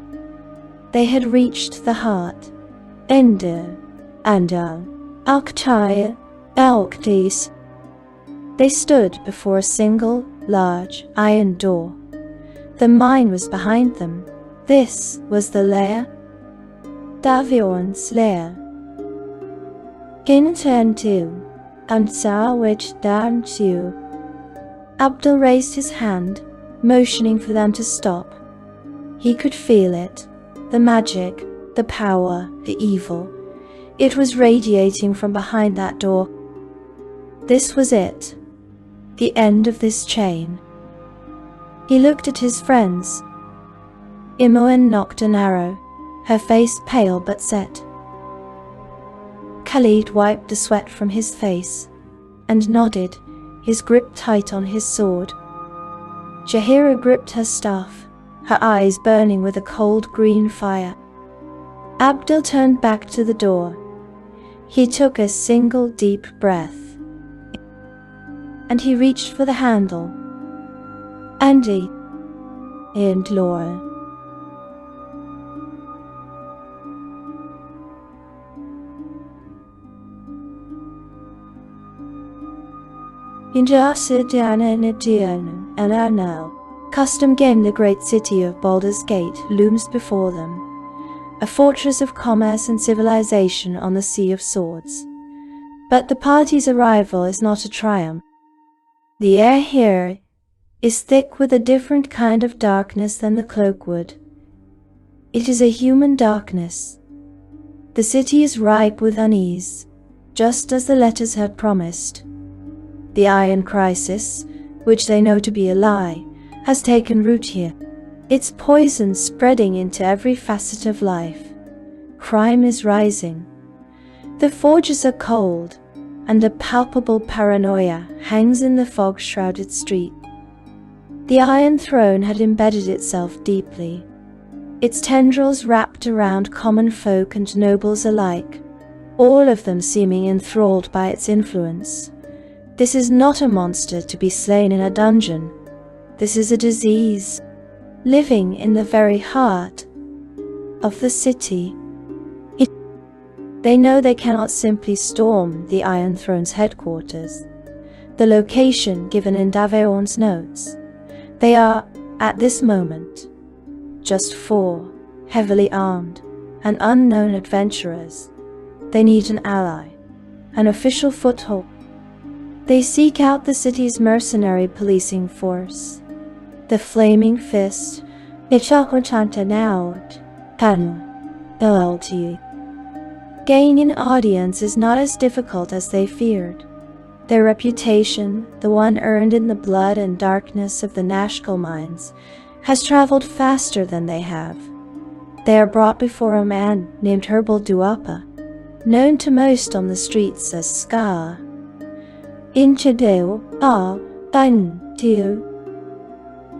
they had reached the heart. Ende. Andal. Alktaya. Alktis. They stood before a single, large, iron door. The mine was behind them. This was the lair. Davion's lair. Kintentu. And saw which danced you. Abdul raised his hand, motioning for them to stop. He could feel it. The magic, the power, the evil. It was radiating from behind that door. This was it. The end of this chain. He looked at his friends. Imoen knocked an arrow, her face pale but set. Khalid wiped the sweat from his face and nodded, his grip tight on his sword. Jahira gripped her staff, her eyes burning with a cold green fire. Abdul turned back to the door. He took a single deep breath, and he reached for the handle. Andy and Laura. And are now. Custom game. The great city of Baldur's Gate looms before them, a fortress of commerce and civilization on the Sea of Swords. But the party's arrival is not a triumph. The air here is thick with a different kind of darkness than the cloakwood. It is a human darkness. The city is ripe with unease, just as the letters had promised. The Iron Crisis, which they know to be a lie, has taken root here. Its poison spreading into every facet of life. Crime is rising. The forges are cold, and a palpable paranoia hangs in the fog-shrouded street. The Iron Throne had embedded itself deeply, its tendrils wrapped around common folk and nobles alike, all of them seeming enthralled by its influence. This is not a monster to be slain in a dungeon. This is a disease, living in the very heart of the city. They know they cannot simply storm the Iron Throne's headquarters, the location given in Davion's notes. They are, at this moment, just 4, heavily armed, and unknown adventurers. They need an ally, an official foothold. They seek out the city's mercenary policing force, the Flaming Fist. Gaining an audience is not as difficult as they feared. Their reputation, the one earned in the blood and darkness of the Nashkel mines, has traveled faster than they have. They are brought before a man named Herbal Duapa, known to most on the streets as Scar. Inchadeo a Din Tiu.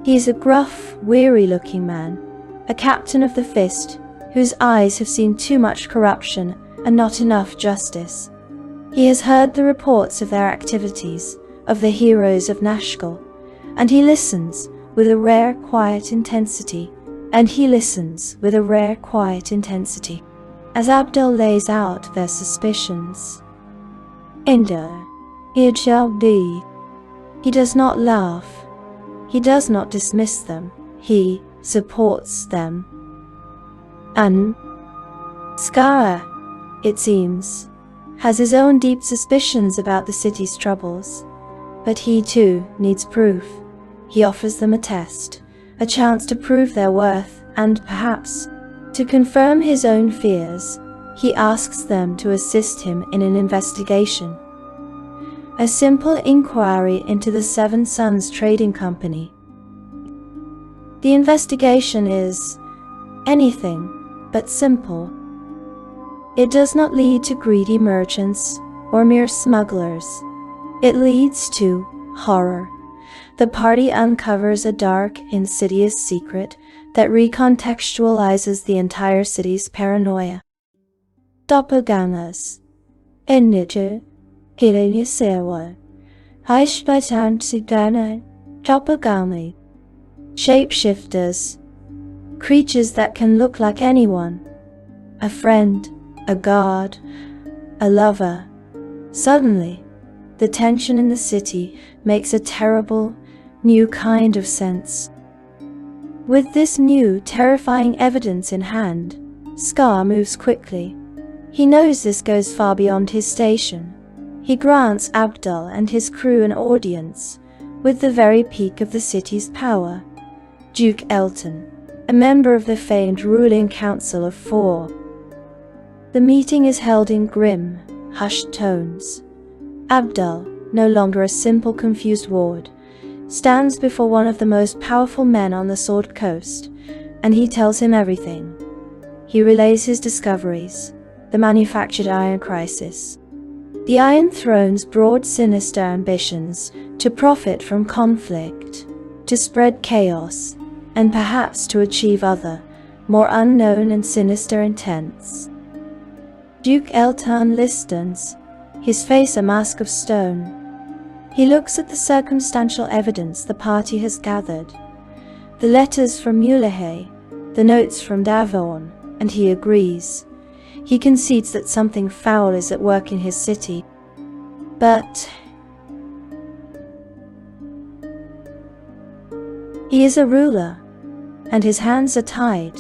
He is a gruff, weary-looking man, a captain of the Fist, whose eyes have seen too much corruption and not enough justice. He has heard the reports of their activities, of the heroes of Nashkel, and he listens with a rare quiet intensity, as Abdul lays out their suspicions. Ender. It shall be. He does not laugh. He does not dismiss them. He supports them. And Skara, it seems, has his own deep suspicions about the city's troubles. But he too needs proof. He offers them a test, a chance to prove their worth, and perhaps, to confirm his own fears, he asks them to assist him in an investigation. A simple inquiry into the Seven Suns Trading Company. The investigation is anything but simple. It does not lead to greedy merchants or mere smugglers. It leads to horror. The party uncovers a dark, insidious secret that recontextualizes the entire city's paranoia. Doppelgangers. Endete. Helene Serwa. Heischbeitan Sidana. Doppelganger. Shapeshifters. Creatures that can look like anyone. A friend, a guard, a lover. Suddenly, the tension in the city makes a terrible, new kind of sense. With this new, terrifying evidence in hand, Scar moves quickly. He knows this goes far beyond his station. He grants Abdul and his crew an audience with the very peak of the city's power, Duke Elton, a member of the famed ruling Council of Four. The meeting is held in grim, hushed tones. Abdul, no longer a simple confused ward, stands before one of the most powerful men on the Sword Coast, and he tells him everything. He relays his discoveries, the manufactured Iron Crisis, the Iron Throne's broad sinister ambitions to profit from conflict, to spread chaos, and perhaps to achieve other, more unknown and sinister intents. Duke Elton listens, his face a mask of stone. He looks at the circumstantial evidence the party has gathered, the letters from Mulehay, the notes from Davon, and he agrees. He concedes that something foul is at work in his city. But he is a ruler, and his hands are tied.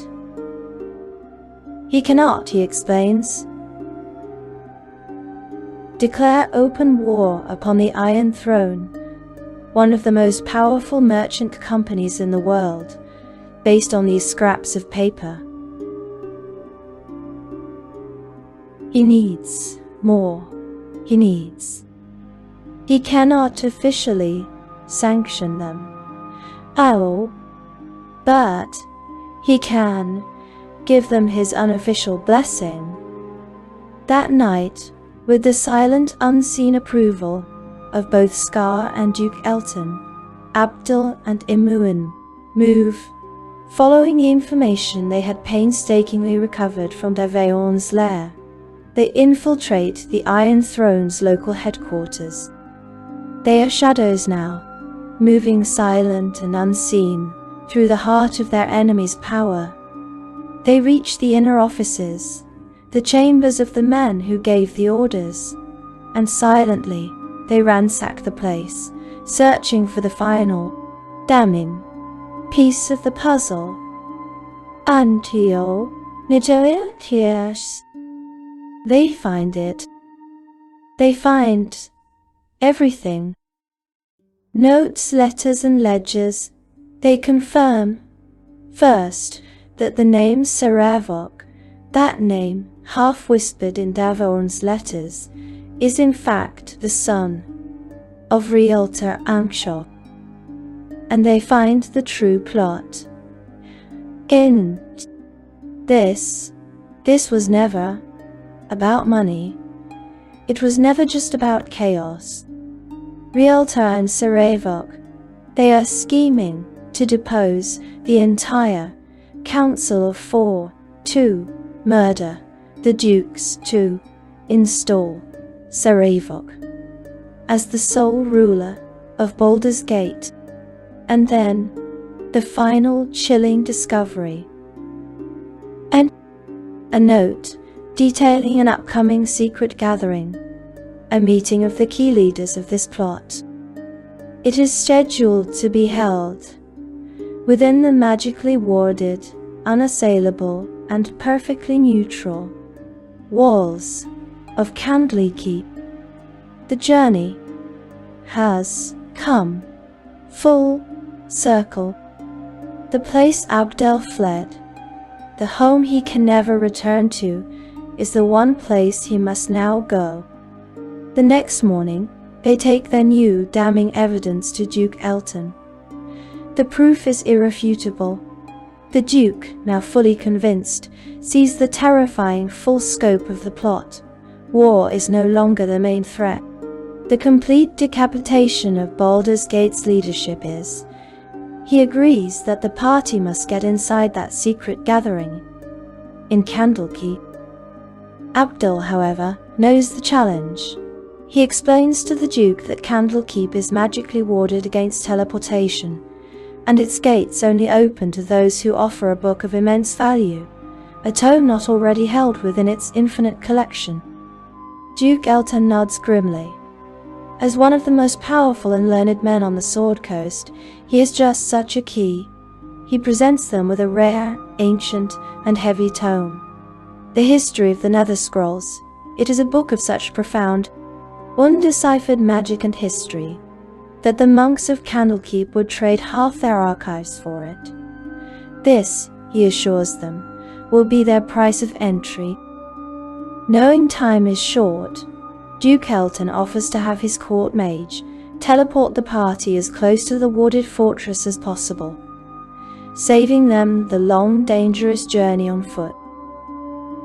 He cannot, he explains, declare open war upon the Iron Throne, one of the most powerful merchant companies in the world, based on these scraps of paper. He needs more. He cannot officially sanction them. Oh, but he can give them his unofficial blessing. That night, with the silent, unseen approval of both Scar and Duke Elton, Abdul and Imuin move, following the information they had painstakingly recovered from Davon's lair. They infiltrate the Iron Throne's local headquarters. They are shadows now, moving silent and unseen through the heart of their enemy's power. They reach the inner offices, the chambers of the men who gave the orders, and silently they ransack the place, searching for the final, damning piece of the puzzle. Until they find it. They find everything. Notes, letters, and ledgers. They confirm, first, that the name Sarevok, that name, half whispered in Davon's letters, is in fact the son of Realtor Ankshaw. And they find the true plot. This was never about money. It was never just about chaos. Realtor and Sarevok, they are scheming to depose the entire Council of Four, to murder the Dukes, to install Sarevok as the sole ruler of Baldur's Gate. And then, the final chilling discovery. And a note detailing an upcoming secret gathering, a meeting of the key leaders of this plot. It is scheduled to be held within the magically warded, unassailable, and perfectly neutral walls of Candley Keep. The journey has come full circle. The place Abdel fled, the home he can never return to, is the one place he must now go. The next morning, they take their new damning evidence to Duke Elton. The proof is irrefutable. The Duke, now fully convinced, sees the terrifying full scope of the plot. War is no longer the main threat. The complete decapitation of Baldur's Gate's leadership is. He agrees that the party must get inside that secret gathering in Candlekeep. Abdul, however, knows the challenge. He explains to the Duke that Candlekeep is magically warded against teleportation, and its gates only open to those who offer a book of immense value, a tome not already held within its infinite collection. Duke Elton nods grimly. As one of the most powerful and learned men on the Sword Coast, he is just such a key. He presents them with a rare, ancient, and heavy tome. The history of the Nether Scrolls. It is a book of such profound, undeciphered magic and history, that the monks of Candlekeep would trade half their archives for it. This, he assures them, will be their price of entry. Knowing time is short, Duke Elton offers to have his court mage teleport the party as close to the warded fortress as possible, saving them the long, dangerous journey on foot.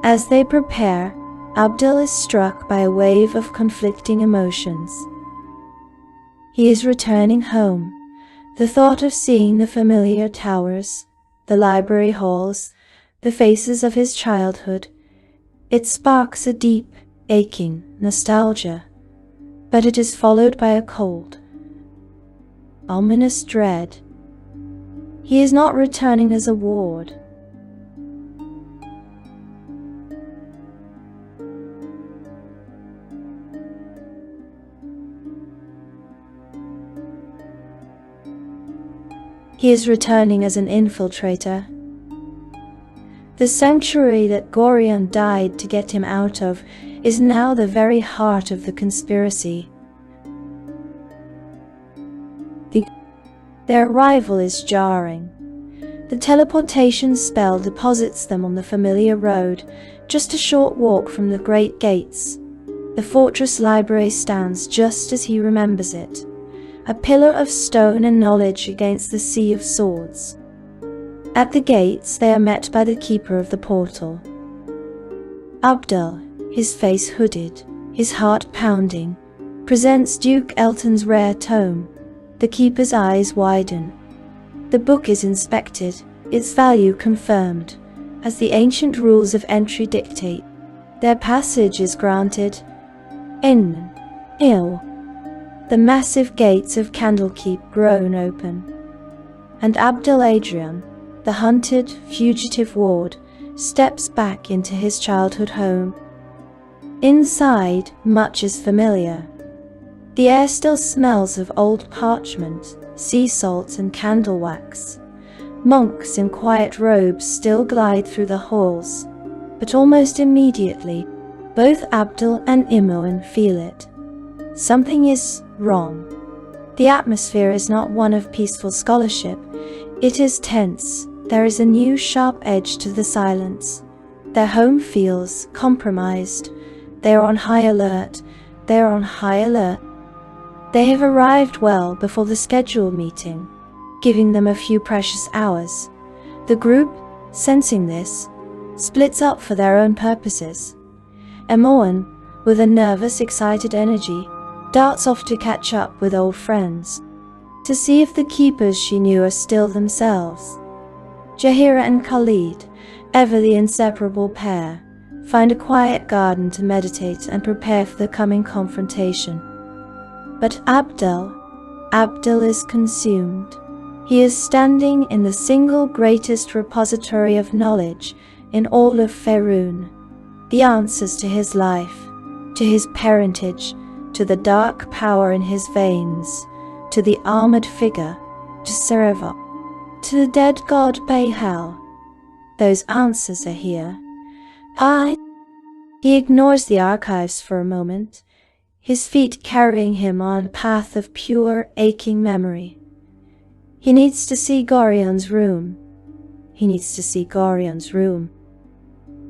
As they prepare, Abdul is struck by a wave of conflicting emotions. He is returning home. The thought of seeing the familiar towers, the library halls, the faces of his childhood, it sparks a deep, aching nostalgia, but it is followed by a cold, ominous dread. He is not returning as a ward. He is returning as an infiltrator. The sanctuary that Gorion died to get him out of is now the very heart of the conspiracy. Their arrival is jarring. The teleportation spell deposits them on the familiar road, just a short walk from the great gates. The fortress library stands just as he remembers it, a pillar of stone and knowledge against the sea of swords. At the gates they are met by the keeper of the portal. Abdul, his face hooded, his heart pounding, presents Duke Elton's rare tome. The keeper's eyes widen. The book is inspected, its value confirmed, as the ancient rules of entry dictate. Their passage is granted. The massive gates of Candlekeep groan open, and Abdul Adrian, the hunted, fugitive ward, steps back into his childhood home. Inside, much is familiar. The air still smells of old parchment, sea salt and candle wax. Monks in quiet robes still glide through the halls, but almost immediately, both Abdul and Imoen feel it. Something is wrong. The atmosphere is not one of peaceful scholarship. It is tense. There is a new sharp edge to the silence. Their home feels compromised. They are on high alert. They are on high alert. They have arrived well before the scheduled meeting, giving them a few precious hours. The group, sensing this, splits up for their own purposes. Imoen, with a nervous, excited energy, darts off to catch up with old friends, to see if the keepers she knew are still themselves. Jahira and Khalid, ever the inseparable pair, find a quiet garden to meditate and prepare for the coming confrontation. But Abdul is consumed. He is standing in the single greatest repository of knowledge in all of Faerun, the answers to his life, to his parentage, to the dark power in his veins, to the armored figure, to Sarevok, to the dead god Bahal. Those answers are here. He ignores the archives for a moment, his feet carrying him on a path of pure, aching memory. He needs to see Gorion's room.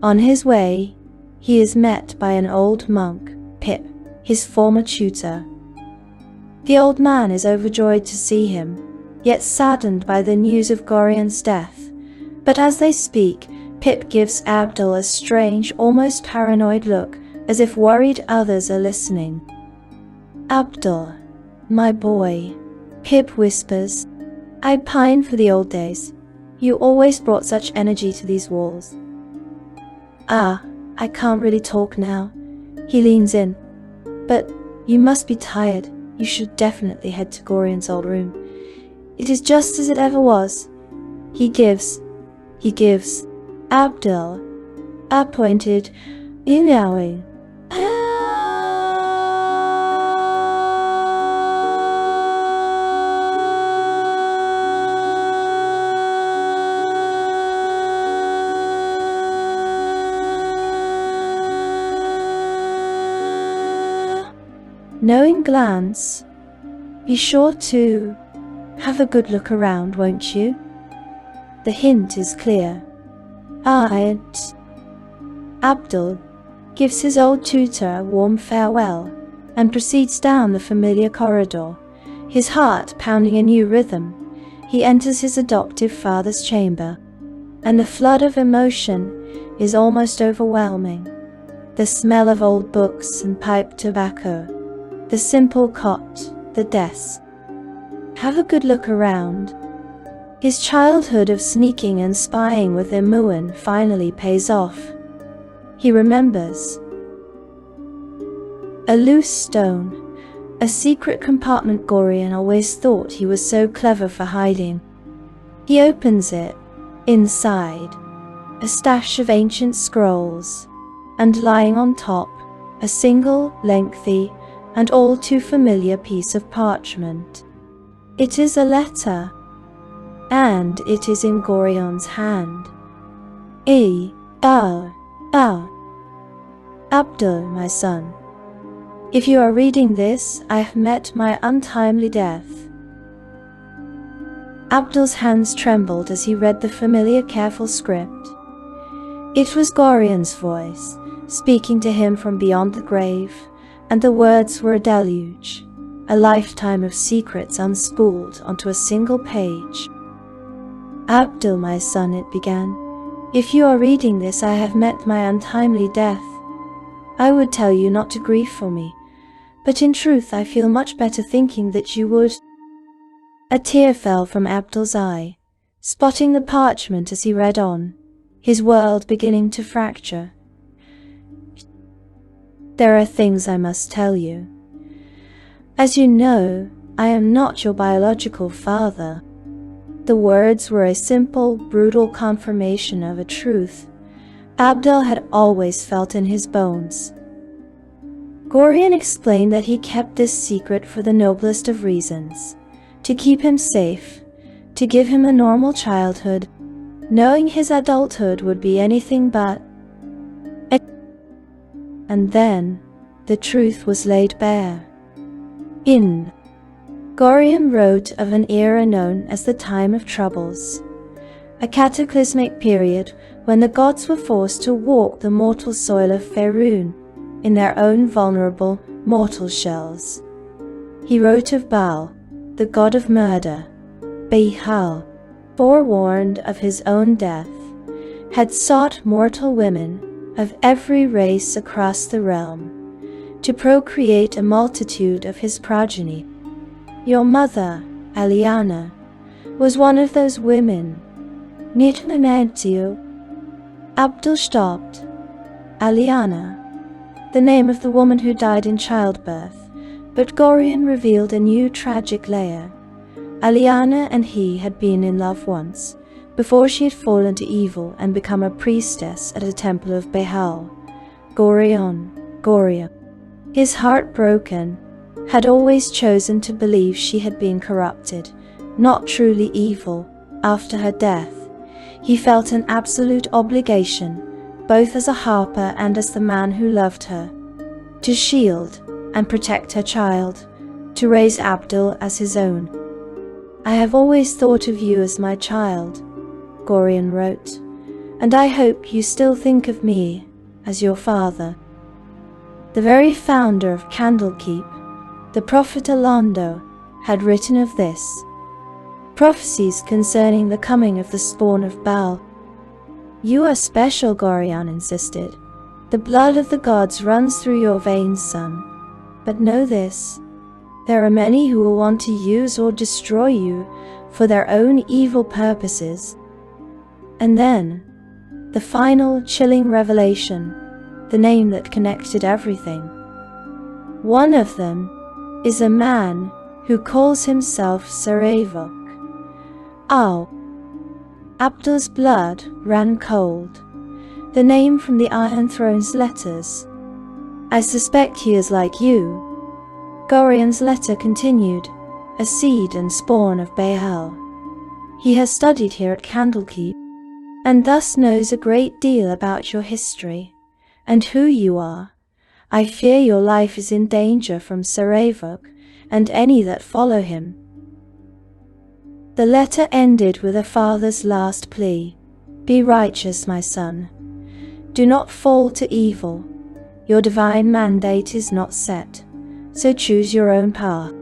On his way, he is met by an old monk, Pip, his former tutor. The old man is overjoyed to see him, yet saddened by the news of Gorion's death. But as they speak, Pip gives Abdul a strange, almost paranoid look, as if worried others are listening. "Abdul, my boy," Pip whispers. I pine for the old days. You always brought such energy to these walls. Ah, I can't really talk now. He leans in. But you must be tired. You should definitely head to Gorion's old room. It is just as it ever was. He gives. Abdul appointed Inawing. Knowing glance. Be sure to have a good look around, won't you? The hint is clear. Abdul gives his old tutor a warm farewell and proceeds down the familiar corridor, his heart pounding a new rhythm. He enters his adoptive father's chamber, and the flood of emotion is almost overwhelming. The smell of old books and pipe tobacco, the simple cot, the desk. Have a good look around. His childhood of sneaking and spying with Imuan finally pays off. He remembers. A loose stone, a secret compartment Gorion always thought he was so clever for hiding. He opens it. Inside, a stash of ancient scrolls, and lying on top, a single, lengthy, and all too familiar piece of parchment. It is a letter, and it is in Gorion's hand. Abdul, my son. If you are reading this, I have met my untimely death. Abdul's hands trembled as he read the familiar, careful script. It was Gorion's voice, speaking to him from beyond the grave, and the words were a deluge, a lifetime of secrets unspooled onto a single page. Abdul, my son, it began. If you are reading this, I have met my untimely death. I would tell you not to grieve for me, but in truth I feel much better thinking that you would. A tear fell from Abdul's eye, spotting the parchment as he read on, his world beginning to fracture. There are things I must tell you. As you know, I am not your biological father. The words were a simple, brutal confirmation of a truth Abdul had always felt in his bones. Gorion explained that he kept this secret for the noblest of reasons, to keep him safe, to give him a normal childhood, knowing his adulthood would be anything but. And then, the truth was laid bare. Gorion wrote of an era known as the Time of Troubles, a cataclysmic period when the gods were forced to walk the mortal soil of Faerun in their own vulnerable, mortal shells. He wrote of Baal, the god of murder. Behal, forewarned of his own death, had sought mortal women of every race across the realm to procreate a multitude of his progeny. Your mother, Aliana, was one of those women. Abdul stopped. Aliana, the name of the woman who died in childbirth, but Gorion revealed a new tragic layer. Aliana and he had been in love once, before she had fallen to evil and become a priestess at a temple of Behal. Gorion, his heart broken, had always chosen to believe she had been corrupted, not truly evil, after her death. He felt an absolute obligation, both as a harper and as the man who loved her, to shield and protect her child, to raise Abdul as his own. I have always thought of you as my child, Gorion wrote, and I hope you still think of me as your father. The very founder of Candlekeep, the prophet Alondo, had written of this. Prophecies concerning the coming of the spawn of Baal. You are special, Gorion insisted. The blood of the gods runs through your veins, son. But know this, There are many who will want to use or destroy you for their own evil purposes. And then, the final chilling revelation, the name that connected everything. One of them is a man who calls himself Sarevok. Oh! Abdul's blood ran cold. The name from the Iron Throne's letters. I suspect he is like you. Gorion's letter continued, a seed and spawn of Baal. He has studied here at Candlekeep, and thus knows a great deal about your history, and who you are. I fear your life is in danger from Sarevok and any that follow him. The letter ended with a father's last plea. Be righteous, my son. Do not fall to evil. Your divine mandate is not set, so choose your own path.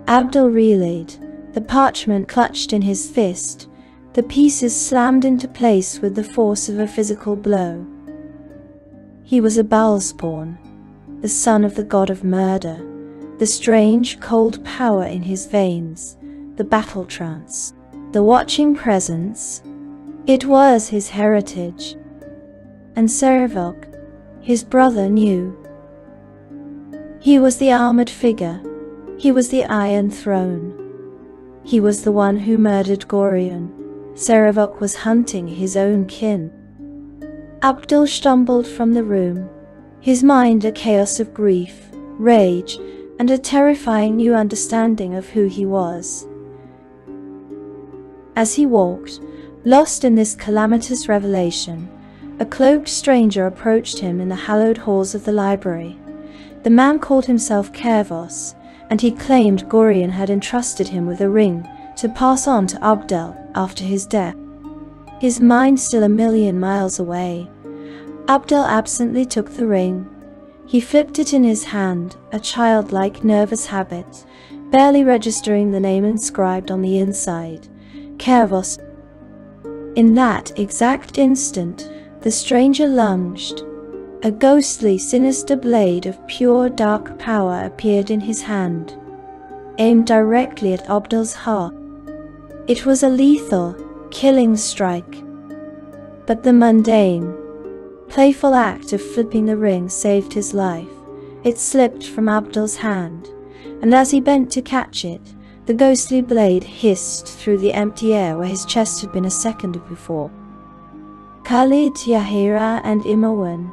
Abdul relayed, the parchment clutched in his fist, the pieces slammed into place with the force of a physical blow. He was a Baal spawn, the son of the god of murder, the strange, cold power in his veins, the battle trance, the watching presence. It was his heritage. And Sarevok, his brother, knew. He was the armored figure. He was the Iron Throne. He was the one who murdered Gorion. Sarevok was hunting his own kin. Abdul stumbled from the room, his mind a chaos of grief, rage, and a terrifying new understanding of who he was. As he walked, lost in this calamitous revelation, a cloaked stranger approached him in the hallowed halls of the library. The man called himself Kervos, and he claimed Gorion had entrusted him with a ring to pass on to Abdul after his death. His mind still a million miles away, Abdul absently took the ring. He flipped it in his hand, a childlike, nervous habit, barely registering the name inscribed on the inside, Kervos. In that exact instant, the stranger lunged. A ghostly, sinister blade of pure dark power appeared in his hand, aimed directly at Abdul's heart. It was a lethal, killing strike. But the mundane, playful act of flipping the ring saved his life. It slipped from Abdul's hand, and as he bent to catch it, the ghostly blade hissed through the empty air where his chest had been a second before. Khalid, Yahira, and Imowen,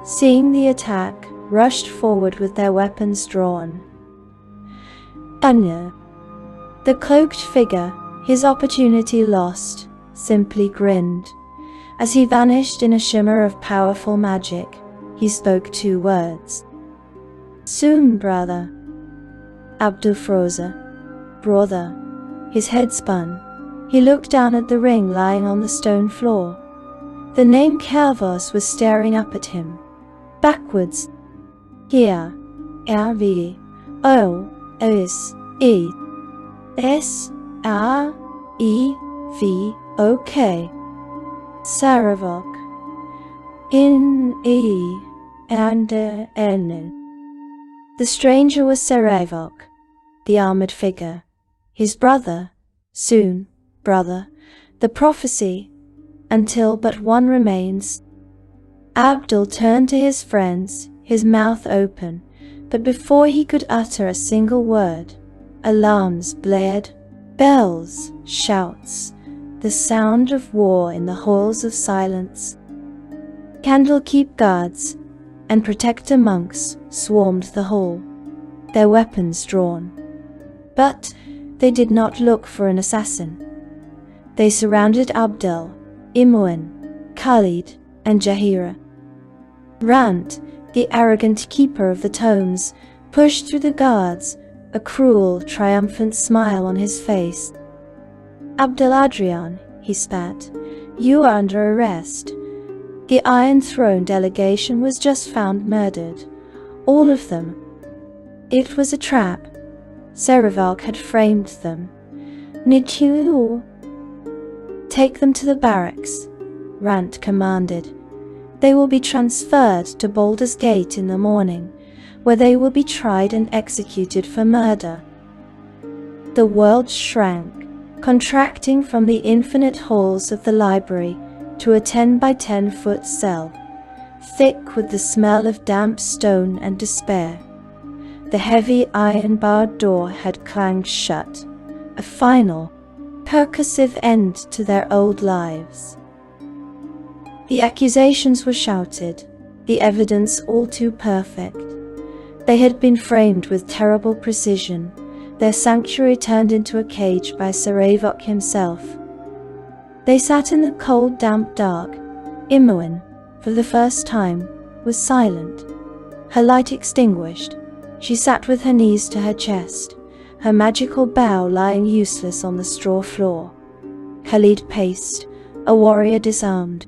seeing the attack, rushed forward with their weapons drawn. Anya, the cloaked figure, his opportunity lost, simply grinned. As he vanished in a shimmer of powerful magic, he spoke 2 words. Soon, brother. Abdul froze. Brother. His head spun. He looked down at the ring lying on the stone floor. The name Kervos was staring up at him. Backwards. Here. R-V. O. S. E. S. R. E. V. O-K. Sarevok. In. E. And. N. The stranger was Sarevok, the armored figure. His brother. Soon, brother. The prophecy. Until but one remains. Abdul turned to his friends, his mouth open, but before he could utter a single word, alarms blared, bells, shouts, the sound of war in the halls of silence. Candlekeep guards and protector monks swarmed the hall, their weapons drawn. But they did not look for an assassin. They surrounded Abdul, Imoen, Khalid, and Jahira. Rant, the arrogant keeper of the tomes, pushed through the guards, a cruel, triumphant smile on his face. Abdul Adrian, he spat, you are under arrest. The Iron Throne delegation was just found murdered. All of them. It was a trap. Sarevok had framed them. Nichiu. Take them to the barracks, Rant commanded. They will be transferred to Baldur's Gate in the morning, where they will be tried and executed for murder. The world shrank, contracting from the infinite halls of the library to a 10 by 10-foot cell, thick with the smell of damp stone and despair. The heavy iron-barred door had clanged shut, a final, percussive end to their old lives. The accusations were shouted, the evidence all too perfect. They had been framed with terrible precision, their sanctuary turned into a cage by Sarevok himself. They sat in the cold, damp dark. Imoen, for the first time, was silent. Her light extinguished, she sat with her knees to her chest, her magical bow lying useless on the straw floor. Khalid paced, a warrior disarmed.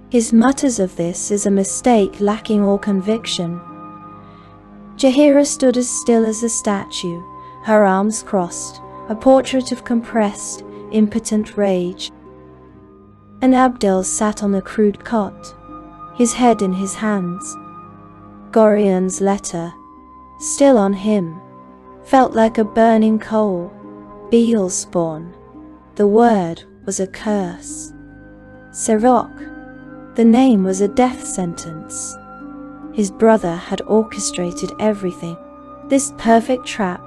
His mutters of "this is a mistake," lacking all conviction. Jaheira stood as still as a statue, her arms crossed, a portrait of compressed, impotent rage. And Abdel sat on a crude cot, his head in his hands. Gorion's letter, still on him, felt like a burning coal. Beal spawn. The word was a curse. Sarevok. The name was a death sentence. His brother had orchestrated everything. This perfect trap,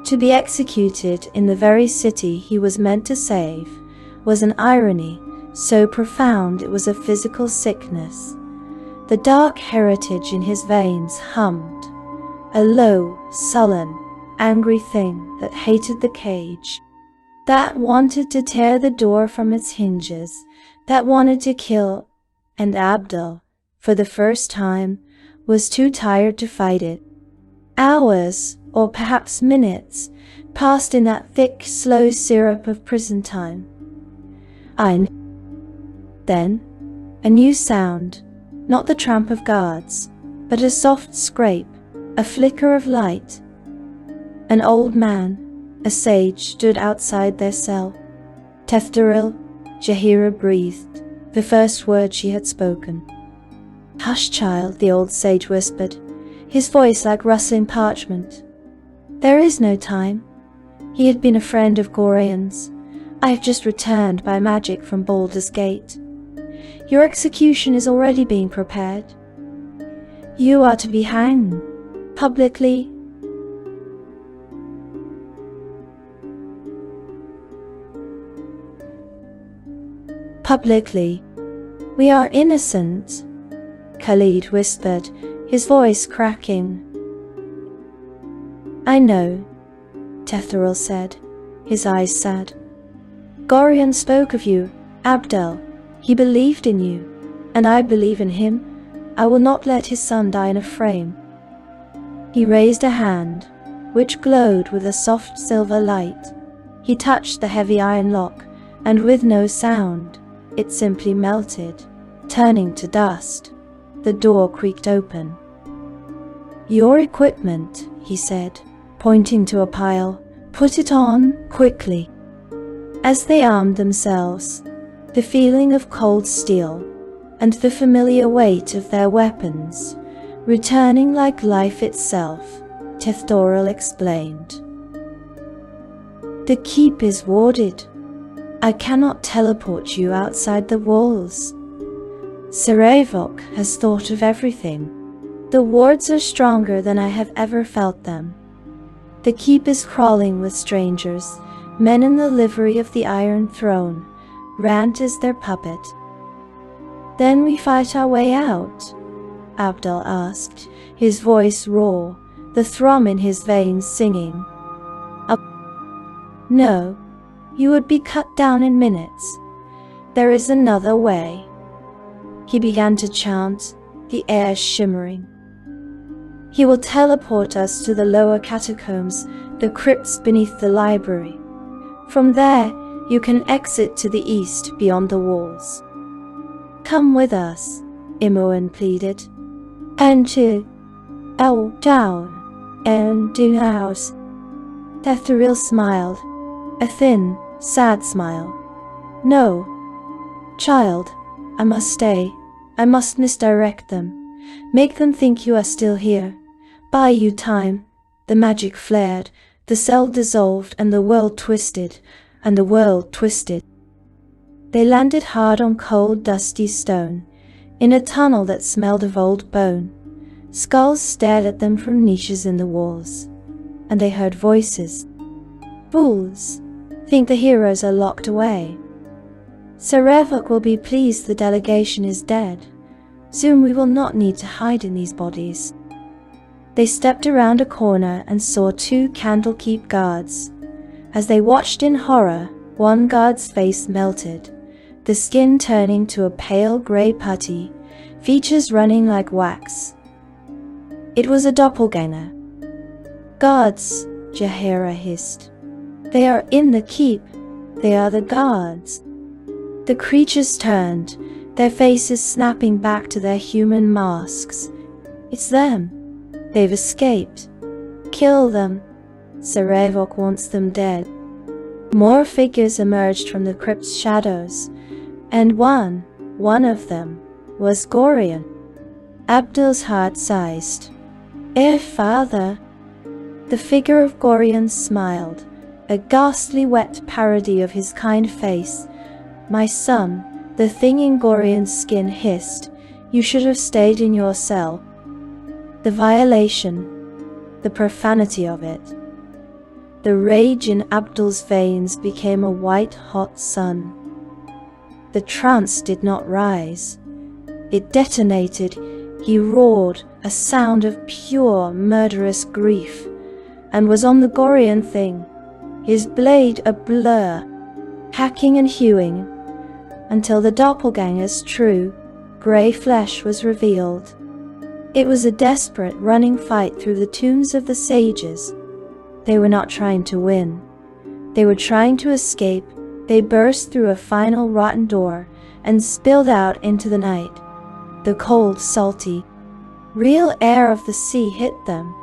to be executed in the very city he was meant to save, was an irony so profound it was a physical sickness. The dark heritage in his veins hummed, a low, sullen, angry thing that hated the cage, that wanted to tear the door from its hinges, that wanted to kill, and Abdel, for the first time, was too tired to fight it. Hours, or perhaps minutes, passed in that thick, slow syrup of prison time. And then, a new sound, not the tramp of guards, but a soft scrape, a flicker of light. An old man, a sage, stood outside their cell. Tefteril, Jaheira breathed, the first word she had spoken. "Hush, child," the old sage whispered, his voice like rustling parchment. "There is no time." He had been a friend of Gorion's. "I have just returned by magic from Baldur's Gate. Your execution is already being prepared. You are to be hanged, publicly." "Publicly. We are innocent," Khalid whispered, his voice cracking. "I know," Tefteril said, his eyes sad. "Gorion spoke of you, Abdel. He believed in you, and I believe in him. I will not let his son die in a frame." He raised a hand, which glowed with a soft silver light. He touched the heavy iron lock, and with no sound, it simply melted, turning to dust. The door creaked open. "Your equipment," he said, pointing to a pile. "Put it on, quickly." As they armed themselves, the feeling of cold steel, and the familiar weight of their weapons, returning like life itself, Tefteril explained. "The keep is warded. I cannot teleport you outside the walls. Sarevok has thought of everything. The wards are stronger than I have ever felt them. The keep is crawling with strangers, men in the livery of the Iron Throne. Rand is their puppet." "Then we fight our way out?" Abdel asked, his voice raw, the thrum in his veins singing. "No, you would be cut down in minutes. There is another way." He began to chant, the air shimmering. "He will teleport us to the lower catacombs, the crypts beneath the library. From there, you can exit to the east beyond the walls." "Come with us," Imoen pleaded. "And to our town, and to ours." Tefteril smiled, a thin, sad smile. "No, child, I must stay. I must misdirect them. Make them think you are still here. Buy you time. The magic flared, the cell dissolved, and the world twisted, and the world twisted. They landed hard on cold, dusty stone, in a tunnel that smelled of old bone. Skulls stared at them from niches in the walls, and they heard voices. Fools! Think the heroes are locked away. Sarevok will be pleased the delegation is dead. Soon we will not need to hide in these bodies. They stepped around a corner and saw 2 Candlekeep guards. As they watched in horror, one guard's face melted, the skin turning to a pale grey putty, features running like wax. It was a doppelganger. Guards, Jaheira hissed. They are in the keep. They are the guards. The creatures turned, their faces snapping back to their human masks. It's them. They've escaped. Kill them. Sarevok wants them dead. More figures emerged from the crypt's shadows, and one of them, was Gorion. Abdul's heart sized. Father. The figure of Gorion smiled, a ghastly wet parody of his kind face. My son, the thing in Gorion's skin hissed, you should have stayed in your cell. The violation, the profanity of it. The rage in Abdul's veins became a white-hot sun. The trance did not rise. It detonated. He roared, a sound of pure, murderous grief, and was on the Gorion thing, his blade a blur, hacking and hewing, until the doppelganger's true, grey flesh was revealed. It was a desperate running fight through the tombs of the sages. They were not trying to win. They were trying to escape. They burst through a final rotten door and spilled out into the night. The cold, salty, real air of the sea hit them.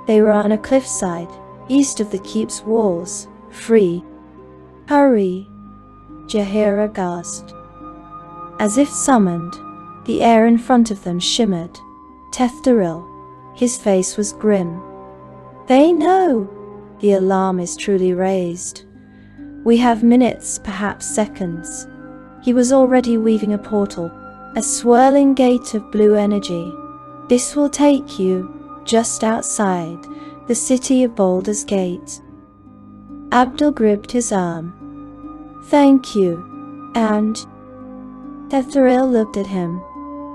They were on a cliffside, east of the keep's walls, free. Hurry, Jaheira gasped. As if summoned, the air in front of them shimmered. Tethdaril, his face was grim. They know. The alarm is truly raised. We have minutes, perhaps seconds. He was already weaving a portal, a swirling gate of blue energy. This will take you just outside the city of Baldur's Gate. Abdul gripped his arm. Thank you. And Tethdaril looked at him,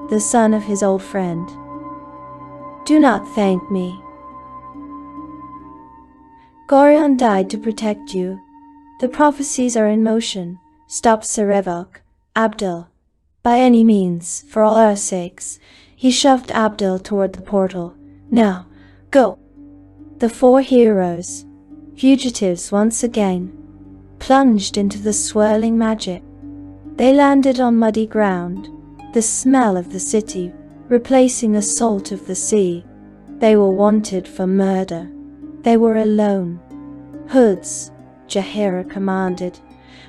the son of his old friend. Do not thank me. Gorion died to protect you. The prophecies are in motion. Stop Sarevok, Abdul. By any means, for all our sakes. He shoved Abdul toward the portal. Now, go. The 4 heroes, fugitives once again, plunged into the swirling magic. They landed on muddy ground, the smell of the city replacing the salt of the sea. They were wanted for murder. They were alone. Hoods, Jaheira commanded.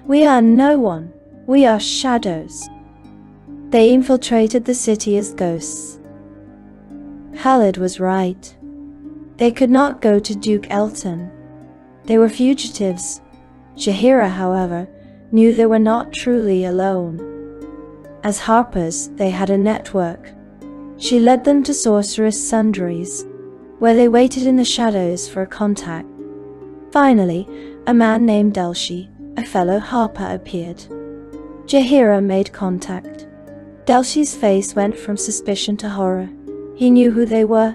We are no one. We are shadows. They infiltrated the city as ghosts. Khalid was right. They could not go to Duke Elton. They were fugitives. Jaheira, however, knew they were not truly alone. As harpers, they had a network. She led them to Sorceress Sundry's, where they waited in the shadows for a contact. Finally, a man named Delshi, a fellow harper, appeared. Jaheira made contact. Delshi's face went from suspicion to horror. He knew who they were,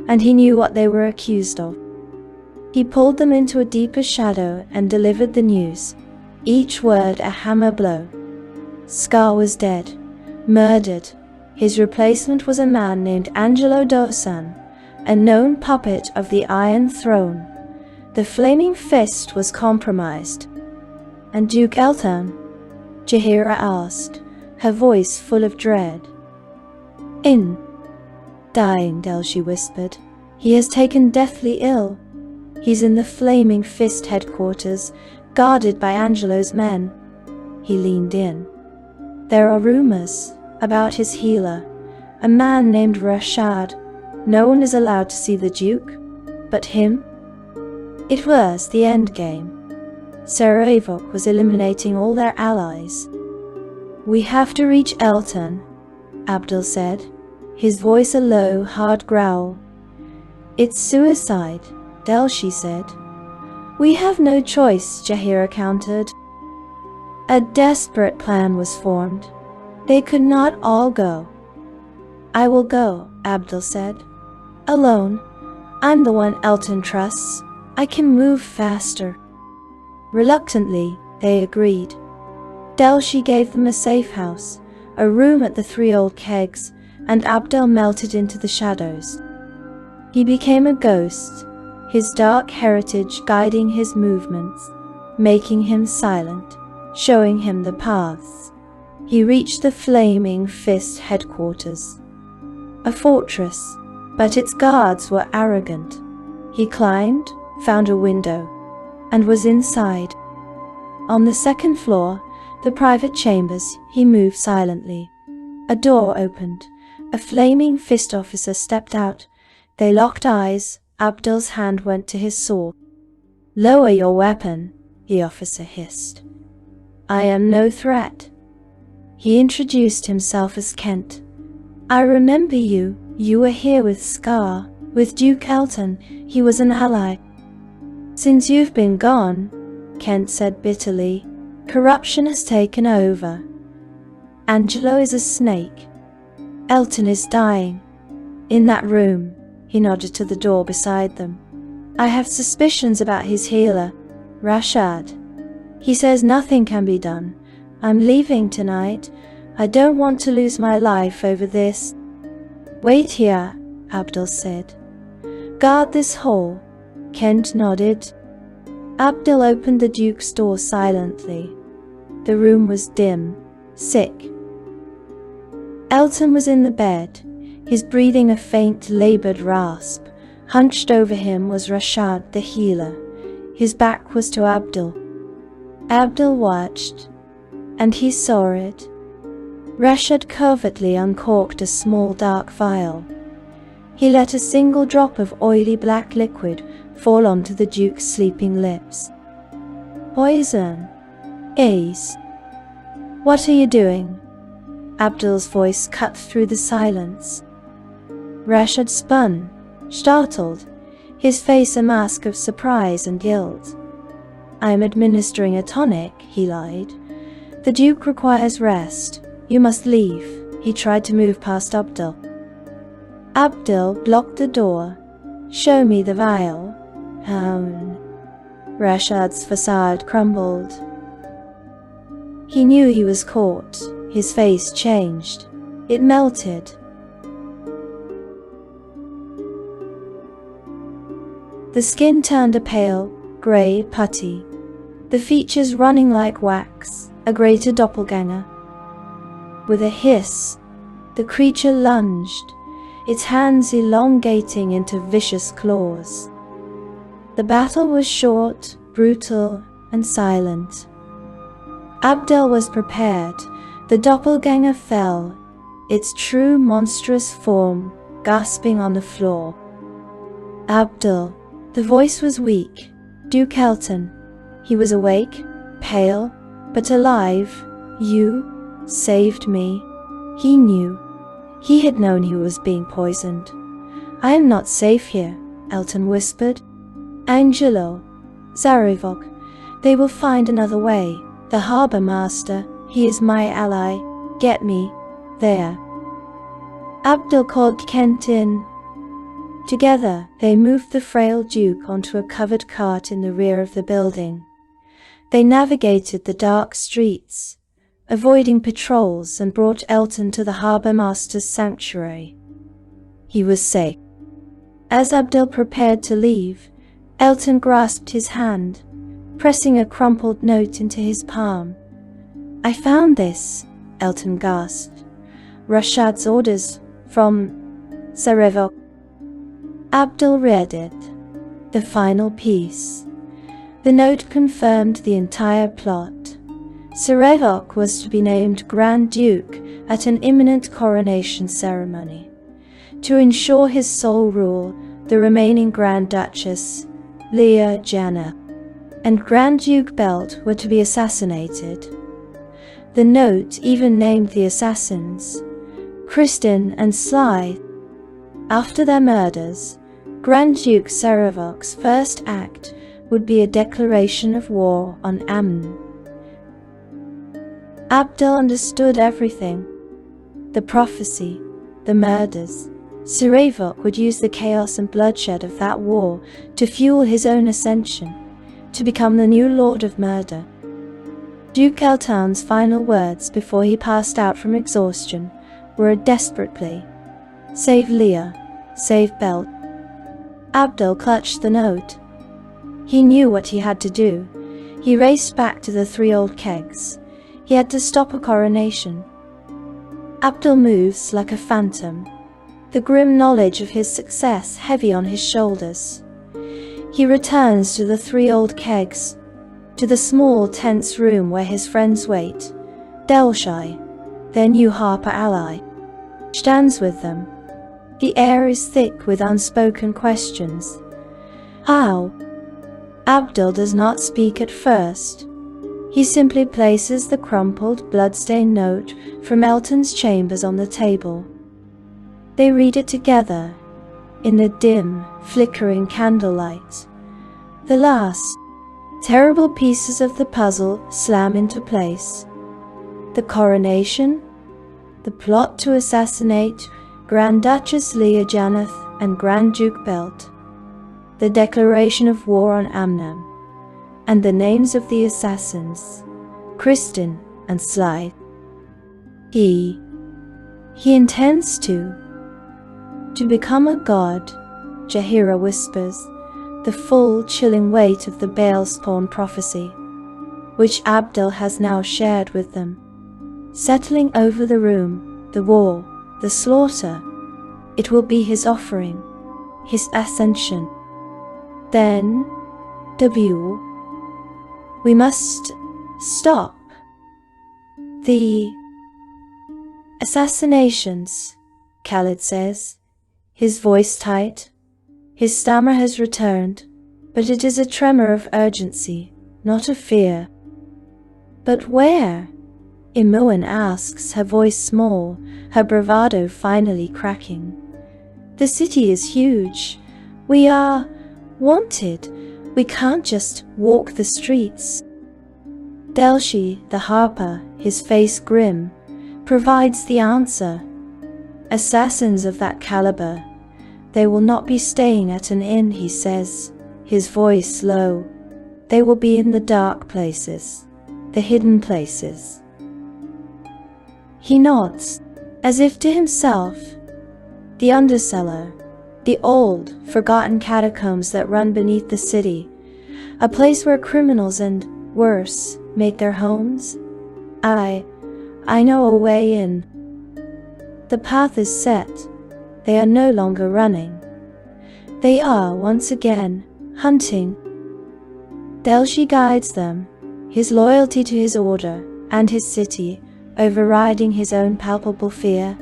and he knew what they were accused of. He pulled them into a deeper shadow and delivered the news, each word a hammer blow. Scar was dead, murdered. His replacement was a man named Angelo Dosan, a known puppet of the Iron Throne. The Flaming Fist was compromised. And Duke Elton? Jaheira asked, her voice full of dread. In. Dying, Delshi whispered. He has taken deathly ill. He's in the Flaming Fist headquarters, guarded by Angelo's men. He leaned in. There are rumors about his healer, a man named Rashad. No one is allowed to see the Duke, but him? It was the endgame. Sarevok was eliminating all their allies. "We have to reach Elton," Abdul said, his voice a low, hard growl. "It's suicide," Delshi said. "We have no choice," Jahira countered. A desperate plan was formed. They could not all go. "I will go," Abdul said. "Alone. I'm the one Elton trusts. I can move faster." Reluctantly, they agreed. Delshi gave them a safe house, a room at the 3 old kegs, and Abdul melted into the shadows. He became a ghost, his dark heritage guiding his movements, making him silent, showing him the paths. He reached the Flaming Fist headquarters. A fortress, but its guards were arrogant. He climbed, found a window, and was inside. On the 2nd floor, the private chambers, he moved silently. A door opened. A Flaming Fist officer stepped out. They locked eyes. Abdul's hand went to his sword. "Lower your weapon," the officer hissed. "I am no threat." He introduced himself as Kent. "I remember you. You were here with Scar, with Duke Elton. He was an ally." "Since you've been gone," Kent said bitterly, "corruption has taken over. Angelo is a snake. Elton is dying. In that room," he nodded to the door beside them. "I have suspicions about his healer, Rashad. He says nothing can be done. I'm leaving tonight. I don't want to lose my life over this." "Wait here," Abdul said. "Guard this hall." Kent nodded. Abdul opened the Duke's door silently. The room was dim, sick. Elton was in the bed, his breathing a faint, labored rasp. Hunched over him was Rashad the healer. His back was to Abdul. Abdul watched, and he saw it. Rashad covertly uncorked a small dark vial. He let a single drop of oily black liquid fall onto the Duke's sleeping lips. "Poison. Ace. What are you doing?" Abdul's voice cut through the silence. Rashad spun, startled, his face a mask of surprise and guilt. "I'm administering a tonic," he lied. "The Duke requires rest. You must leave." He tried to move past Abdul. Abdul blocked the door. "Show me the vial." Rashad's facade crumbled. He knew he was caught. His face changed. It melted. The skin turned a pale, grey putty. The features running like wax, a greater doppelganger. With a hiss, the creature lunged, its hands elongating into vicious claws. The battle was short, brutal, and silent. Abdul was prepared. The doppelganger fell, its true monstrous form gasping on the floor. "Abdul." The voice was weak. "Duke Elton." He was awake, pale, but alive. "You saved me." He knew. He had known he was being poisoned. "I am not safe here," Elton whispered. "Angelo, Sarevok, they will find another way. The harbor master, he is my ally. Get me there." Abdul called Kent in. Together, they moved the frail Duke onto a covered cart in the rear of the building. They navigated the dark streets, avoiding patrols, and brought Elton to the harbor master's sanctuary. He was safe. As Abdul prepared to leave, Elton grasped his hand, pressing a crumpled note into his palm. "I found this," Elton gasped. "Rashad's orders from Sarevok." Abdul read it. The final piece. The note confirmed the entire plot. Sarevok was to be named Grand Duke at an imminent coronation ceremony. To ensure his sole rule, the remaining Grand Duchess, Leia and Grand Duke Belt were to be assassinated. The note even named the assassins, Kristin and Sly. After their murders, Grand Duke Sarevok's first act would be a declaration of war on Amnon. Abdel understood everything. The prophecy, the murders. Sarevok would use the chaos and bloodshed of that war to fuel his own ascension, to become the new Lord of Murder. Duke Eltan's final words before he passed out from exhaustion were a desperate plea. Save Leia, save Belt. Abdel clutched the note. He knew what he had to do. He raced back to the 3 old kegs. He had to stop a coronation. Abdel moves like a phantom, the grim knowledge of his success heavy on his shoulders. He returns to the 3 old kegs, to the small, tense room where his friends wait. Delshi, their new Harper ally, stands with them. The air is thick with unspoken questions. How? Abdel does not speak at first. He simply places the crumpled, blood-stained note from Elton's chambers on the table. They read it together, in the dim, flickering candlelight. The last, terrible pieces of the puzzle slam into place. The coronation, the plot to assassinate Grand Duchess Leia Janeth and Grand Duke Belt, the declaration of war on Amnon, and the names of the assassins, Kristin and Sly. He intends to become a god, Jaheira whispers, the full, chilling weight of the Baalspawn prophecy, which Abdel has now shared with them. Settling over the room, the war, the slaughter, it will be his offering, his ascension. Then, we must stop the assassinations, Khalid says, his voice tight. His stammer has returned, but it is a tremor of urgency, not of fear. But where? Imoen asks, her voice small, her bravado finally cracking. The city is huge. We are wanted. We can't just walk the streets. Delshi, the harper, his face grim, provides the answer. Assassins of that caliber, they will not be staying at an inn, he says, his voice low. They will be in the dark places, the hidden places. He nods, as if to himself. The undercellar, the old, forgotten catacombs that run beneath the city, a place where criminals and, worse, make their homes. I know a way in. The path is set. They are no longer running. They are, once again, hunting. Delshi guides them, his loyalty to his order and his city overriding his own palpable fear.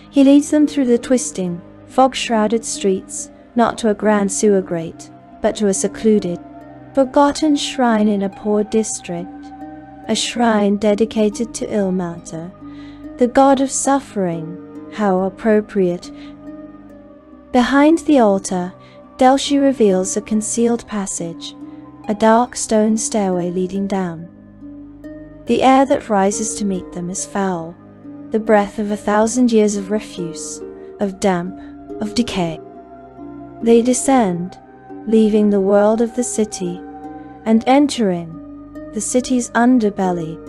He leads them through the twisting, fog-shrouded streets, not to a grand sewer grate, but to a secluded, forgotten shrine in a poor district, a shrine dedicated to Ilmater, the god of suffering. How appropriate. Behind the altar, Delshi reveals a concealed passage, a dark stone stairway leading down. The air that rises to meet them is foul, the breath of 1,000 years of refuse, of damp, of decay. They descend, leaving the world of the city, and entering the city's underbelly.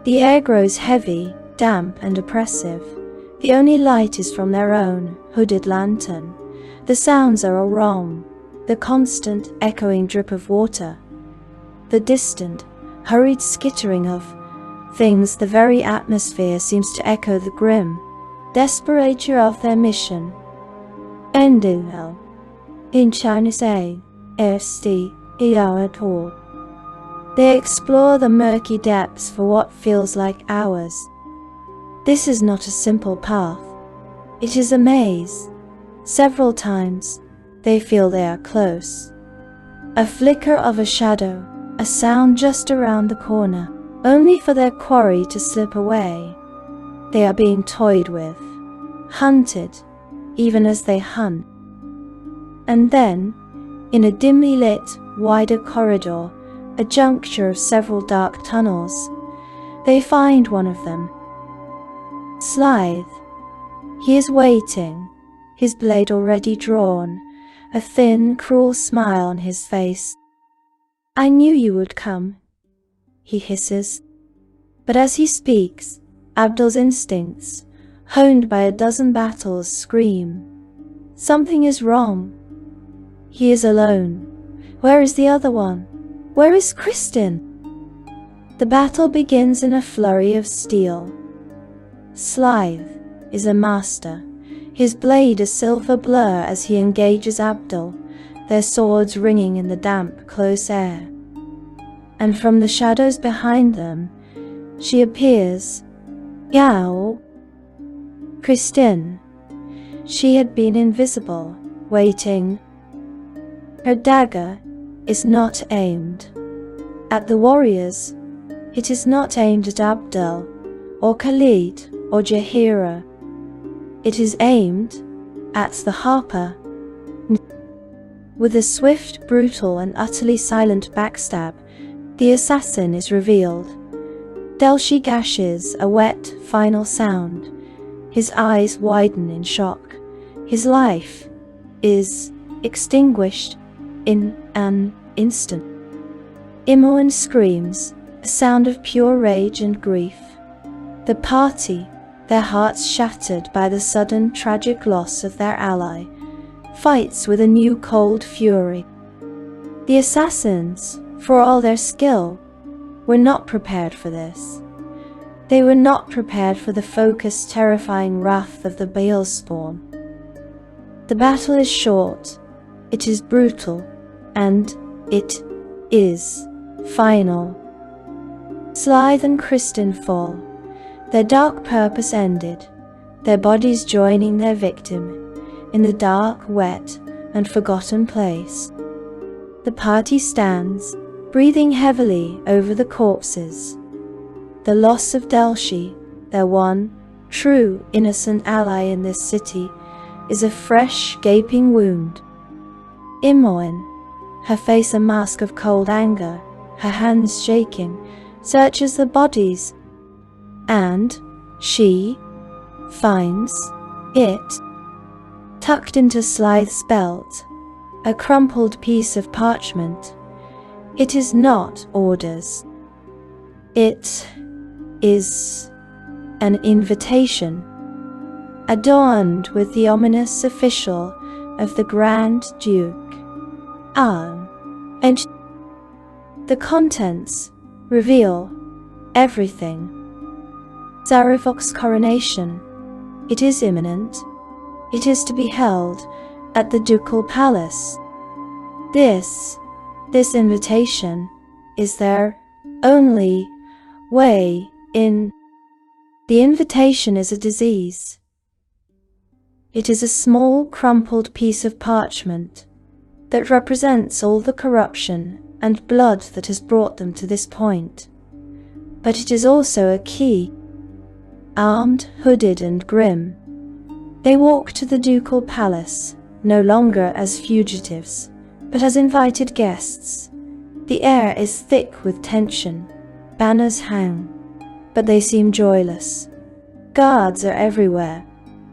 The air grows heavy, damp, and oppressive. The only light is from their own hooded lantern. The sounds are all wrong. The constant, echoing drip of water. The distant, hurried skittering of things. The very atmosphere seems to echo the grim desperation of their mission. Endel. In Chinese St. Iawatol. They explore the murky depths for what feels like hours. This is not a simple path. It is a maze. Several times, they feel they are close. A flicker of a shadow, a sound just around the corner, only for their quarry to slip away. They are being toyed with, hunted, even as they hunt. And then, in a dimly lit, wider corridor, a juncture of several dark tunnels, they find one of them. Slithe. He is waiting, his blade already drawn, a thin, cruel smile on his face. "I knew you would come," he hisses. But as he speaks, Abdul's instincts, honed by a dozen battles, scream. Something is wrong. He is alone. Where is the other one? Where is Kristin? The battle begins in a flurry of steel. Slithe is a master, his blade a silver blur as he engages Abdul, their swords ringing in the damp, close air. And from the shadows behind them, she appears. Yao. Kristin. She had been invisible, waiting. Her dagger is not aimed at the warriors. It is not aimed at Abdul, or Khalid, or Jahira. It is aimed at the harper. With a swift, brutal, and utterly silent backstab, the assassin is revealed. Delshi gashes a wet, final sound. His eyes widen in shock. His life is extinguished in an instant. Imoen screams, a sound of pure rage and grief. The party, their hearts shattered by the sudden tragic loss of their ally, fights with a new cold fury. The assassins, for all their skill, were not prepared for this. They were not prepared for the focused, terrifying wrath of the Baal spawn. The battle is short, it is brutal, and it is final. Slithe and Kristin fall, their dark purpose ended, their bodies joining their victim in the dark, wet, and forgotten place. The party stands, breathing heavily over the corpses. The loss of Delshi, their one, true, innocent ally in this city, is a fresh, gaping wound. Imoen, her face a mask of cold anger, her hands shaking, searches the bodies, and she finds it tucked into Slithe's belt, a crumpled piece of parchment. It is not orders. It is an invitation, adorned with the ominous official of the Grand Duke. And the contents reveal everything. Sarevok's coronation. It is imminent. It is to be held at the ducal palace. This invitation is their only way in. The invitation is a disease. It is a small, crumpled piece of parchment that represents all the corruption and blood that has brought them to this point. But it is also a key. Armed, hooded, and grim, they walk to the ducal palace, no longer as fugitives, but as invited guests. The air is thick with tension. Banners hang, but they seem joyless. Guards are everywhere,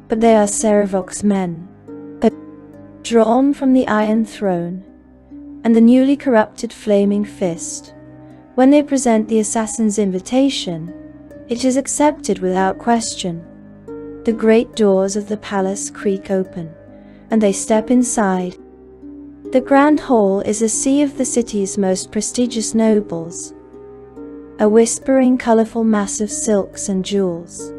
but they are Sarevok's men, drawn from the Iron Throne and the newly corrupted Flaming Fist. When they present the assassin's invitation, it is accepted without question. The great doors of the palace creak open, and they step inside. The grand hall is a sea of the city's most prestigious nobles, a whispering, colorful mass of silks and jewels.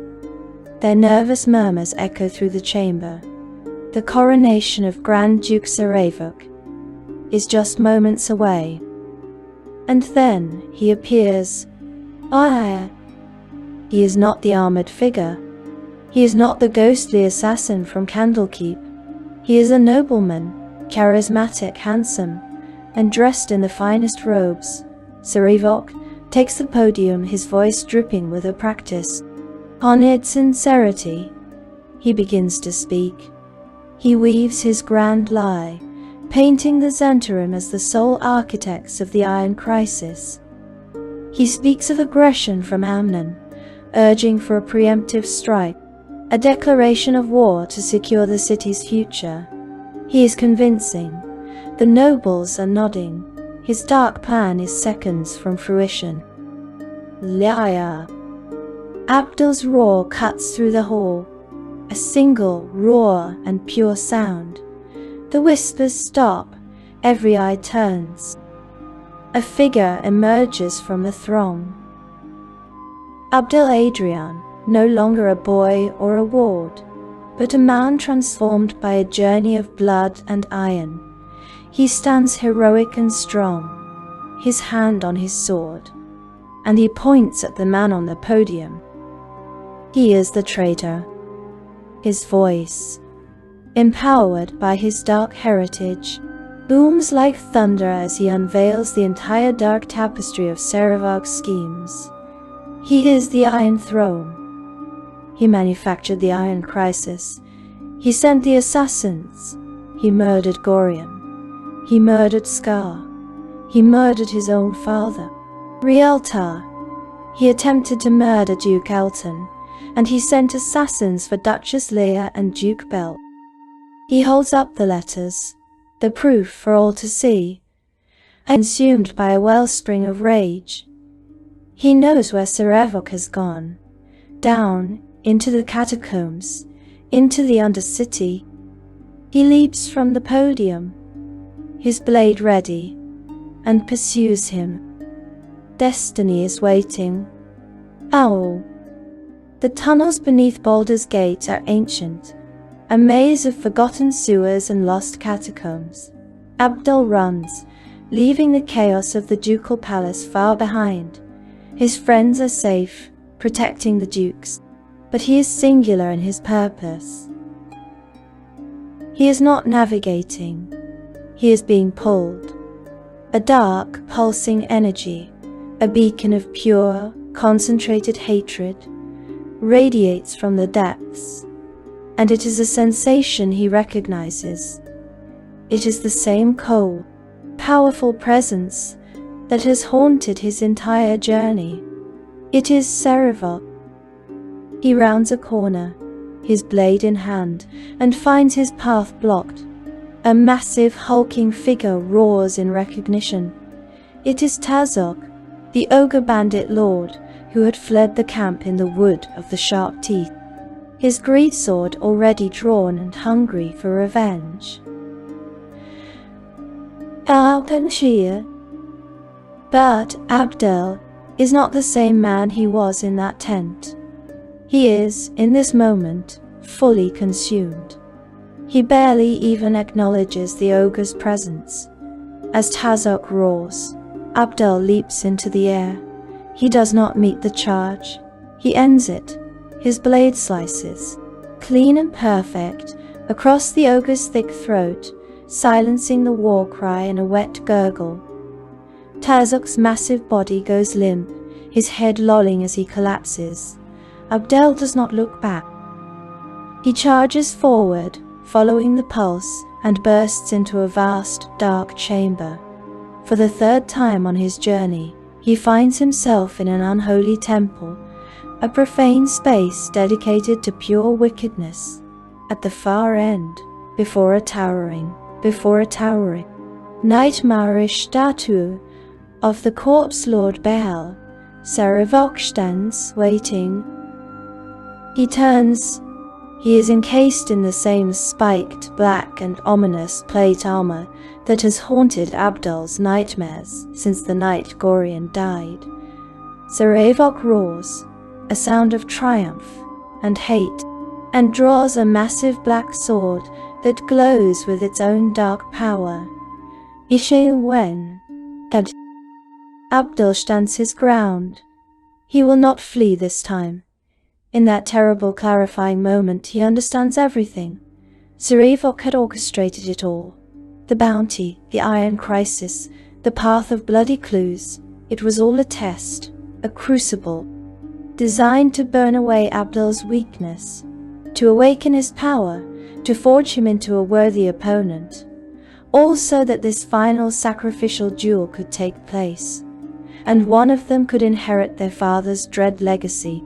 Their nervous murmurs echo through the chamber. The coronation of Grand Duke Sarevok is just moments away. And then he appears. He is not the armored figure. He is not the ghostly assassin from Candlekeep. He is a nobleman, charismatic, handsome, and dressed in the finest robes. Sarevok takes the podium, his voice dripping with a practice. Honoured sincerity, he begins to speak. He weaves his grand lie, painting the Zentarim as the sole architects of the Iron Crisis. He speaks of aggression from Amnon, urging for a preemptive strike, a declaration of war to secure the city's future. He is convincing. The nobles are nodding. His dark plan is seconds from fruition. Liar! Abdul's roar cuts through the hall, a single, raw and pure sound. The whispers stop, every eye turns. A figure emerges from the throng. Abdul Adrian, no longer a boy or a ward, but a man transformed by a journey of blood and iron. He stands heroic and strong, his hand on his sword, and he points at the man on the podium. He is the traitor. His voice, empowered by his dark heritage, booms like thunder as he unveils the entire dark tapestry of Sarevok's schemes. He is the Iron Throne. He manufactured the Iron Crisis. He sent the assassins. He murdered Gorion. He murdered Scar. He murdered his own father, Rieltar. He attempted to murder Duke Elton, and he sent assassins for Duchess Leia and Duke Bell. He holds up the letters, the proof for all to see, consumed by a wellspring of rage. He knows where Sarevok has gone, down into the catacombs, into the Undercity. He leaps from the podium, his blade ready, and pursues him. Destiny is waiting. Owl. The tunnels beneath Baldur's Gate are ancient, a maze of forgotten sewers and lost catacombs. Abdul runs, leaving the chaos of the ducal palace far behind. His friends are safe, protecting the dukes, but he is singular in his purpose. He is not navigating, he is being pulled. A dark, pulsing energy, a beacon of pure, concentrated hatred, radiates from the depths, and it is a sensation he recognizes. It is the same cold, powerful presence that has haunted his entire journey. It is Sarevok. He rounds a corner, his blade in hand, and finds his path blocked. A massive, hulking figure roars in recognition. It is Tazok, the ogre bandit lord, who had fled the camp in the Wood of the Sharp Teeth, his greatsword already drawn and hungry for revenge. But Abdul is not the same man he was in that tent. He is, in this moment, fully consumed. He barely even acknowledges the ogre's presence. As Tazok roars, Abdul leaps into the air. He does not meet the charge. He ends it. His blade slices, clean and perfect, across the ogre's thick throat, silencing the war cry in a wet gurgle. Tazok's massive body goes limp, his head lolling as he collapses. Abdul does not look back. He charges forward, following the pulse, and bursts into a vast, dark chamber. For the third time on his journey, he finds himself in an unholy temple, a profane space dedicated to pure wickedness. At the far end, before a towering, nightmarish statue of the corpse lord Baal, Sarevok stands, waiting. He turns. He is encased in the same spiked, black and ominous plate armor that has haunted Abdul's nightmares since the night Gorion died. Sarevok roars, a sound of triumph and hate, and draws a massive black sword that glows with its own dark power. Abdul stands his ground. He will not flee this time. In that terrible clarifying moment, he understands everything. Sarevok had orchestrated it all. The bounty, the iron crisis, the path of bloody clues. It was all a test, a crucible, designed to burn away Abdul's weakness, to awaken his power, to forge him into a worthy opponent. All so that this final sacrificial duel could take place, and one of them could inherit their father's dread legacy.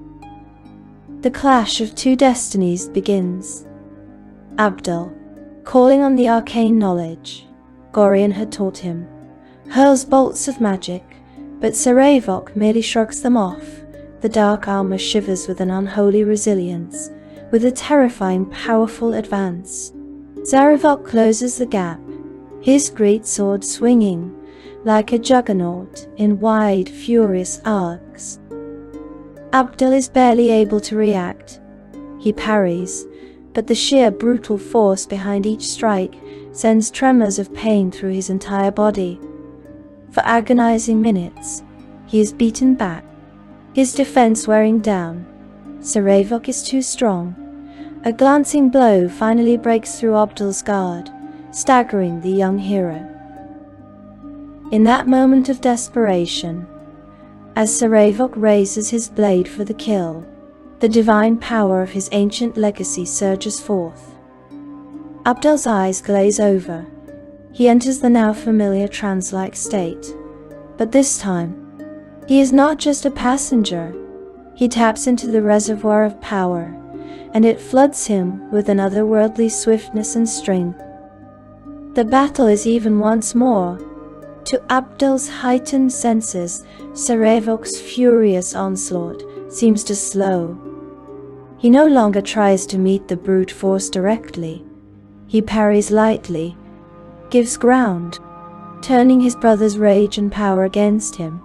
The clash of two destinies begins. Abdul, calling on the arcane knowledge Gorion had taught him, hurls bolts of magic, but Sarevok merely shrugs them off. The dark armor shivers with an unholy resilience, with a terrifying, powerful advance. Sarevok closes the gap, his great sword swinging like a juggernaut in wide, furious arcs. Abdul is barely able to react. He parries, but the sheer brutal force behind each strike sends tremors of pain through his entire body. For agonizing minutes, he is beaten back, his defense wearing down. Sarevok is too strong. A glancing blow finally breaks through Abdul's guard, staggering the young hero. In that moment of desperation, as Sarevok raises his blade for the kill, the divine power of his ancient legacy surges forth. Abdul's eyes glaze over. He enters the now familiar trance-like state. But this time, he is not just a passenger. He taps into the reservoir of power, and it floods him with an otherworldly swiftness and strength. The battle is even once more. To Abdul's heightened senses, Sarevok's furious onslaught seems to slow. He no longer tries to meet the brute force directly. He parries lightly, gives ground, turning his brother's rage and power against him.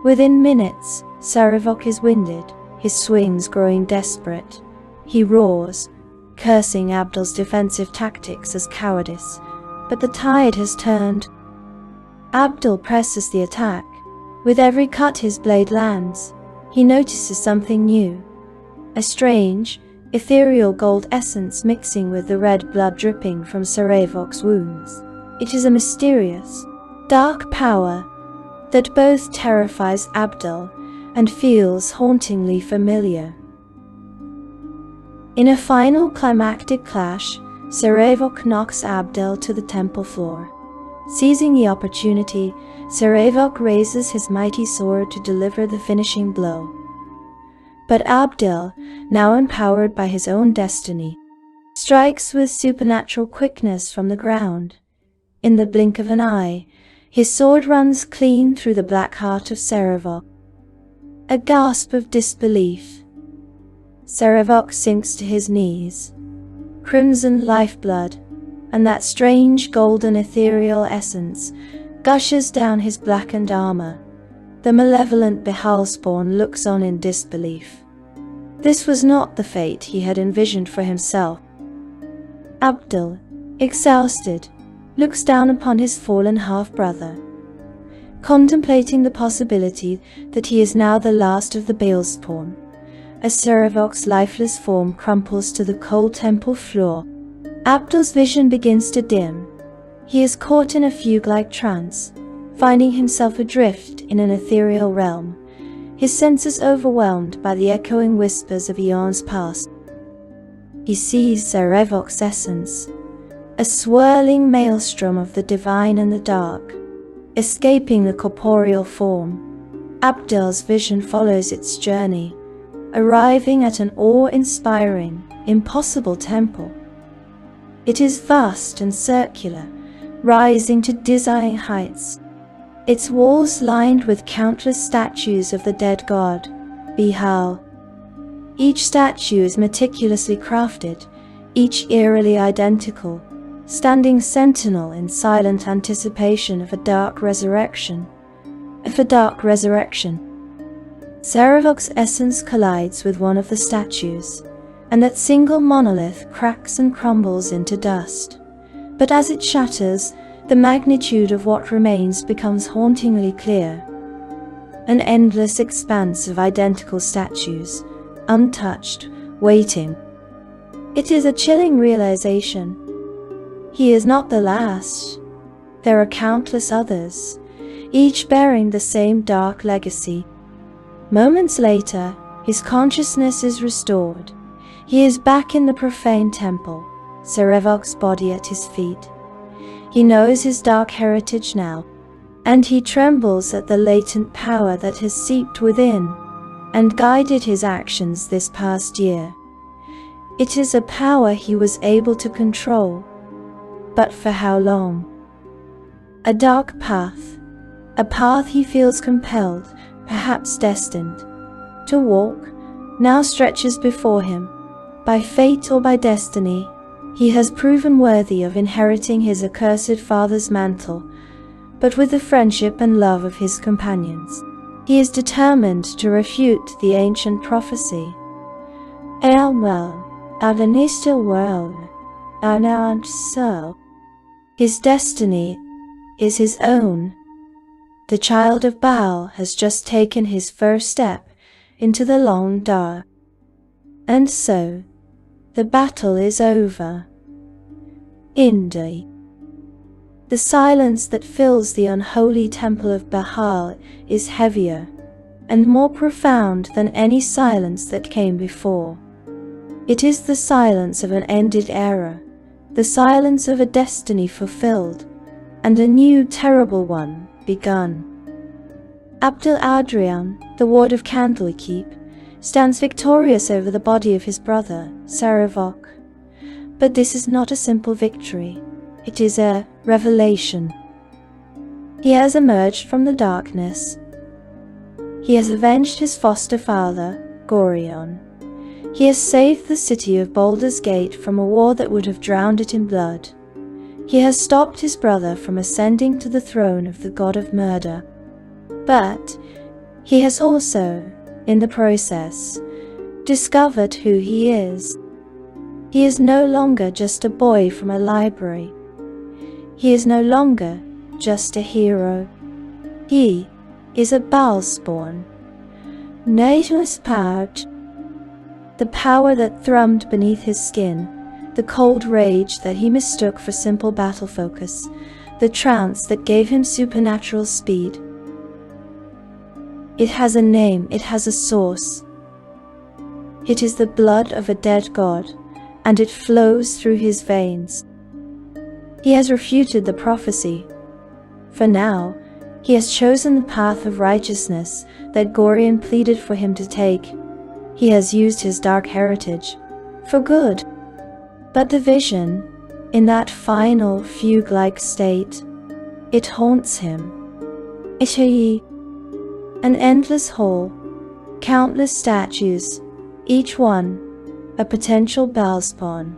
Within minutes, Sarevok is winded, his swings growing desperate. He roars, cursing Abdul's defensive tactics as cowardice, but the tide has turned. Abdul presses the attack. With every cut his blade lands, he notices something new. A strange, ethereal gold essence mixing with the red blood dripping from Sarevok's wounds. It is a mysterious, dark power that both terrifies Abdul and feels hauntingly familiar. In a final climactic clash, Sarevok knocks Abdul to the temple floor. Seizing the opportunity, Sarevok raises his mighty sword to deliver the finishing blow. But Abdul, now empowered by his own destiny, strikes with supernatural quickness from the ground. In the blink of an eye, his sword runs clean through the black heart of Sarevok. A gasp of disbelief. Sarevok sinks to his knees. Crimson lifeblood, and that strange golden ethereal essence, gushes down his blackened armor. The malevolent Behalspawn looks on in disbelief. This was not the fate he had envisioned for himself. Abdul, exhausted, looks down upon his fallen half-brother, contemplating the possibility that he is now the last of the Behalspawn. As Sarevok's lifeless form crumples to the cold temple floor, Abdul's vision begins to dim. He is caught in a fugue-like trance, finding himself adrift in an ethereal realm, his senses overwhelmed by the echoing whispers of eons past. He sees Sarevok's essence, a swirling maelstrom of the divine and the dark, escaping the corporeal form. Abdul's vision follows its journey, arriving at an awe-inspiring, impossible temple. It is vast and circular, rising to dizzying heights, its walls lined with countless statues of the dead god, Bihal. Each statue is meticulously crafted, each eerily identical, standing sentinel in silent anticipation of a dark resurrection. Sarevok's essence collides with one of the statues, and that single monolith cracks and crumbles into dust. But as it shatters, the magnitude of what remains becomes hauntingly clear. An endless expanse of identical statues, untouched, waiting. It is a chilling realization. He is not the last. There are countless others, each bearing the same dark legacy. Moments later, his consciousness is restored. He is back in the profane temple, Sarevok's body at his feet. He knows his dark heritage now, and he trembles at the latent power that has seeped within and guided his actions this past year. It is a power he was able to control, but for how long? A dark path, a path he feels compelled, perhaps destined, to walk, now stretches before him. By fate or by destiny, he has proven worthy of inheriting his accursed father's mantle, but with the friendship and love of his companions, he is determined to refute the ancient prophecy. So, his destiny is his own. The child of Baal has just taken his first step into the long dark. And so, the battle is over. Indeed. The silence that fills the unholy temple of Baal is heavier and more profound than any silence that came before. It is the silence of an ended era, the silence of a destiny fulfilled, and a new terrible one begun. Abdul Adrian, the ward of Candlekeep, stands victorious over the body of his brother, Sarevok. But this is not a simple victory. It is a revelation. He has emerged from the darkness. He has avenged his foster father, Gorion. He has saved the city of Baldur's Gate from a war that would have drowned it in blood. He has stopped his brother from ascending to the throne of the god of murder. But he has also, in the process, discovered who he is. He is no longer just a boy from a library. He is no longer just a hero. He is a Baalspawn. Nameless power. The power that thrummed beneath his skin, the cold rage that he mistook for simple battle focus, the trance that gave him supernatural speed. It has a name, it has a source. It is the blood of a dead god, and it flows through his veins. He has refuted the prophecy. For now, he has chosen the path of righteousness that Gorion pleaded for him to take. He has used his dark heritage for good. But the vision, in that final fugue-like state, it haunts him. An endless hall, countless statues, each one a potential Baalspawn,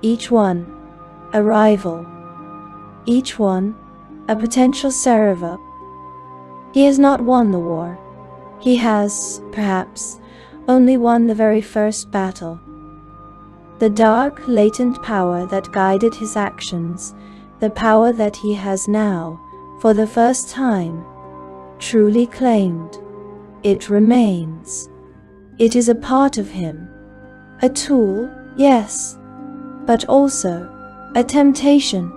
each one a rival, each one a potential Sarevok. He has not won the war. He has, perhaps, only won the very first battle. The dark, latent power that guided his actions, the power that he has now, for the first time, truly claimed. It remains. It is a part of him. A tool, yes, but also a temptation,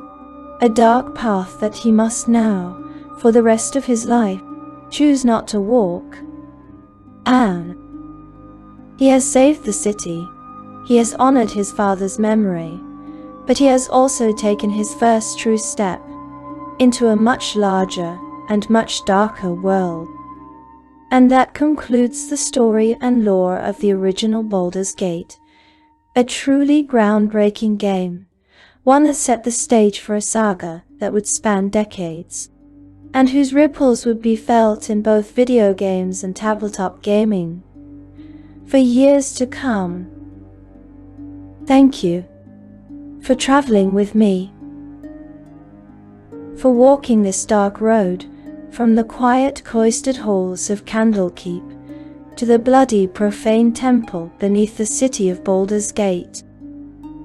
a dark path that he must now, for the rest of his life, choose not to walk. And he has saved the city. He has honored his father's memory, but he has also taken his first true step into a much larger and much darker world. And that concludes the story and lore of the original Baldur's Gate, a truly groundbreaking game, one that set the stage for a saga that would span decades, and whose ripples would be felt in both video games and tabletop gaming for years to come. Thank you for traveling with me, for walking this dark road from the quiet cloistered halls of Candlekeep to the bloody profane temple beneath the city of Baldur's Gate.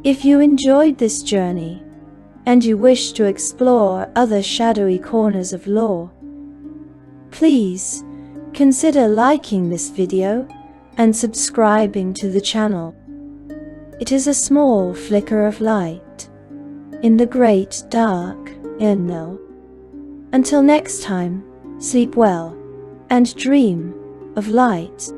If you enjoyed this journey, and you wish to explore other shadowy corners of lore, please consider liking this video and subscribing to the channel. It is a small flicker of light in the great dark unknown. Until next time, sleep well and dream of light.